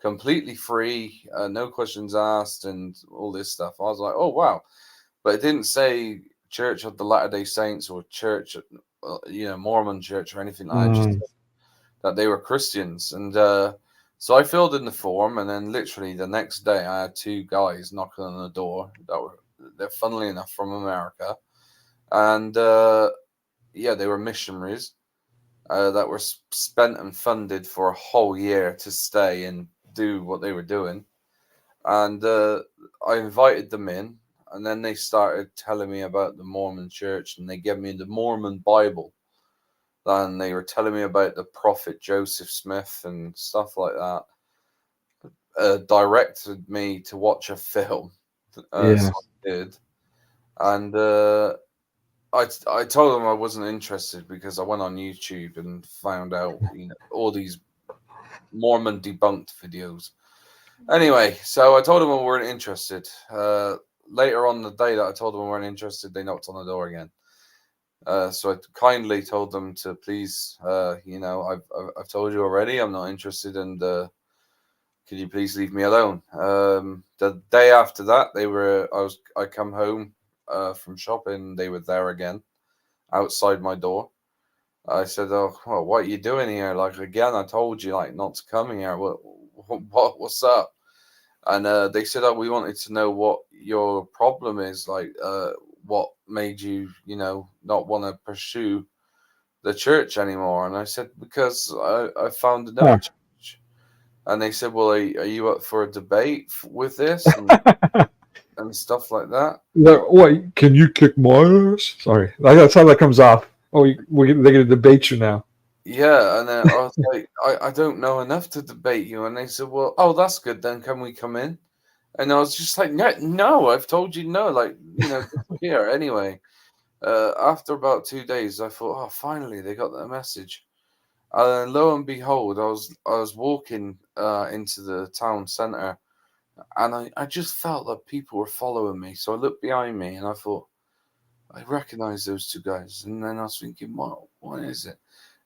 completely free, no questions asked, and all this stuff. I was like, oh wow, but it didn't say Church of the Latter-day Saints or Church, Mormon Church or anything like that. Just that they were Christians, and so I filled in the form, and then literally the next day I had two guys knocking on the door that were, they're funnily enough from America. and yeah, they were missionaries that were spent and funded for a whole year to stay and do what they were doing. And I invited them in, and then they started telling me about the Mormon church, and they gave me the Mormon Bible. And they were telling me about the prophet Joseph Smith and stuff like that. Directed me to watch a film. So I did. And I told them I wasn't interested because I went on YouTube and found out all these Mormon debunked videos. Anyway, so I told them I weren't interested. Later on the day that I told them I weren't interested, they knocked on the door again. So I kindly told them to please, I've told you already, I'm not interested, and could you please leave me alone? The day after that, I come home from shopping. They were there again, outside my door. I said, "Oh, well, what are you doing here? Like again, I told you like not to come here. What's up?" And they said, "Oh, we wanted to know what your problem is. Like, what made you, not want to pursue the church anymore?" And I said, "Because I found another church." And they said, "Well, are you up for a debate with this and stuff like that?" Wait, can you kick my ass? Sorry, that's how that comes off. Oh, they're going to debate you now. Yeah, and then I was like, I don't know enough to debate you. And they said, "Well, oh, that's good. Then can we come in?" And I was just like, no, I've told you no. Like, here anyway. After about 2 days, I thought, oh, finally they got the message. And then lo and behold, I was walking into the town centre, and I just felt that people were following me. So I looked behind me, and I thought, I recognise those two guys. And then I was thinking, what is it?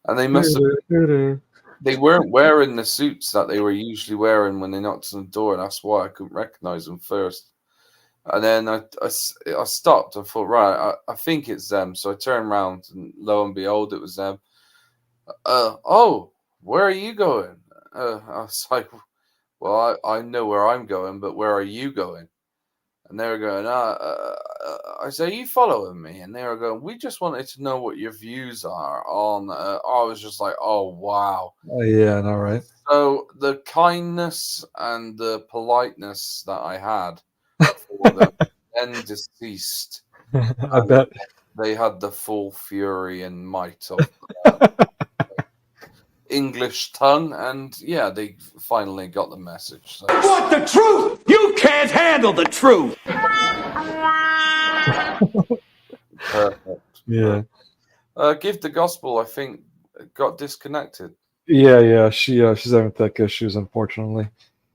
And they must have. They weren't wearing the suits that they were usually wearing when they knocked on the door. That's why I couldn't recognize them first. And then I stopped and thought, right, I think it's them. So I turned around, and lo and behold, it was them. Oh, where are you going? I was like, well, I know where I'm going, but where are you going? And they were going, I say, are you following me? And they were going, we just wanted to know what your views are on. I was just like, oh, wow. Oh, yeah, all right. So the kindness and the politeness that I had for them then deceased. I bet. They had the full fury and might of English tongue, and yeah, they finally got the message. So. Want the truth? You can't handle the truth. Perfect. Yeah. Give the Gospel, I think, got disconnected. Yeah. She's having tech issues, unfortunately.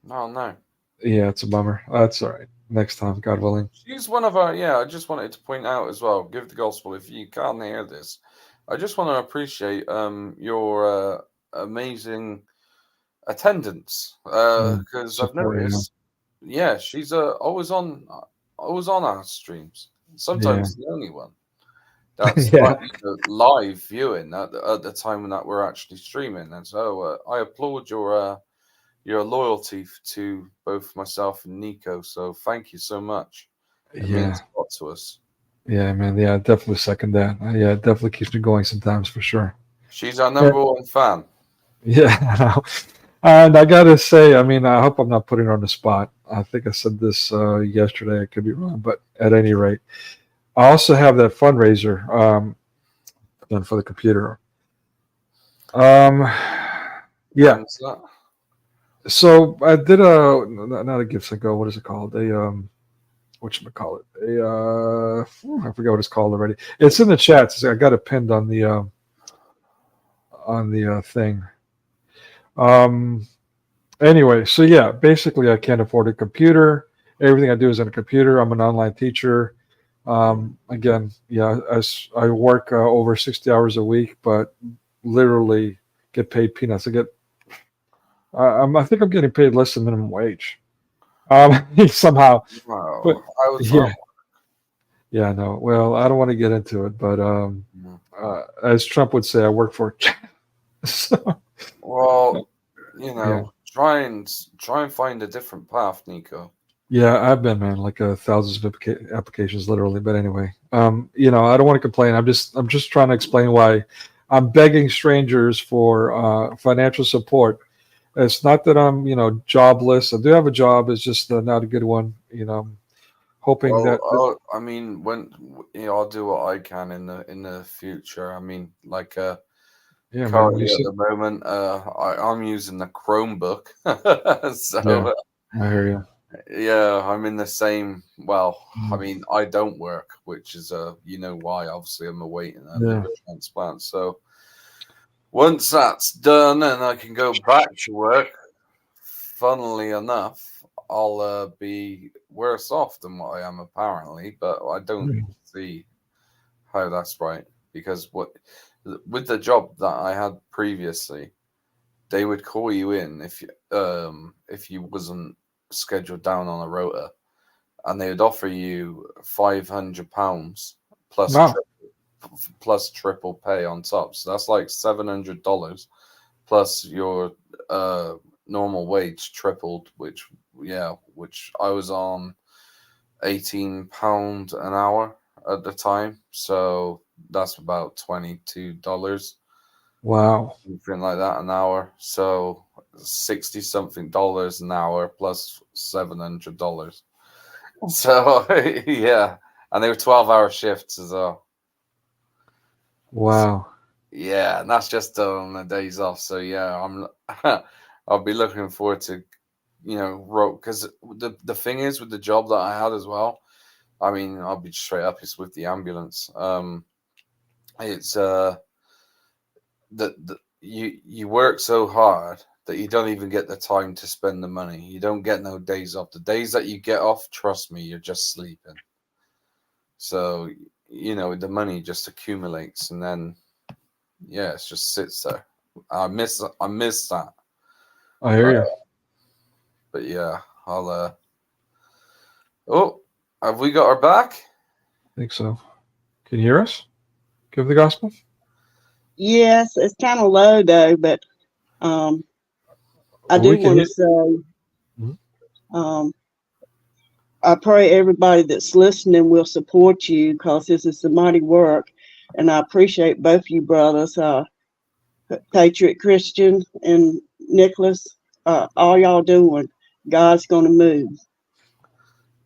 Oh no. Yeah, it's a bummer. That's all right. Next time, God willing. She's one of our. Yeah, I just wanted to point out as well. Give the Gospel, if you can't hear this, I just want to appreciate your amazing attendance because I've noticed. Yeah, she's always on our streams. Sometimes the only one. That's live viewing at the time when that we're actually streaming, and so I applaud your loyalty to both myself and Nico. So thank you so much. It means a lot to us. Yeah, man. Yeah, definitely second that. Yeah, it definitely keeps me going sometimes for sure. She's our number one fan. Yeah, and I gotta say, I mean, I hope I'm not putting her on the spot. I think I said this yesterday. I could be wrong, but at any rate, I also have that fundraiser done for the computer. Yeah. So I did not a gifts and go. What is it called? Whatchamacallit? I forgot what it's called already. It's in the chat. I got it pinned on the thing. Anyway, so yeah, basically I can't afford a computer. Everything I do is on a computer. I'm an online teacher. Again, yeah, I work over 60 hours a week, but literally get paid peanuts. I think I'm getting paid less than minimum wage. Somehow. Wow. But, I was yeah, no. Well, I don't want to get into it, but as Trump would say, I work for it. So, well, try and find a different path, Nico. Yeah, I've been, man, like thousands of applications, literally. But anyway, you know, I don't want to complain. I'm just trying to explain why I'm begging strangers for financial support. It's not that I'm, you know, jobless. I do have a job. It's just not a good one. You know, I'm hoping that. I mean, when you know, I'll do what I can in the future. I mean, like Yeah, man. currently at the moment, I'm using the Chromebook, so Yeah, I hear you. yeah, I'm in the same. Well, I mean, I don't work, which is you know why? Obviously, I'm awaiting a liver transplant. So once that's done and I can go back to work, funnily enough, I'll be worse off than what I am apparently. But I don't see how that's right, because with the job that I had previously, they would call you in if you wasn't scheduled down on a rota, and they would offer you £500 plus Wow. plus triple pay on top. So that's like $700 plus your normal wage tripled, which I was on £18 an hour at the time. So that's about $22. Wow. Something like that an hour. So 60 something dollars an hour plus $700. So yeah. And they were 12-hour shifts as well. Wow. Yeah, and that's just on the days off. So yeah, I'll be looking forward to, you know, because the thing is with the job that I had as well. I mean, I'll be straight up. It's with the ambulance. It's you work so hard that you don't even get the time to spend the money. You don't get no days off. The days that you get off, trust me, you're just sleeping. So you know the money just accumulates, and then yeah, it just sits there. I miss that. I hear you. But yeah, I'll. Oh, have we got our back? I think so. Can you hear us? Give the gospel. Yes, it's kind of low though, but I do We can want to hear. say Mhm. I pray everybody that's listening will support you, because this is the mighty work, and I appreciate both you brothers, Patriot Christian and Nicholas. All y'all doing, God's going to move.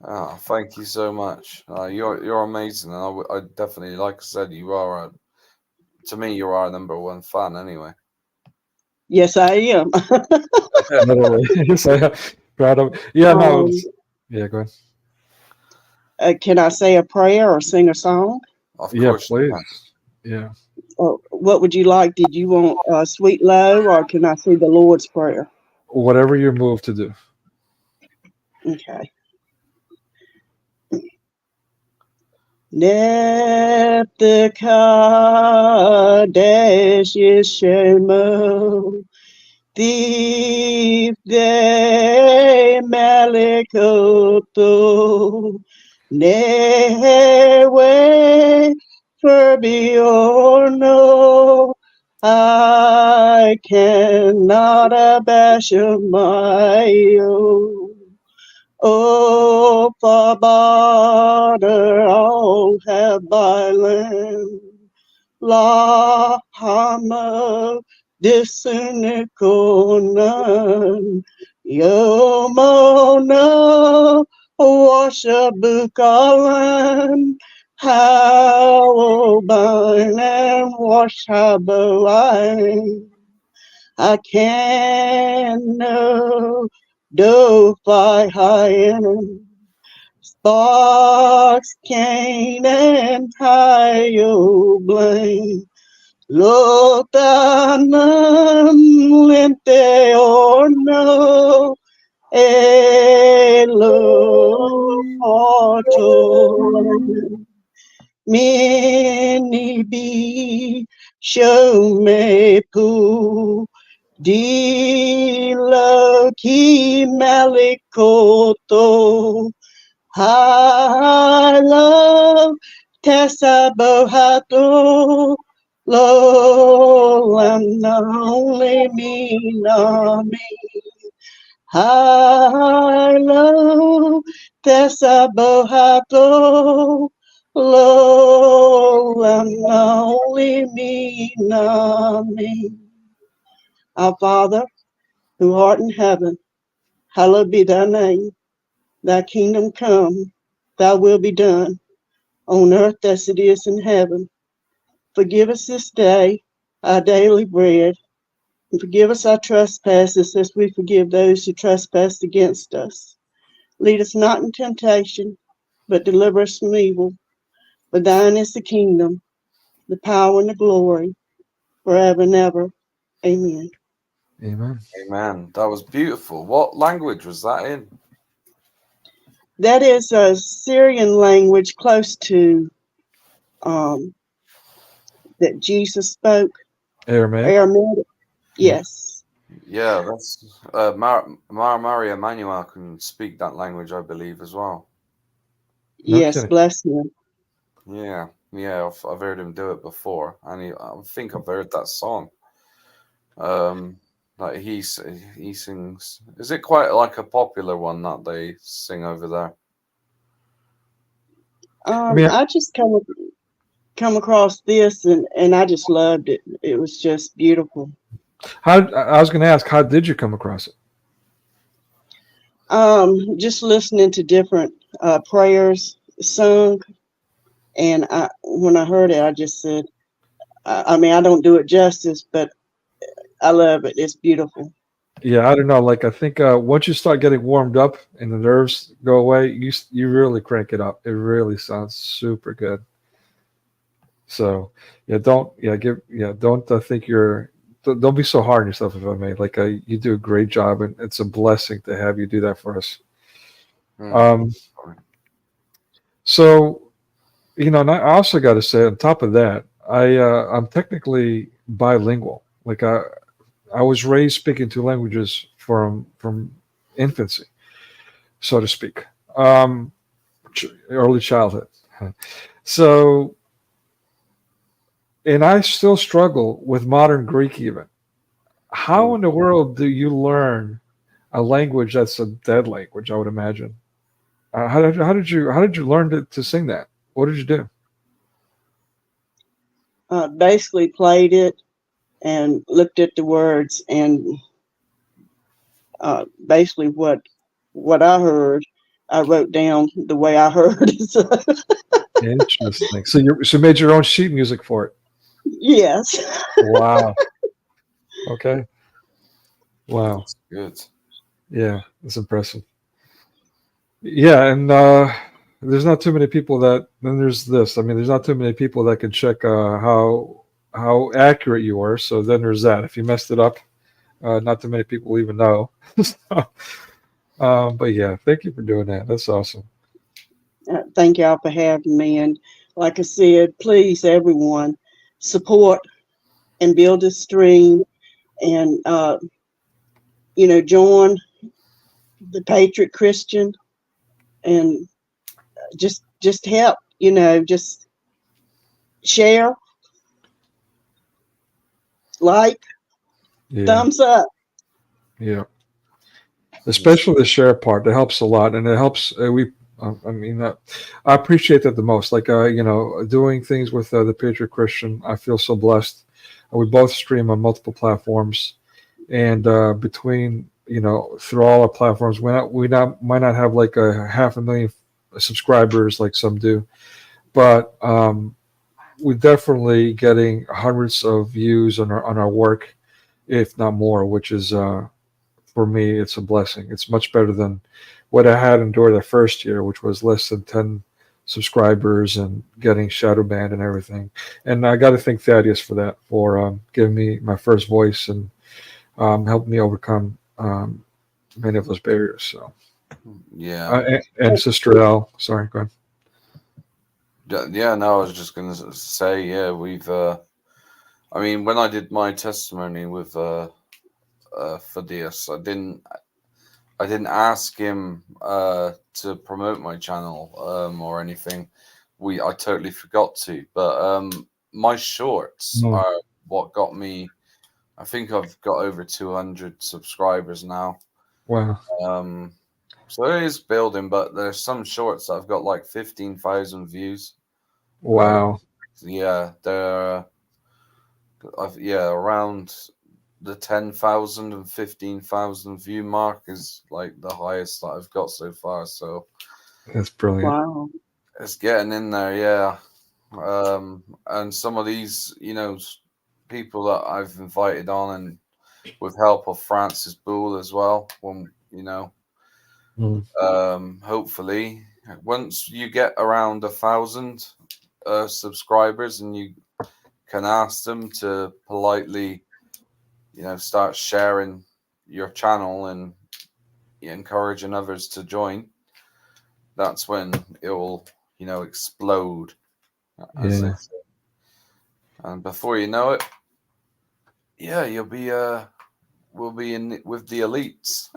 Oh, thank you so much. You're amazing, and I definitely, like I said, you are to me, you are our #1 fan anyway. Yes, I am. Literally. Yes, I am. Proud of. Yeah, no. Yeah, go ahead. Can I say a prayer or sing a song? Of Yeah, course. please. Yeah. What would you like? Did you want Sweet Low, or can I say the Lord's Prayer? Whatever you're moved to do. Okay. Nepthe Kadesh Yeshemo, Thief de Malikoto, Newe Furbiorno, I cannot abash my own. Oh, Father, all have by land. La Hama, discernical none. Yomona, washabukalan. How bind and wash habaline. I can know. Do fly high and sparks cane and high blame. Lotanan lente or no elo auto. Many be show me poo. Dilo ki malikoto, I love Tessa Bohato, lo am only me, na me. high, low, tesabo hato, low, and only me, not me. Our Father, who art in heaven, hallowed be thy name. Thy kingdom come, thy will be done, on earth as it is in heaven. Forgive us this day our daily bread, and forgive us our trespasses as we forgive those who trespass against us. Lead us not in temptation, but deliver us from evil. For thine is the kingdom, the power, and the glory, forever and ever. Amen. Amen. Amen. That was beautiful. What language was that in? That is a Syrian language close to that Jesus spoke. Aramaic. Aramaic. Yes. Yeah, that's Maria Manuel can speak that language, I believe, as well. No Yes, kidding. bless him. Yeah, I've heard him do it before, and I think I've heard that song. Like he sings. Is it quite like a popular one that they sing over there? mean, I just come across this and I just loved it. It was just beautiful. I was going to ask, how did you come across it? Just listening to different prayers sung, and when I heard it, I just said, I mean, I don't do it justice, but I love it. It's beautiful. Yeah, I don't know. Like, I think once you start getting warmed up and the nerves go away, you really crank it up. It really sounds super good. So don't think don't be so hard on yourself, if I may. Like, you do a great job, and it's a blessing to have you do that for us. So, and I also got to say, on top of that, I'm technically bilingual. Like, I was raised speaking two languages from infancy, so to speak, early childhood. So, and I still struggle with modern Greek even. How in the world do you learn a language that's a dead language? I would imagine. How did you learn to sing that? What did you do? Basically played it and looked at the words, and basically what I heard, I wrote down the way I heard it. So, Interesting. So you made your own sheet music for it. yes. Wow. Okay. Wow. That's good. Yeah, that's impressive. Yeah, and there's not too many people that. Then there's this. I mean, there's not too many people that can check how accurate you are. So then there's that. If you messed it up, not too many people even know. So, but yeah, thank you for doing that. That's awesome. Thank y'all for having me. And like I said, please, everyone, support and build a stream, and join the Patriot Christian, and just help. Just share, like, Yeah. thumbs up. Yeah. Especially the share part, that helps a lot, and it helps. I appreciate that the most. Like, doing things with the Patriot Christian, I feel so blessed. We both stream on multiple platforms, and between through all our platforms, we might not have like a 500,000 subscribers like some do, but we're definitely getting hundreds of views on our work, if not more, which is for me, it's a blessing. It's much better than what I had endured the first year, which was less than 10 subscribers and getting shadow banned and everything. And I got to thank Thaddeus for that, for giving me my first voice and helping me overcome many of those barriers. So, yeah. And Sister L, sorry, go ahead. Yeah, no, I was just going to say, yeah, we've. I mean, when I did my testimony with Thaddeus, I didn't ask him to promote my channel or anything. I totally forgot to. But my shorts are what got me. I think I've got over 200 subscribers now. Wow. So it is building, but there's some shorts that have got like 15,000 views. Wow. Yeah, they're around the 10,000 and 15,000 view mark is like the highest that I've got so far. So That's brilliant. Wow. it's getting in there, yeah. And some of these, people that I've invited on, and with help of Francis Bull as well. When hopefully, once you get around 1,000 subscribers, and you can ask them to politely, start sharing your channel and encouraging others to join. That's when it will, explode. As they say. And before you know it, yeah, we'll be in with the elites,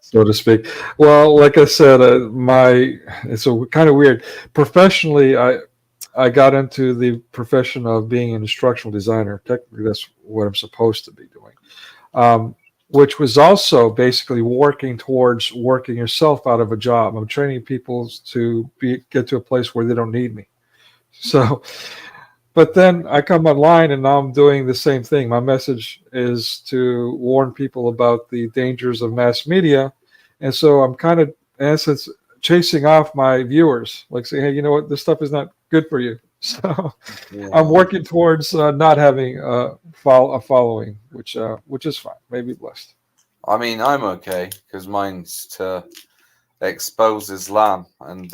so to speak. Well, like I said, it's a kind of weird. Professionally, I got into the profession of being an instructional designer. Technically, that's what I'm supposed to be doing, which was also basically working towards working yourself out of a job. I'm training people to get to a place where they don't need me. So, but then I come online and now I'm doing the same thing. My message is to warn people about the dangers of mass media. And so I'm kind of, in essence, chasing off my viewers, like saying, hey, you know what, this stuff is not good for you. So I'm working towards not having a following, which is fine. Maybe blessed. I mean, I'm okay because mine's to expose Islam, and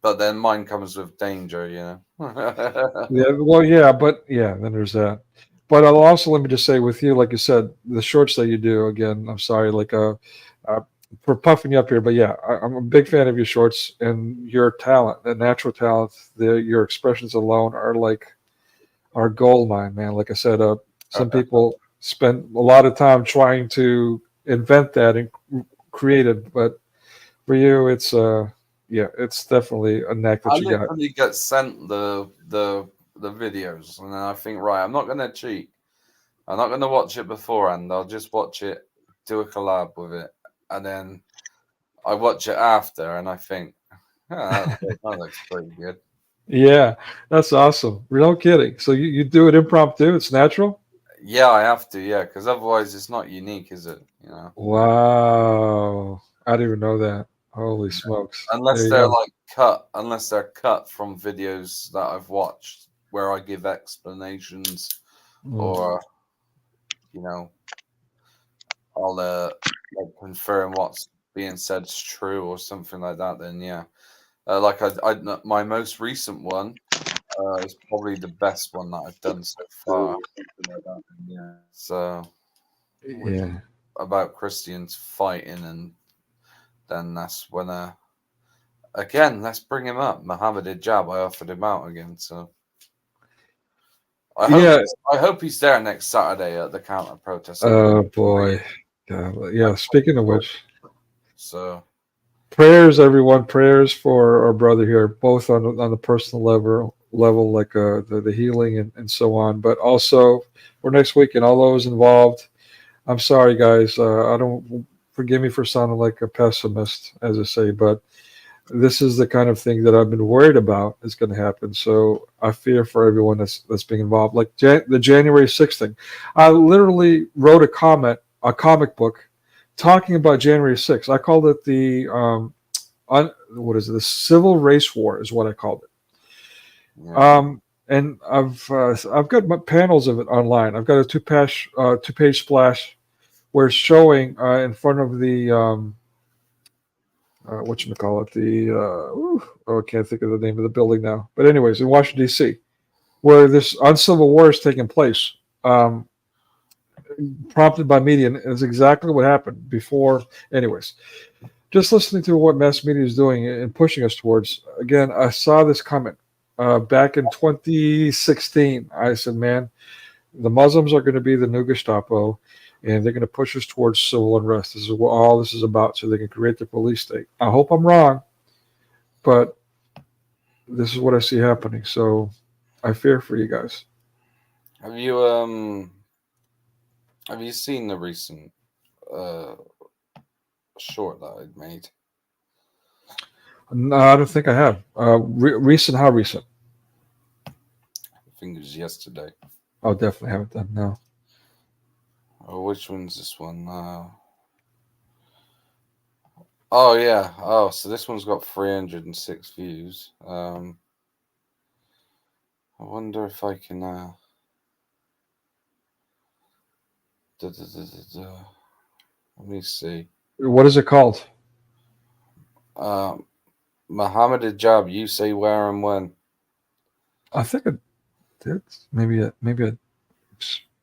but then mine comes with danger, Yeah, well, then there's that. But I'll also, let me just say with you, like you said, the shorts that you do, again, I'm sorry, for puffing you up here, but yeah, I'm a big fan of your shorts and your talent, the natural talent, your expressions alone are gold mine, man. Like I said, some people spend a lot of time trying to invent that and create it, but for you, it's it's definitely a knack that I you got. literally get sent the videos, and then I think, right, I'm not going to cheat. I'm not going to watch it beforehand. I'll just watch it, do a collab with it, and then I watch it after, and I think, that looks pretty good. Yeah, that's awesome. No kidding. So you do it impromptu? It's natural? Yeah, I have to, yeah, because otherwise it's not unique, is it? Wow. I didn't even know that. Holy smokes. Unless they're cut from videos that I've watched where I give explanations or I'll confirm what's being said is true or something like that, then yeah. My most recent one is probably the best one that I've done so far. Yeah. So yeah. About Christians fighting, and then that's when again, let's bring him up. Muhammad Hijab, I offered him out again, so I hope he's there next Saturday at the counter protest. Oh boy. Yeah, speaking of which. So prayers, everyone, prayers for our brother here, both on the personal level, like the healing and so on, but also for next week and all those involved. I'm sorry, guys. I don't, forgive me for sounding like a pessimist, as I say, but this is the kind of thing that I've been worried about is going to happen. So I fear for everyone that's being involved. Like the January 6th thing, I literally wrote a comic book talking about January 6th. I called it the what is it? The Civil Race War is what I called it. yeah. And I've got my panels of it online. I've got a two-page splash where it's showing in front of the I can't think of the name of the building now. But anyways, in Washington D.C., where this uncivil war is taking place, prompted by media, and it's exactly what happened before. Anyways, just listening to what mass media is doing and pushing us towards. Again, I saw this comment back in 2016. I said, man, the Muslims are going to be the new Gestapo, and they're going to push us towards civil unrest. This is what all this is about, so they can create the police state. I hope I'm wrong, but this is what I see happening. So I fear for you guys. Have you Have you seen the recent short that I'd made? No, I don't think I have. Recent? How recent? I think it was yesterday. Oh, definitely haven't done. No. Oh, which one's this one? Oh yeah. Oh, so this one's got 306 views. I wonder if I can. Let me see. What is it called? Muhammad Hijab, you say where and when. I think it did. Maybe it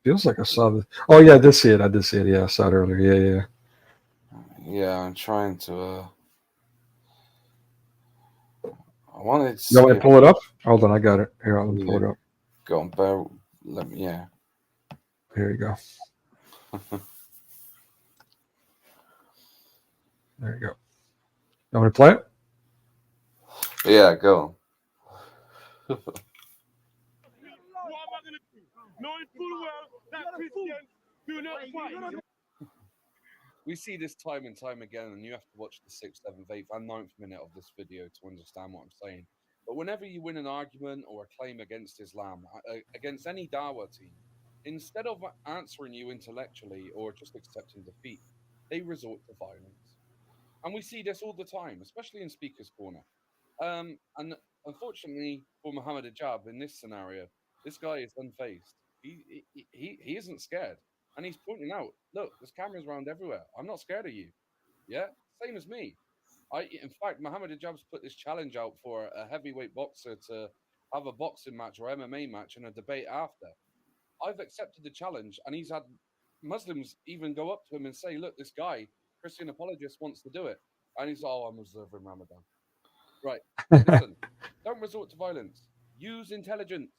feels like I saw this. Oh yeah, I did see it. Yeah, I saw it earlier. Yeah. Yeah, I'm trying to. I wanted to. You want me to pull it up? Hold on, I got it. Here, let me pull it up. Go on, bear. Let me. Yeah. Here you go. There you go. You want me to play it? Yeah, go on. What am I gonna do? Knowing full well that Christians do not fight. We see this time and time again, and you have to watch the 6th, 7th, 8th, and 9th minute of this video to understand what I'm saying. But whenever you win an argument or a claim against Islam, against any Dawa team, instead of answering you intellectually or just accepting defeat, they resort to violence. And we see this all the time, especially in Speaker's Corner. And unfortunately for Muhammad Hijab in this scenario, this guy is unfazed. He isn't scared. And he's pointing out, look, there's cameras around everywhere. I'm not scared of you. Yeah, same as me. In fact, Muhammad Hijab's put this challenge out for a heavyweight boxer to have a boxing match or MMA match and a debate after. I've accepted the challenge, and he's had Muslims even go up to him and say, look, this guy, Christian Apologist, wants to do it. And he's, oh, I'm observing Ramadan. Right. Listen, don't resort to violence. Use intelligence.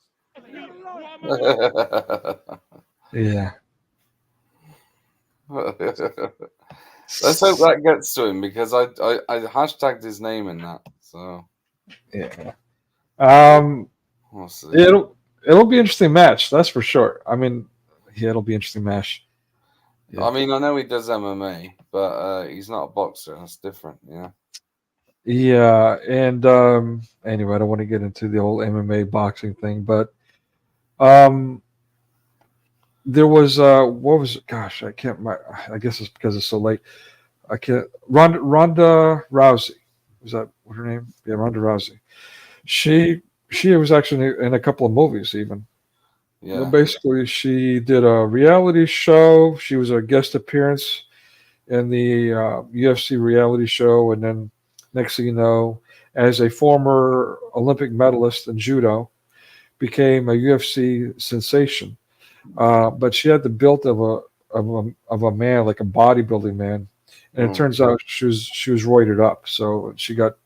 Yeah. Let's hope that gets to him because I hashtagged his name in that. So yeah. We'll see. It'll be an interesting match, that's for sure. I mean, yeah, it'll be an interesting match. Yeah. I mean, I know he does MMA, but he's not a boxer. That's different, yeah. Yeah, and anyway, I don't want to get into the whole MMA boxing thing, but there was what was it? Gosh, I can't. I guess it's because it's so late. I can't. Ronda Rousey, was that what her name? Yeah, Ronda Rousey. She was actually in a couple of movies even. Yeah. Well, basically, she did a reality show. She was a guest appearance in the UFC reality show, and then next thing you know, as a former Olympic medalist in judo, became a UFC sensation. But she had the build of a man, like a bodybuilding man, and it turns out she was roided up. So she got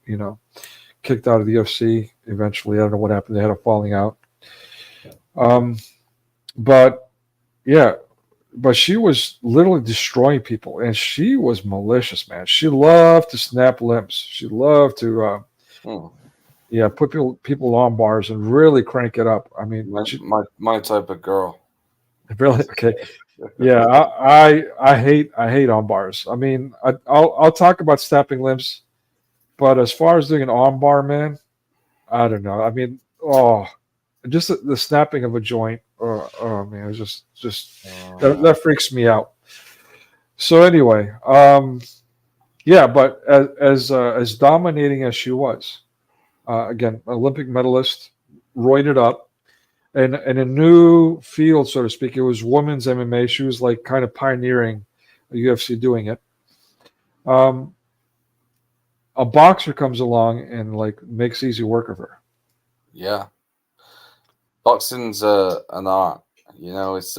kicked out of the UFC eventually. I don't know what happened. They had a falling out. But yeah, but she was literally destroying people, and she was malicious, man. She loved to snap limbs. She loved to put people on bars and really crank it up. I mean, my type of girl. Really? Okay. Yeah, I hate arm bars. I mean, I'll talk about snapping limbs, but as far as doing an arm bar, man, I don't know. I mean, just the snapping of a joint. Oh man, it's just that freaks me out. So anyway, yeah, but as dominating as she was, again, Olympic medalist, roided up. And in a new field, so to speak, it was women's MMA. She was like kind of pioneering the UFC doing it. A boxer comes along and like makes easy work of her. Yeah, boxing's an art. It's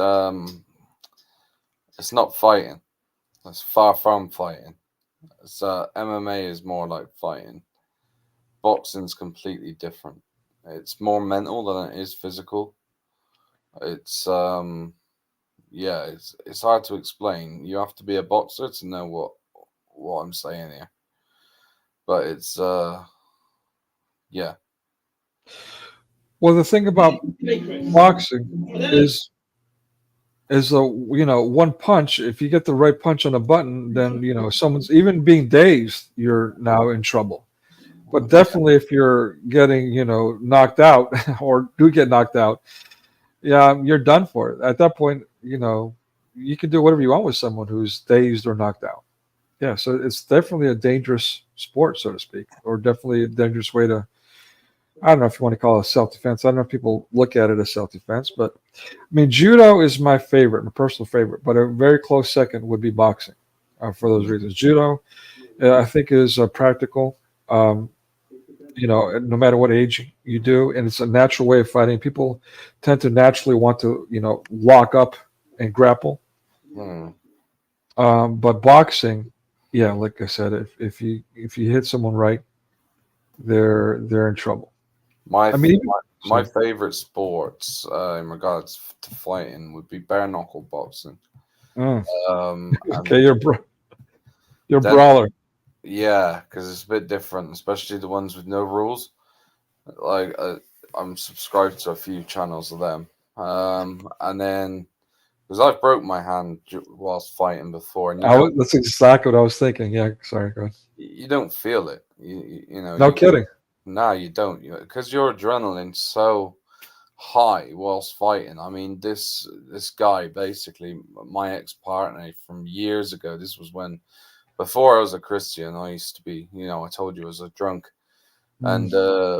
not fighting. It's far from fighting. It's MMA is more like fighting. Boxing's completely different. It's more mental than it is physical. It's it's hard to explain. You have to be a boxer to know what I'm saying here. But it's yeah. Well, the thing about boxing is is a one punch. If you get the right punch on a button, then someone's even being dazed, you're now in trouble. But definitely, if you're getting knocked out or do get knocked out, yeah, you're done for it. At that point, you can do whatever you want with someone who's dazed or knocked out. Yeah, so it's definitely a dangerous sport, so to speak, or definitely a dangerous way to. I don't know if you want to call it self-defense. I don't know if people look at it as self-defense, but I mean, judo is my favorite, my personal favorite, but a very close second would be boxing for those reasons. Judo, I think, is practical, no matter what age you do, and it's a natural way of fighting. People tend to naturally want to, lock up and grapple. But boxing, yeah, like I said, if you hit someone right, they're in trouble. My favorite sports in regards to fighting would be bare knuckle boxing. Okay, you're brawler. Yeah, because it's a bit different, especially the ones with no rules. Like I'm subscribed to a few channels of them, and then because I've broke my hand whilst fighting before, and that's exactly what I was thinking. Yeah, sorry, go ahead. You don't feel it. You know. No kidding. No, you don't, because your adrenaline's so high whilst fighting. I mean, this guy, basically, my ex-partner from years ago. This was before I was a Christian. I used to be, I told you I was a drunk, and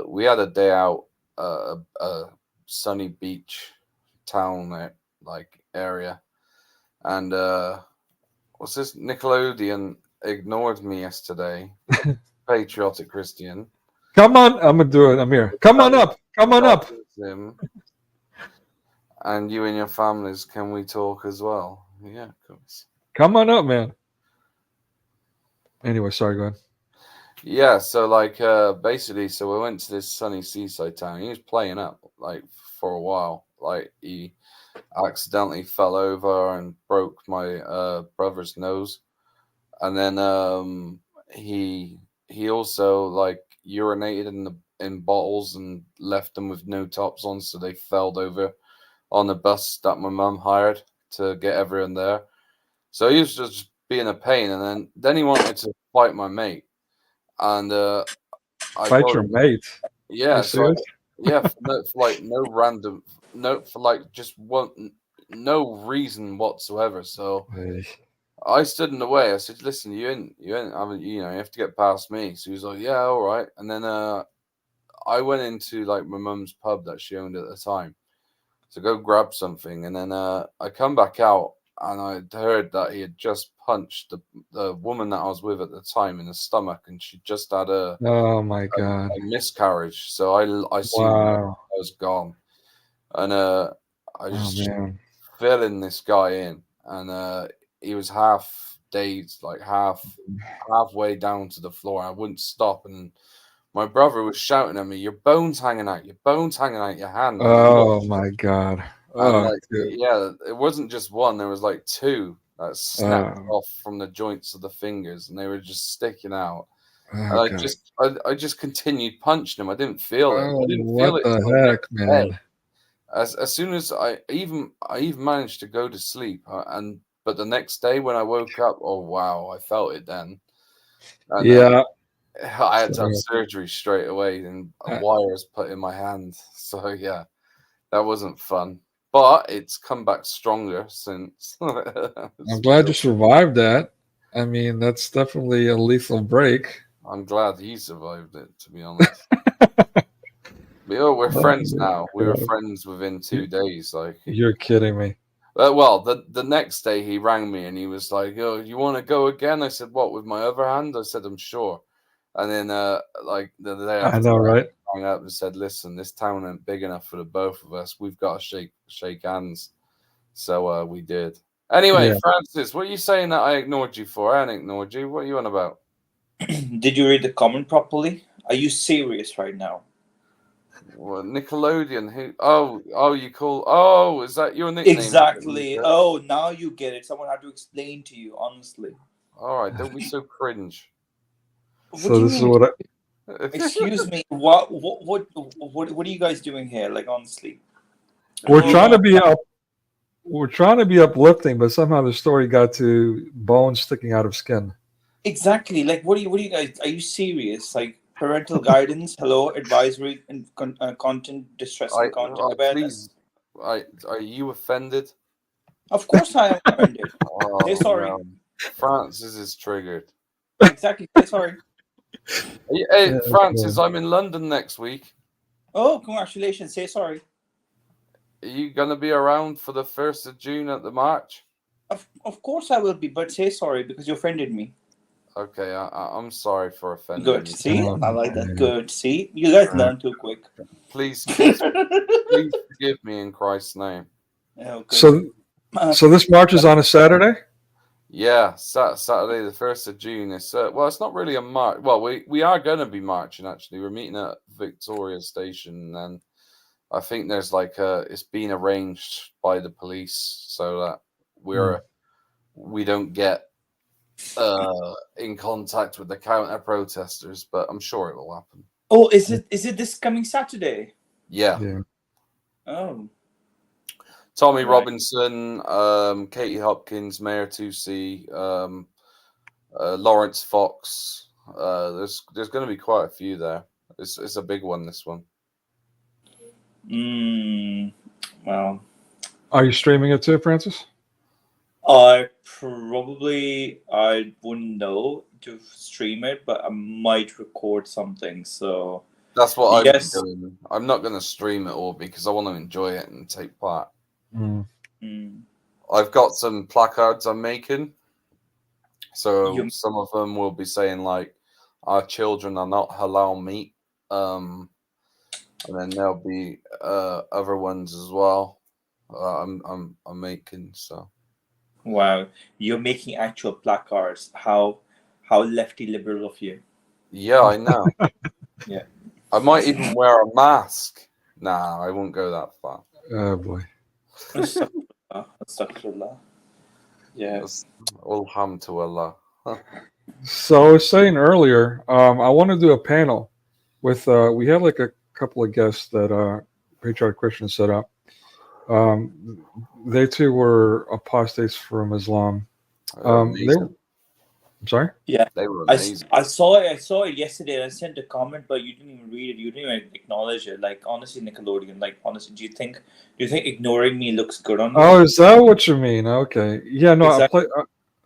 we had a day out, a sunny beach town area, and what's this? Nickelodeon ignored me yesterday. Patriotic Christian. Come on, I'm gonna do it. I'm here. Come on up. Come on up. And you and your families, can we talk as well? Yeah, of course. Come on up, man. Anyway, sorry, go ahead. Yeah, so basically, so we went to this sunny seaside town. He was playing up for a while. He accidentally fell over and broke my brother's nose, and then he also urinated in bottles and left them with no tops on, so they fell over on the bus that my mum hired to get everyone there. So he was just being a pain, and then he wanted to fight my mate, and I fight your mate. Yeah, for no reason whatsoever. So I stood in the way. I said, "Listen, you have to get past me." So he was like, "Yeah, all right." And then I went into my mum's pub that she owned at the time to go grab something, and then I come back out, and I heard that he had just punched the woman that I was with at the time in the stomach, and she just had a miscarriage. So I was gone, and I just filling this guy in, and he was half dazed, halfway down to the floor. I wouldn't stop, and my brother was shouting at me, "Your bone's hanging out! Your bone's hanging out your hand!" Oh my god! Yeah, it wasn't just one. There was two that snapped off from the joints of the fingers, and they were just sticking out. And I just continued punching him. I didn't feel it. I didn't feel it. What the heck, man? As soon as I even managed to go to sleep, but the next day when I woke up, oh wow, I felt it then. And, I had to have surgery straight away, and a wire was put in my hand. So yeah, that wasn't fun, but it's come back stronger since. I'm glad you survived that. I mean, that's definitely a lethal break. I'm glad he survived it, to be honest. We're friends now. We were friends within 2 days. You're kidding me. Well, the next day he rang me and he was like, "Oh, you want to go again?" I said, "What, with my other hand?" I said, "I'm sure." And then the day after, I know, right? I rang up and said, "Listen, this town ain't big enough for the both of us. We've got to shake hands." So we did. Anyway, Francis, what are you saying that I ignored you for? I ain't ignored you. What are you on about? Did you read the comment properly? Are you serious right now? Well, Nickelodeon. Who? Oh, you call? Oh, is that your nickname? Exactly. Oh, now you get it. Someone had to explain to you, honestly. All right, don't be so cringe. So this is what Excuse me. What are you guys doing here? Honestly, we're trying to be we're trying to be uplifting, but somehow the story got to bones sticking out of skin. Exactly. Like, what do you guys? Are you serious? Like, parental guidance, hello, advisory, and content, distressing content awareness. Please, are you offended? Of course, I am offended. Oh, Say sorry. no. Francis is triggered. Exactly. Say sorry. Hey, Francis, I'm in London next week. Oh, congratulations. Say sorry. Are you going to be around for the 1st of June at the march? Of course I will be, but say sorry because you offended me. Okay, I'm sorry for offending Good. you. See? I like that. Good. See? You guys learn too quick. Please forgive me in Christ's name. Oh, So this march is on a Saturday? Yeah, Saturday the 1st of June. It's not really a march. Well, we are going to be marching, actually. We're meeting at Victoria Station, and I think there's it's been arranged by the police so that we don't get in contact with the counter protesters, but I'm sure it will happen. Oh, is it this coming Saturday? Yeah. Oh. Tommy Robinson, Katie Hopkins, Mayor 2C, Lawrence Fox. There's going to be quite a few there. It's a big one, this one. Well. Are you streaming it too, Francis? I wouldn't know to stream it, but I might record something. So that's what I'm doing. I'm not going to stream it all because I want to enjoy it and take part. I've got some placards I'm making. So some of them will be saying like, "Our children are not halal meat," and then there'll be other ones as well. I'm making so. Wow, you're making actual placards. How lefty liberal of you. Yeah, I know. Yeah. I might even wear a mask. Nah, I won't go that far. Oh boy. Astaghfirullah. Yes. All ham to Allah. So I was saying earlier, I want to do a panel with we have like a couple of guests that Patriotic Christian set up. They too were apostates from Islam. I'm sorry? Yeah, they were amazing. I saw it yesterday. I sent a comment, but you didn't even read it. You didn't even acknowledge it. Like, honestly, Nickelodeon. Like, honestly, do you think ignoring me looks good on me? Oh, is that what you mean? Okay. Yeah, no, Exactly.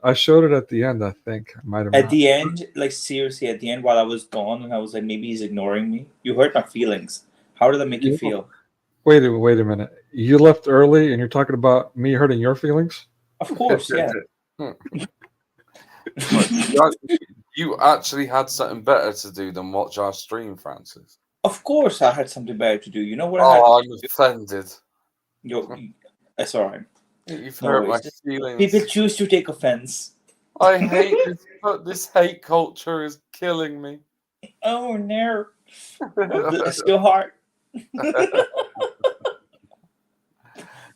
I showed it at the end, I think. I might have at the end, like seriously, at the end while I was gone and I was like, maybe he's ignoring me. You hurt my feelings. How did that make you feel? Wait a minute. You left early and you're talking about me hurting your feelings? Of course, yeah. You actually had something better to do than watch our stream, Francis. Of course, I had something better to do. You know what? I'm offended. That's all right. You've hurt my feelings. People choose to take offense. I hate this, but this hate culture is killing me. Oh no! Bless your heart.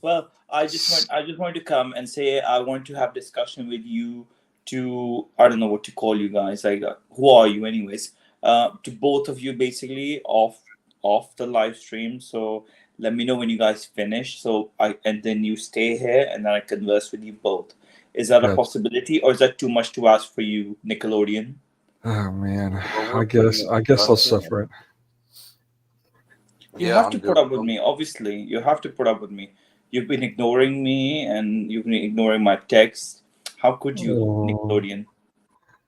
Well, I just want to come and say I want to have discussion with you. I don't know what to call you guys. Like, who are you, anyways? To both of you, basically, off the live stream. So let me know when you guys finish. And then you stay here, and then I converse with you both. Is that a possibility, or is that too much to ask for you, Nickelodeon? Oh man, I guess I'll suffer it. You have to put up with me. Obviously, you have to put up with me. You've been ignoring me, and you've been ignoring my texts. How could you, Nickelodeon?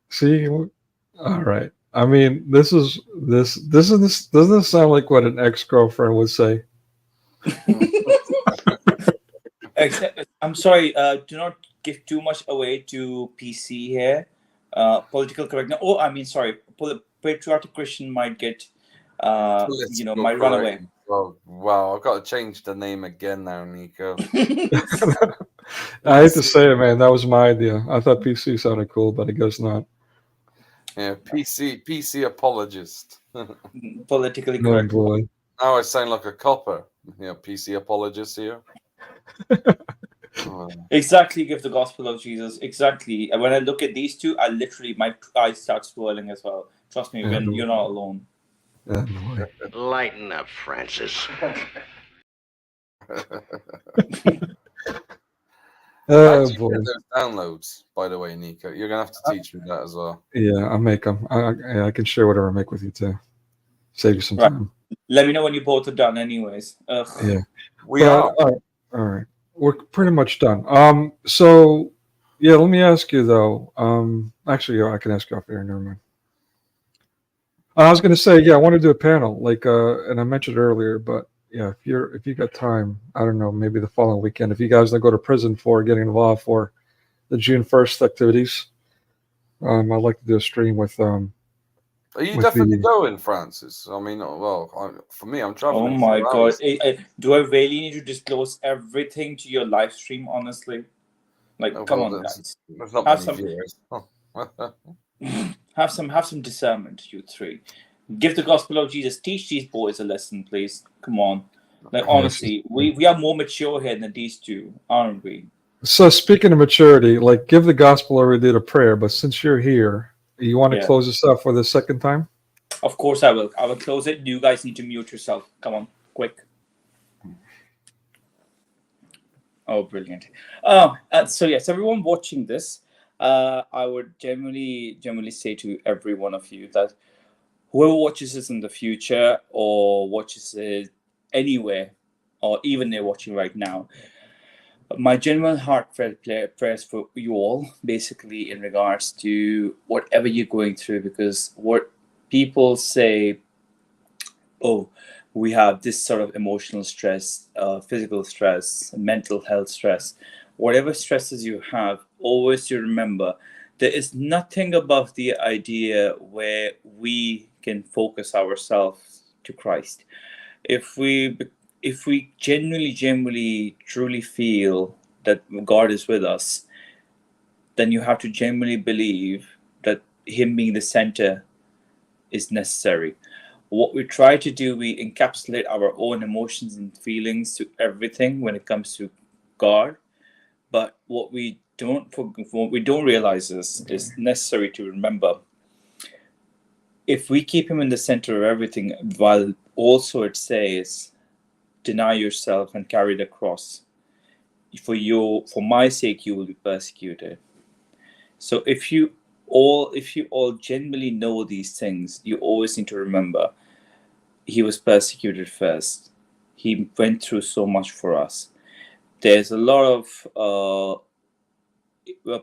See, all right. I mean, this doesn't sound like what an ex-girlfriend would say. I'm sorry. Do not give too much away to PC here. Political correctness. Oh, I mean, sorry. Patriotic Christian might get, might run away. Oh, wow. I've got to change the name again now, Nico. I hate to say it, man. That was my idea. I thought PC sounded cool, but I guess not. Yeah, PC apologist. Politically correct. Oh, boy. Now I sound like a copper. PC apologist here. Exactly, give the gospel of Jesus. Exactly. And when I look at these two, my eyes start swirling as well. Trust me, Ben, you're not alone. Lighten up, Francis. How do Oh you boy. get those downloads, by the way, Nico? You're gonna have to teach me that as well. Yeah, I make them. I can share whatever I make with you too. Save you some Right. time. Let me know when you both are done, anyways. Yeah. We But are. all right, we're pretty much done. So yeah, let me ask you though. Actually, yeah, I can ask you off air. Never mind. I was gonna say, yeah, I want to do a panel, like, and I mentioned earlier, but yeah, if you got time, I don't know, maybe the following weekend, if you guys don't go to prison for getting involved for the June 1st activities, I'd like to do a stream with Are you with definitely the. going, Francis? I mean, well, for me, I'm Oh traveling my 4 god. hours. Do I really need to disclose everything to your live stream, honestly? Like, Oh, come well, on, guys. there's not Have many some viewers. have some discernment, you three. Give the gospel of Jesus. Teach these boys a lesson, please. Come on. Like, honestly, we are more mature here than these two, aren't we? So speaking of maturity, like, give the gospel already did a prayer, but since you're here, you want to Yeah. close this up for the second time? Of course I will. I will close it. You guys need to mute yourself. Come on, quick. Oh, brilliant. So yes, everyone watching this, I would generally say to every one of you that whoever watches this in the future or watches it anywhere, or even they're watching right now, my genuine heartfelt prayers for you all, basically in regards to whatever you're going through, because what people say, oh, we have this sort of emotional stress, physical stress, mental health stress, whatever stresses you have, always you remember there is nothing above the idea where we can focus ourselves to Christ. If we genuinely, truly feel that God is with us, then you have to genuinely believe that Him being the center is necessary. What we try to do, we encapsulate our own emotions and feelings to everything when it comes to God. But what we don't realize is necessary to remember. If we keep Him in the center of everything, while also it says, deny yourself and carry the cross. For my sake, you will be persecuted. So if you all genuinely know these things, you always need to remember He was persecuted first. He went through so much for us. There's a lot of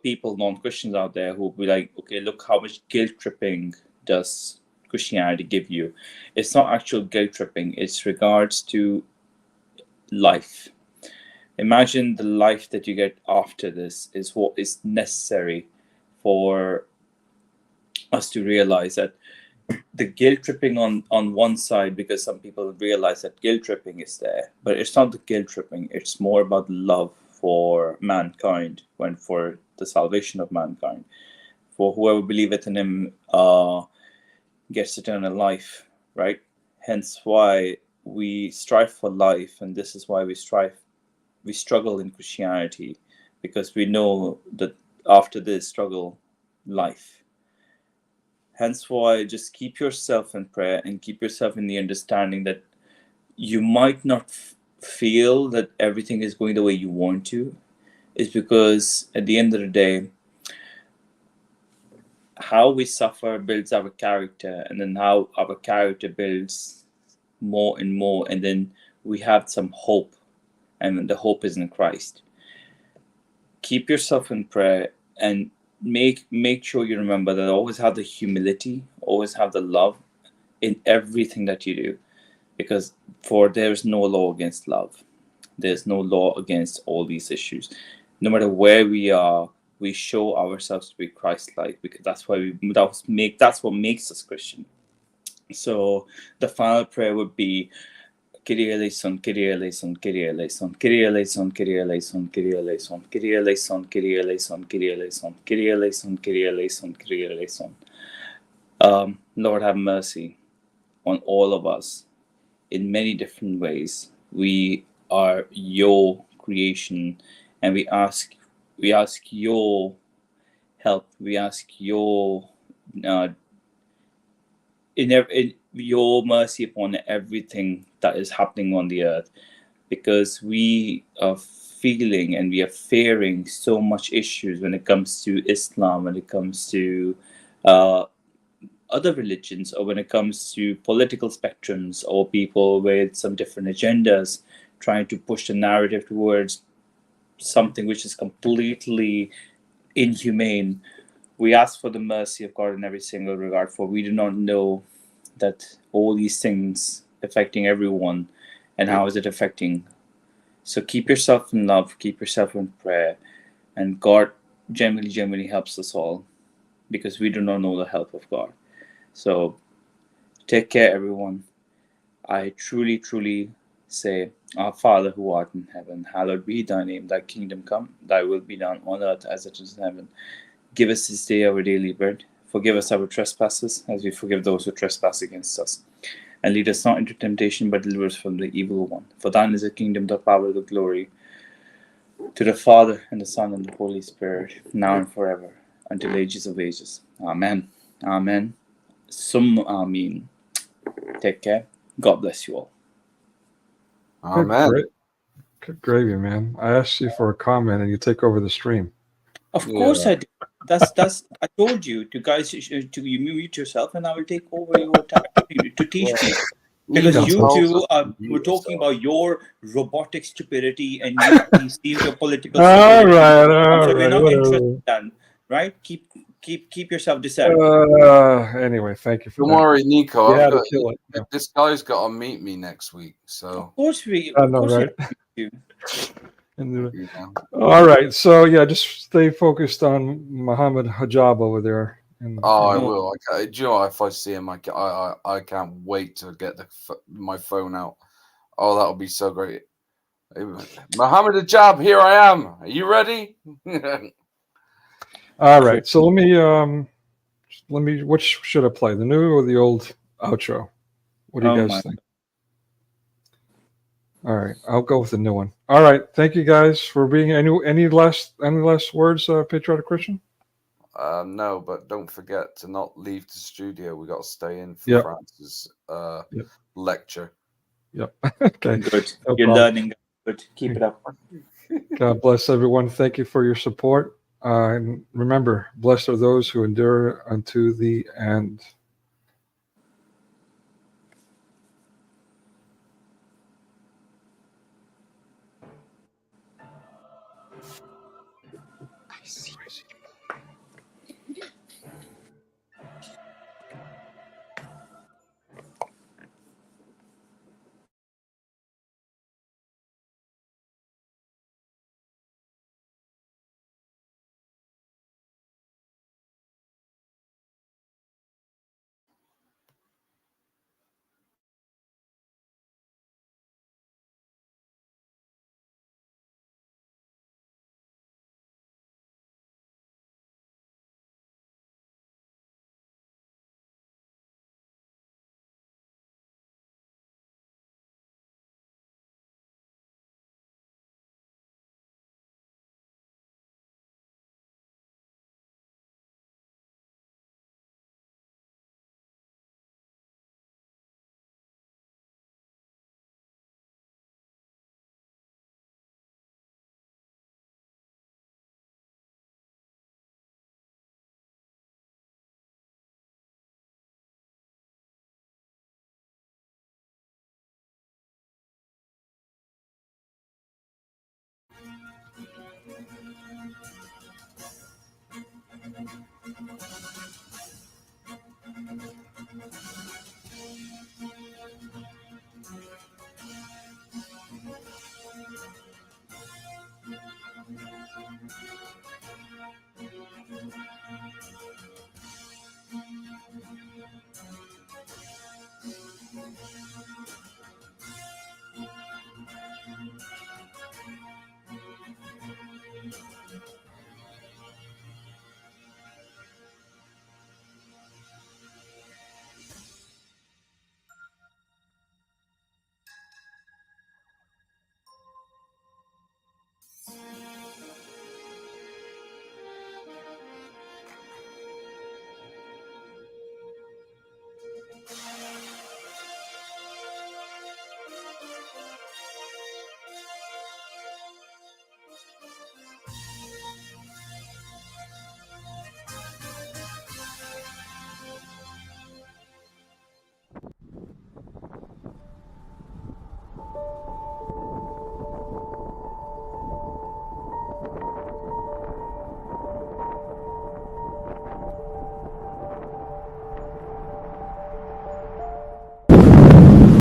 people, non-Christians out there, who will be like, okay, look how much guilt tripping does Christianity give you. It's not actual guilt tripping. It's regards to life. Imagine the life that you get after this is what is necessary for us to realize that the guilt tripping on one side, because some people realize that guilt tripping is there, but it's not the guilt tripping. It's more about love for mankind, when for the salvation of mankind. For whoever believeth in Him gets eternal life, right? Hence why we strive for life, and this is why we struggle in Christianity, because we know that after this struggle, life. Hence why just keep yourself in prayer and keep yourself in the understanding that you might not feel that everything is going the way you want to. It's because at the end of the day, how we suffer builds our character, and then how our character builds more and more, and then we have some hope, and the hope is in Christ. Keep yourself in prayer and make sure you remember that always have the humility, always have the love in everything that you do, because for there's no law against love. There's no law against all these issues. No matter where we are, we show ourselves to be Christ-like, because that's what makes us Christian. So the final prayer would be, Kyrie eleison, Kyrie eleison, Kyrie eleison, Kyrie eleison, Kyrie eleison, Kyrie eleison, Kyrie eleison, Kyrie eleison, Kyrie eleison, Kyrie eleison, Kyrie eleison, Kyrie eleison. Lord, have mercy on all of us in many different ways. We are your creation, and we ask your help. We ask your in your mercy upon everything that is happening on the earth, because we feeling and we are fearing so much issues when it comes to Islam, when it comes to other religions, or when it comes to political spectrums, or people with some different agendas trying to push the narrative towards something which is completely inhumane, we ask for the mercy of God in every single regard, for we do not know that all these things affecting everyone and how is it affecting. So keep yourself in love, keep yourself in prayer, and God generally helps us all, because we do not know the help of God. So take care, everyone. I truly say, Our Father who art in heaven, hallowed be thy name. Thy kingdom come, thy will be done on earth as it is in heaven. Give us this day our daily bread. Forgive us our trespasses, as we forgive those who trespass against us. And lead us not into temptation, but deliver us from the evil one. For thine is the kingdom, the power, the glory, to the Father, and the Son, and the Holy Spirit, now and forever, until ages of ages. Amen. Amen. Amin. Take care. God bless you all. Amen. Good gravy, man. I asked you for a comment and you take over the stream. Of course I did. That's I told you to guys to you mute yourself, and I will take over your time to teach you. Because you two were talking about your robotic stupidity and you see your political stupidity. So we're not interested in that, right? Keep yourself discerned. Anyway, thank you for Don't that. worry, Nico. Yeah, to kill it. Yeah. This guy's got to meet me next week. So Of course we right? you. All right. So yeah, just stay focused on Muhammad Hijab over there. I will. Do you know what? If I see him, I can't wait to get my phone out. Oh, that'll be so great. Muhammad Hijab, here I am. Are you ready? All right. So let me. Which should I play? The new or the old outro? What do you guys think? All right, I'll go with the new one. All right, thank you guys for being. Any last words, Patriotic Christian? No, but don't forget to not leave the studio. We got to stay in for Francis' lecture. Yep. Okay. Good. No You're problem. learning. Good. Keep it up. God bless everyone. Thank you for your support. And remember, blessed are those who endure unto the end.